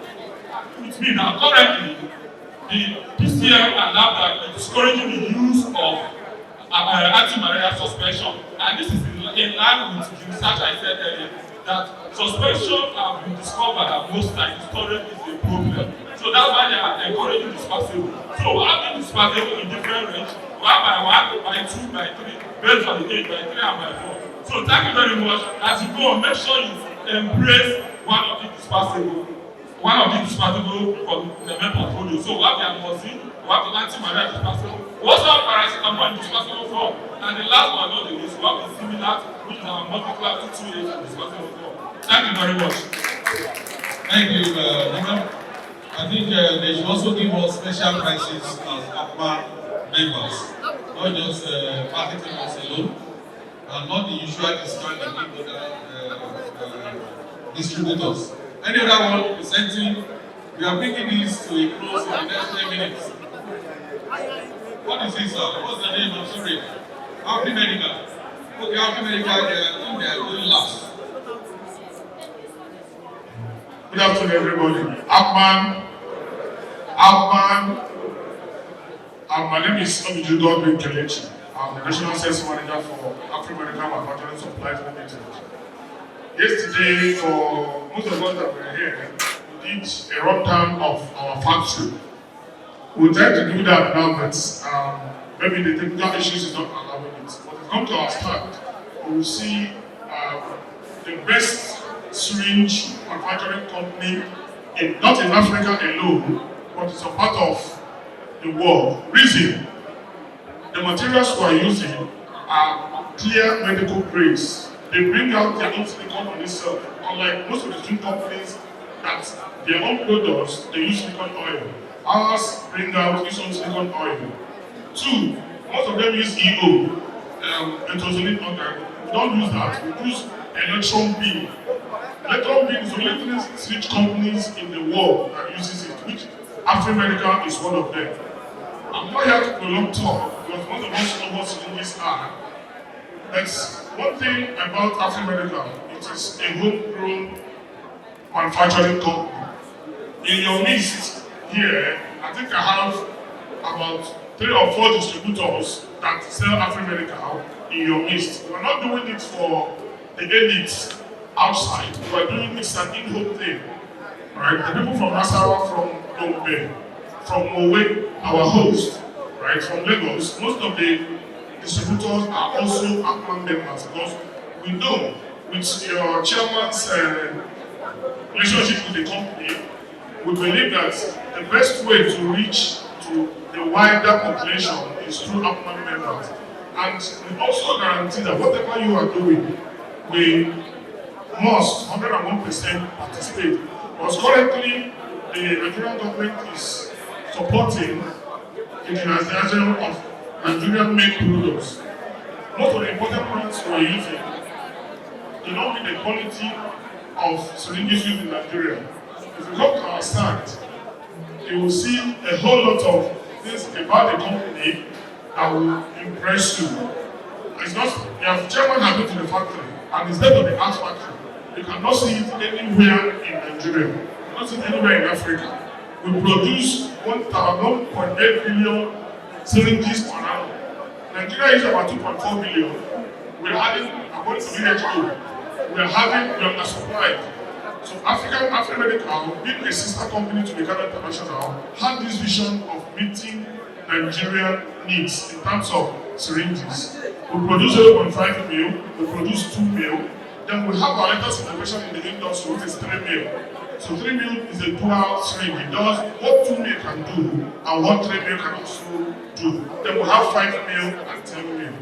Which means that currently the PCM and NAFDAC is discouraging the use of anti-malaria suspension. And this is in line with the research I said earlier, that suspension have been discovered that most times storage is a problem. So that's why they are encouraging disposable. So we have the disposable in different range, 1 by 1, by 2, by 3, based on the age, by 3 and by 4. So thank you very much. As you go on, make sure you embrace one of the disposable from the main portfolio. So we have the amoxicillin, we have the anti-malaria disposable, we also have paracetamol in disposable form, and the last but not the least, we have the similar, which is our multi-class 228 disposable form. Thank you very much. Thank you, Nina. I think they should also give us special prizes as Appman members, not just marketing us alone, and not the usual discount that we give other distributors. Any other one presenting, we are bringing this to a close in the next 10 minutes. What is this, sir? What's the name? I'm sorry. Happy Medical. Okay, Happy Medical, I think they are going last. Good afternoon, everybody. Appman. My name is Omijudo Kelechi. I'm the National Sales Manager for Appman-ng Manufacturing Supplies Limited. Yesterday, for most of us that were here, we did a rundown of our factory. We'll try to do that now, but maybe the technical issues is not allowing it. But we come to our stand, we will see the best syringe manufacturing company, not in Africa alone, but it's a part of the world. Reason, the materials we are using are clear medical grades. They bring out their own silicon on itself, unlike most of the drink companies that their own products, they use silicon oil. Ours bring out its own silicon oil. 2, most of them use EO, nitrosamine oxide. We don't use that. We use electron beam. Electron beam is only 3 rich companies in the world that uses it, which Africa is one of them. I'm not here to prolong talk because most of us know what syringes are. That's one thing about Africa. It is a homegrown manufacturing company. In your midst here, I think I have about 3 or 4 distributors that sell Africa in your midst. We're not doing it for the elites outside. We're doing it as an in-home thing. Right? The people from Nasarawa, from Gombe, from Mowe, our host, right, from Lagos, most of the distributors are also Appman members because we know with your chairman's relationship with the company, we believe that the best way to reach to the wider population is through Appman members. And we also guarantee that whatever you are doing, we must 101% participate. Because currently, the Nigerian government is supporting the internationalization of Nigerian-made products. Most of the important brands we are using do not meet the quality of syringes used in Nigeria. If you come to our stand, you will see a whole lot of things about the company that will impress you. It's not, the chairman has been to the factory, and it's there to the art factory. You cannot see it anywhere in Nigeria. You cannot see it anywhere in Africa. We produce 1.8 billion syringes per annum. Nigeria is about 2.4 billion. We're having, according to WHO, we are undersupplied. So African Medical, being a sister company to the Ghana International, had this vision of meeting Nigerian needs in terms of syringes. We produce 0.5 mil, we produce 2 mil, then we have our latest innovation in the industry, which is 3 mil. So 3 mil is a dual syringe. It does what 2 mil can do and what 3 mil can also do. Then we have 5 mil and 10 mil.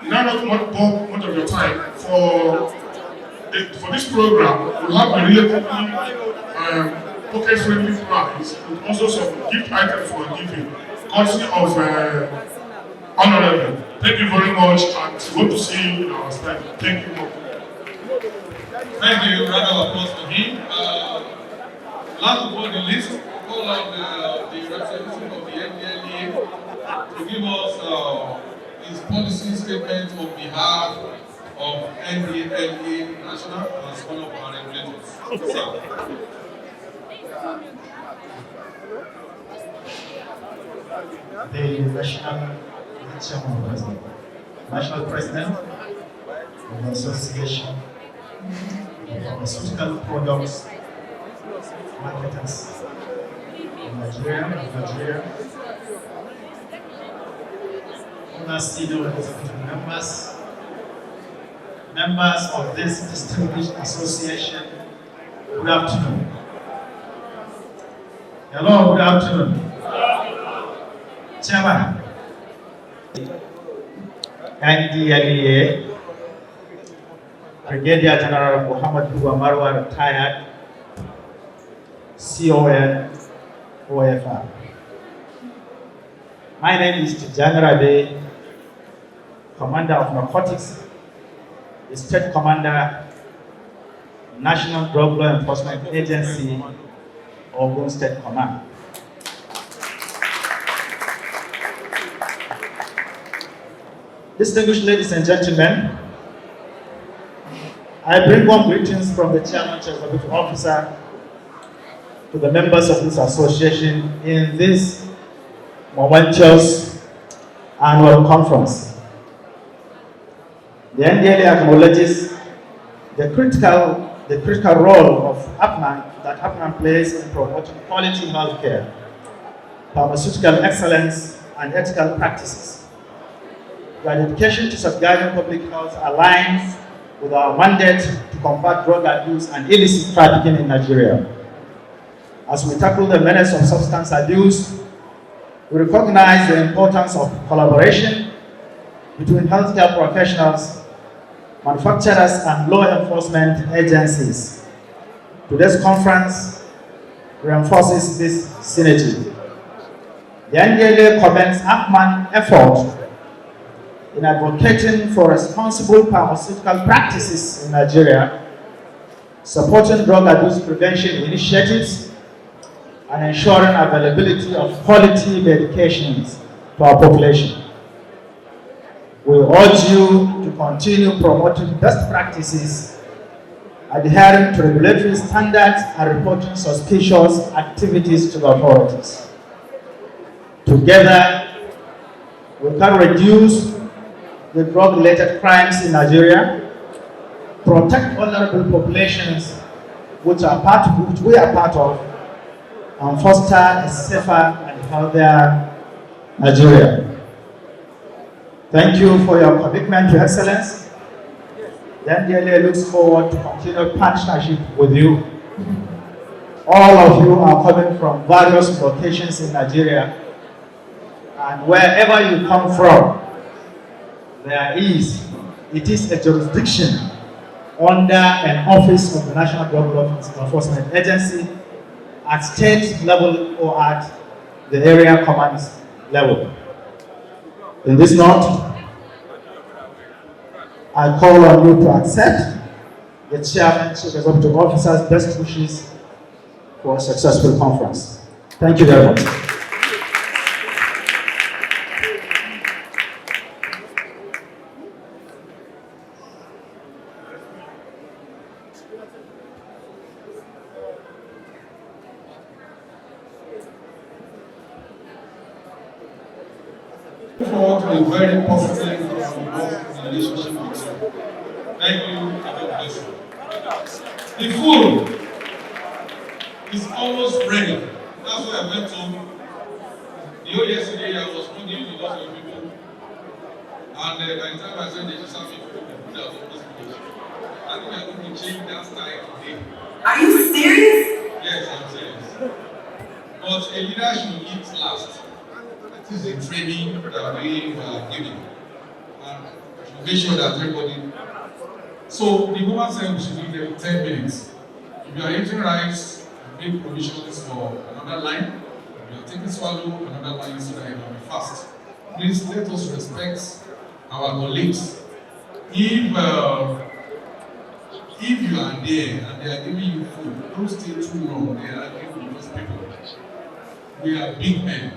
Now, not much of your time for this program, we have a relatively pocket-friendly price with also some gift items for giving, courtesy of Honorable. Thank you very much, and hope to see you in our stand. Thank you. Thank you. Round of applause for him. Last but not the least, call on the representative of the NDLEA to give us his policy statement on behalf of NDLEA National as one of our regulators. The National President of the Association of Pharmaceutical Products Marketers in Nigeria, other senior representative members of this distinguished association, good afternoon. Hello, good afternoon. Chairman, NDLEA, Brigadier General Muhammad Marwa, retired, CON, OFR. My name is Tijani Rabe, Commander of Narcotics, the State Commander, National Drug Law Enforcement Agency, Ogun State Command. Distinguished ladies and gentlemen, I bring warm greetings from the Chairman Executive Officer to the members of this association in this momentous annual conference. The NDLEA acknowledges the critical role of Appman plays in promoting quality healthcare, pharmaceutical excellence, and ethical practices. Our dedication to safeguarding public health aligns with our mandate to combat drug abuse and illicit trafficking in Nigeria. As we tackle the menace of substance abuse, we recognize the importance of collaboration between healthcare professionals, manufacturers, and law enforcement agencies. Today's conference reinforces this synergy. The NDLA commends Appman effort in advocating for responsible pharmaceutical practices in Nigeria, supporting drug abuse prevention initiatives, and ensuring availability of quality medications to our population. We urge you to continue promoting best practices, adhering to regulatory standards, and reporting suspicious activities to the authorities. Together, we can reduce the drug-related crimes in Nigeria, protect vulnerable populations which we are part of, and foster a safer and healthier Nigeria. Thank you for your commitment to excellence. The NDLA looks forward to continued partnership with you. All of you are coming from various locations in Nigeria, and wherever you come from, it is a jurisdiction under an office of the National Drug Law Enforcement Agency at state level or at the area command level. In this note, I call on you to accept the chairman, chief executive officer's best wishes for a successful conference. Thank you very much. Forward to a very positive relationship with you. Thank you and God bless you. The food is almost ready. That's what I went to. The whole yesterday I was wondering with lots of people, and by the time I said they should serve me food, the food was almost finished. I think I'm going to change that style today. Are you serious? Yes, I'm serious. But a leader should eat last. This is a training that we are giving. And to make sure that everybody. So the woman said we should give them 10 minutes. If you are eating rice, make provisions for another line. If you are taking swallow, another line so that you can be fast. Please let us respect our colleagues. If you are there and they are giving you food, don't stay too long. They are giving those people. We are big men.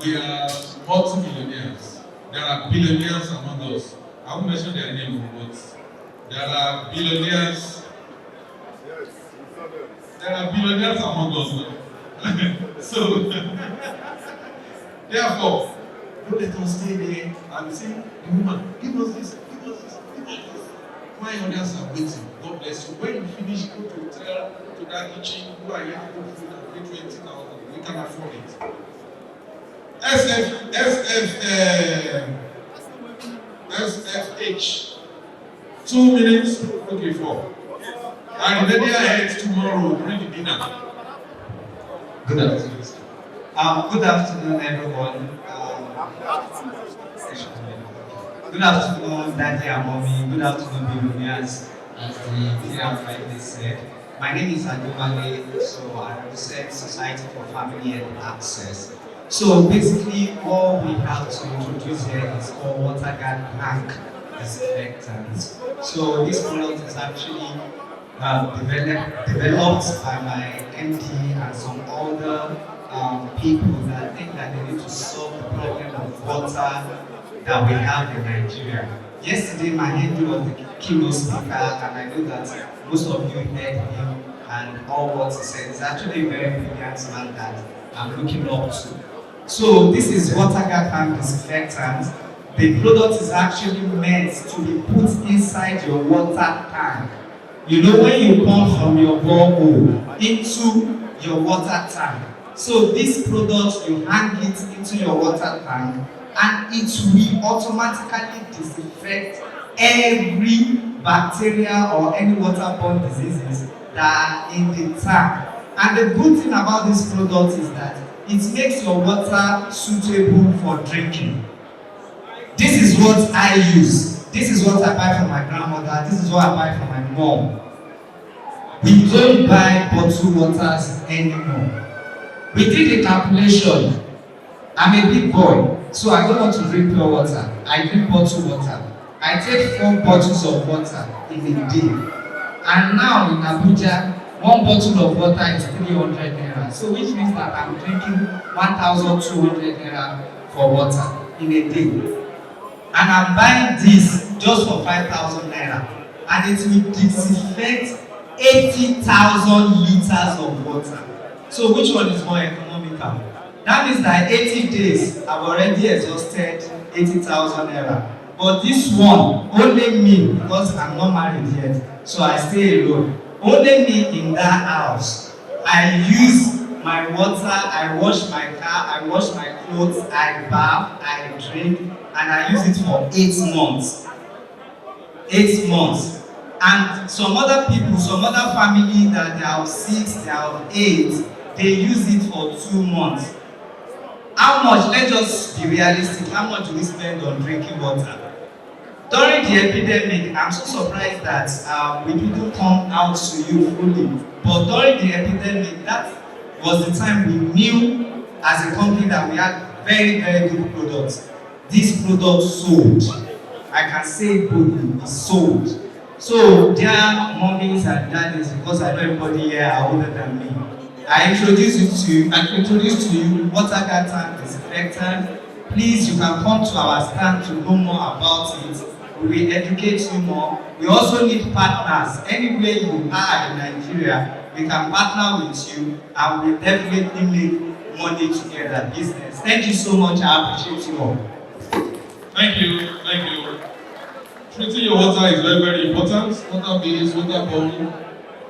We are multi-millionaires. There are billionaires among us. I won't mention their name, but there are billionaires. There are billionaires among us. So, therefore, don't let us stay there and say, the woman, give us this, give us this, give us this. Why others are waiting? God bless you. When you finish, go to hotel, go to that kitchen, who are here to do food and pay 20,000. We can afford it. SFH. 2 minutes, okay, 4. And ready ahead tomorrow during the dinner. Good afternoon. Good afternoon, everyone. Good afternoon, Daddy and Mommy. Good afternoon, billionaires, as the PR rightly said. My name is Adumale, so I represent Society for Family and Access. So basically, all we have to introduce here is called WaterGuard Bank Disinfectant. So this product is actually developed by my MD and some other people that think that they need to solve the problem of water that we have in Nigeria. Yesterday, my MD was the keynote speaker, and I know that most of you heard him and all what he said. He's actually a very brilliant man that I'm looking up to. So this is WaterGuard Bank Disinfectant. The product is actually meant to be put inside your water tank. You know, when you pump from your borehole into your water tank. So this product, you hang it into your water tank and it will automatically disinfect every bacteria or any waterborne diseases that are in the tank. And the good thing about this product is that it makes your water suitable for drinking. This is what I use. This is what I buy from my grandmother. This is what I buy from my mom. We don't buy bottled waters anymore. We did a calculation. I'm a big boy, so I don't want to drink pure water. I drink bottled water. I take 4 bottles of water in a day. And now in Abuja, 1 bottle of water is 300 naira. So which means that I'm drinking 1,200 naira for water in a day. And I'm buying this just for 5,000 naira. And it will disinfect 80,000 liters of water. So which one is more economical? That means that 80 days, I've already exhausted 80,000 naira. But this one, only me, because I'm not married yet, so I stay alone. Only me in that house. I use my water, I wash my car, I wash my clothes, I bath, I drink, and I use it for 8 months. 8 months. And some other people, some other family that they are 6, they are 8, they use it for 2 months. How much, let's just be realistic, how much do we spend on drinking water? During the epidemic, I'm so surprised that we didn't come out to you fully. But during the epidemic, that was the time we knew as a company that we had very, very good products. This product sold. I can say boldly, it sold. So, dear mommies and daddies, because I know everybody here are older than me, I introduce to you water guard tank disinfectant. Please, you can come to our stand to know more about it. We will educate you more. We also need partners. Anywhere you are in Nigeria, we can partner with you and we definitely make money together, business. Thank you so much. I appreciate you all. Thank you. Thank you. Treating your water is very, very important. Water-based, waterborne,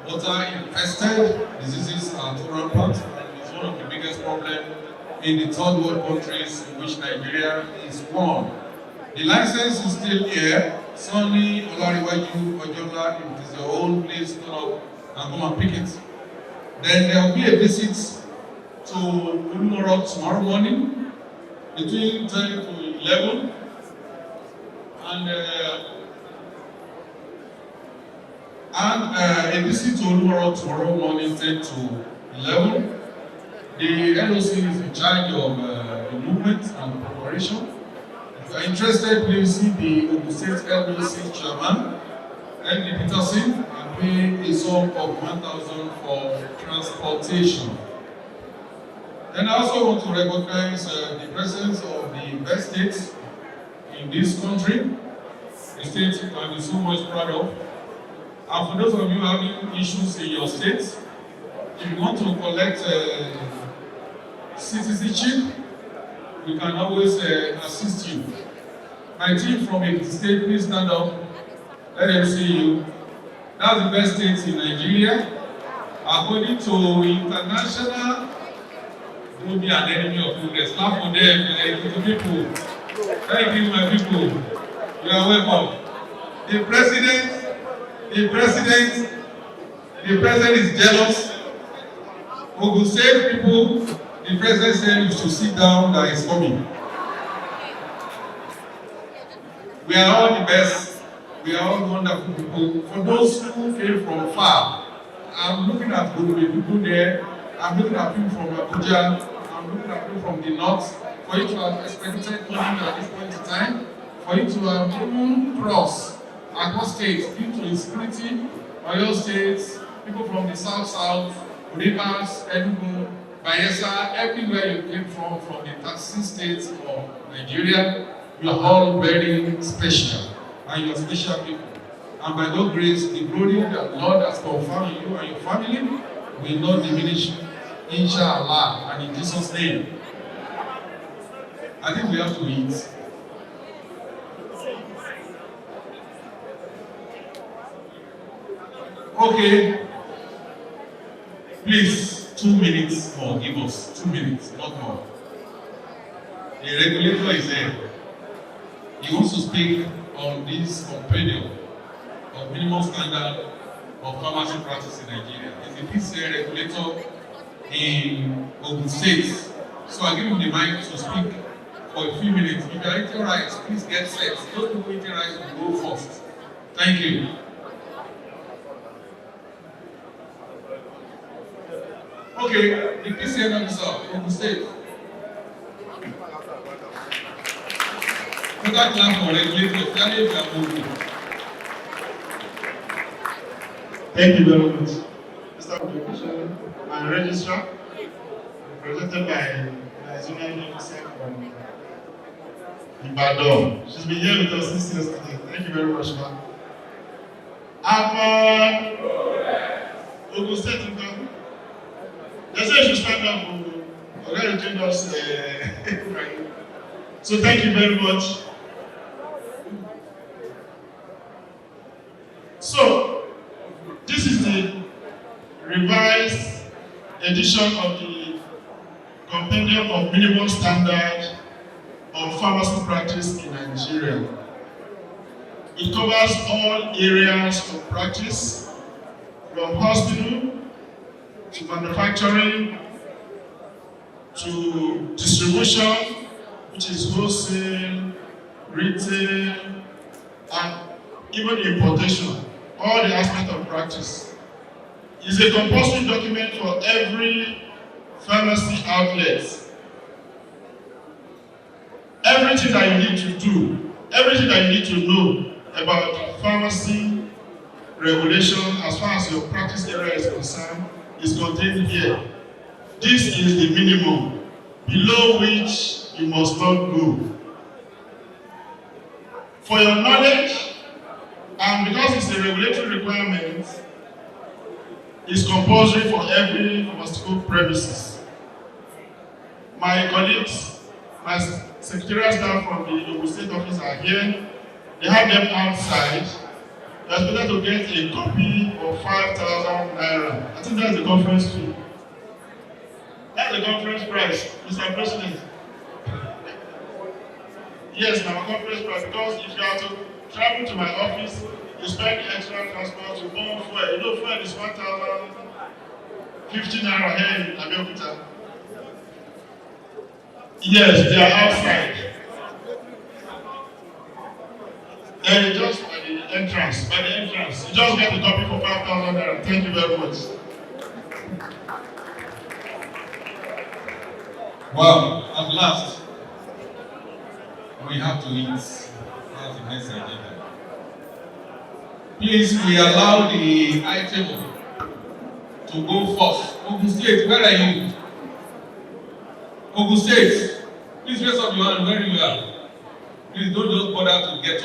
water-infested diseases are too rampant, and it's one of the biggest problems in the third world countries in which Nigeria is one. The license is still here. Sunny Olariwaju Ojola, if it is your own, please turn up and come and pick it. Then there will be a visit to Ulumoro tomorrow morning between 10 to 11. And a visit to Ulumoro tomorrow morning 10 to 11. The LOC is in charge of the movement and preparation. If you are interested, please see the Ogun State LOC chairman, L.D. Peterson, and pay a sum of 1,000 for transportation. Then I also want to recognize the presence of the best states in this country, the state you can be so much proud of. And for those of you having issues in your state, if you want to collect citizenship, we can always assist you. My team from a state, please stand up. Let them see you. That's the best state in Nigeria. According to international, don't be an enemy of progress. Clap for them, to people. Thank you, my people. You are welcome. The president is jealous. Ogun State people, the president said you should sit down, that is coming. We are all the best. We are all wonderful people. For those who came from far, I'm looking at people there. I'm looking at people from Abuja. I'm looking at people from the north. For you to have expected coming at this point in time, for you to have even crossed across states due to insecurity, Oyo states, people from the south, Rivers, Enugu, Bayelsa, everywhere you came from the 36 states of Nigeria, you are all very special, and you are special people. And by God's grace, the glory that the Lord has confirmed in you and your family will not diminish, inshallah, and in Jesus' name. I think we have to eat. Okay. Please, 2 minutes more. Give us 2 minutes, not more. The regulator is there. He wants to speak on this compendium of minimum standard of pharmacy practice in Nigeria. He's the PCA regulator in Ogun State. So I give him the mic to speak for a few minutes. If you are eating rice, please get set. Those people eating rice will go first. Thank you. Okay, the PCN officer, Ogun State. Total clap for regulators, especially if you are moving. Thank you very much. Mr. Education, my registrar, represented by Nigerian officer from Ibadan. She's been here with us since yesterday. Thank you very much, ma'am. Appman-ng, Ogun State income. They say you should stand up. Already told us. So thank you very much. So this is the revised edition of the Compendium of Minimum Standard of Pharmacy Practice in Nigeria. It covers all areas of practice, from hospital to manufacturing to distribution, which is wholesale, retail, and even importation, all the aspects of practice. It's a compulsory document for every pharmacy outlet. Everything that you need to do, everything that you need to know about pharmacy regulation as far as your practice area is concerned is contained here. This is the minimum, below which you must not go. For your knowledge, and because it's a regulatory requirement, it's compulsory for every pharmaceutical premises. My colleagues, my secretarial staff from the Ogun State office are here. They have them outside. They are expected to get a copy of 5,000 naira. I think that's the conference fee. That's the conference price, Mr. President. Yes, my conference price, because if you are to travel to my office, you spend extra transport to burn fuel. You know, fuel is 1,050 naira here in Abeokuta. Yes, they are outside. Then just by the entrance, you just get a copy for 5,000 naira. Thank you very much. Wow, at last, we have to eat. That's the next agenda. Please, we allow the item to go first. Ogun State, where are you? Ogun State, please raise up your hand where you are. Please don't just bother to get up.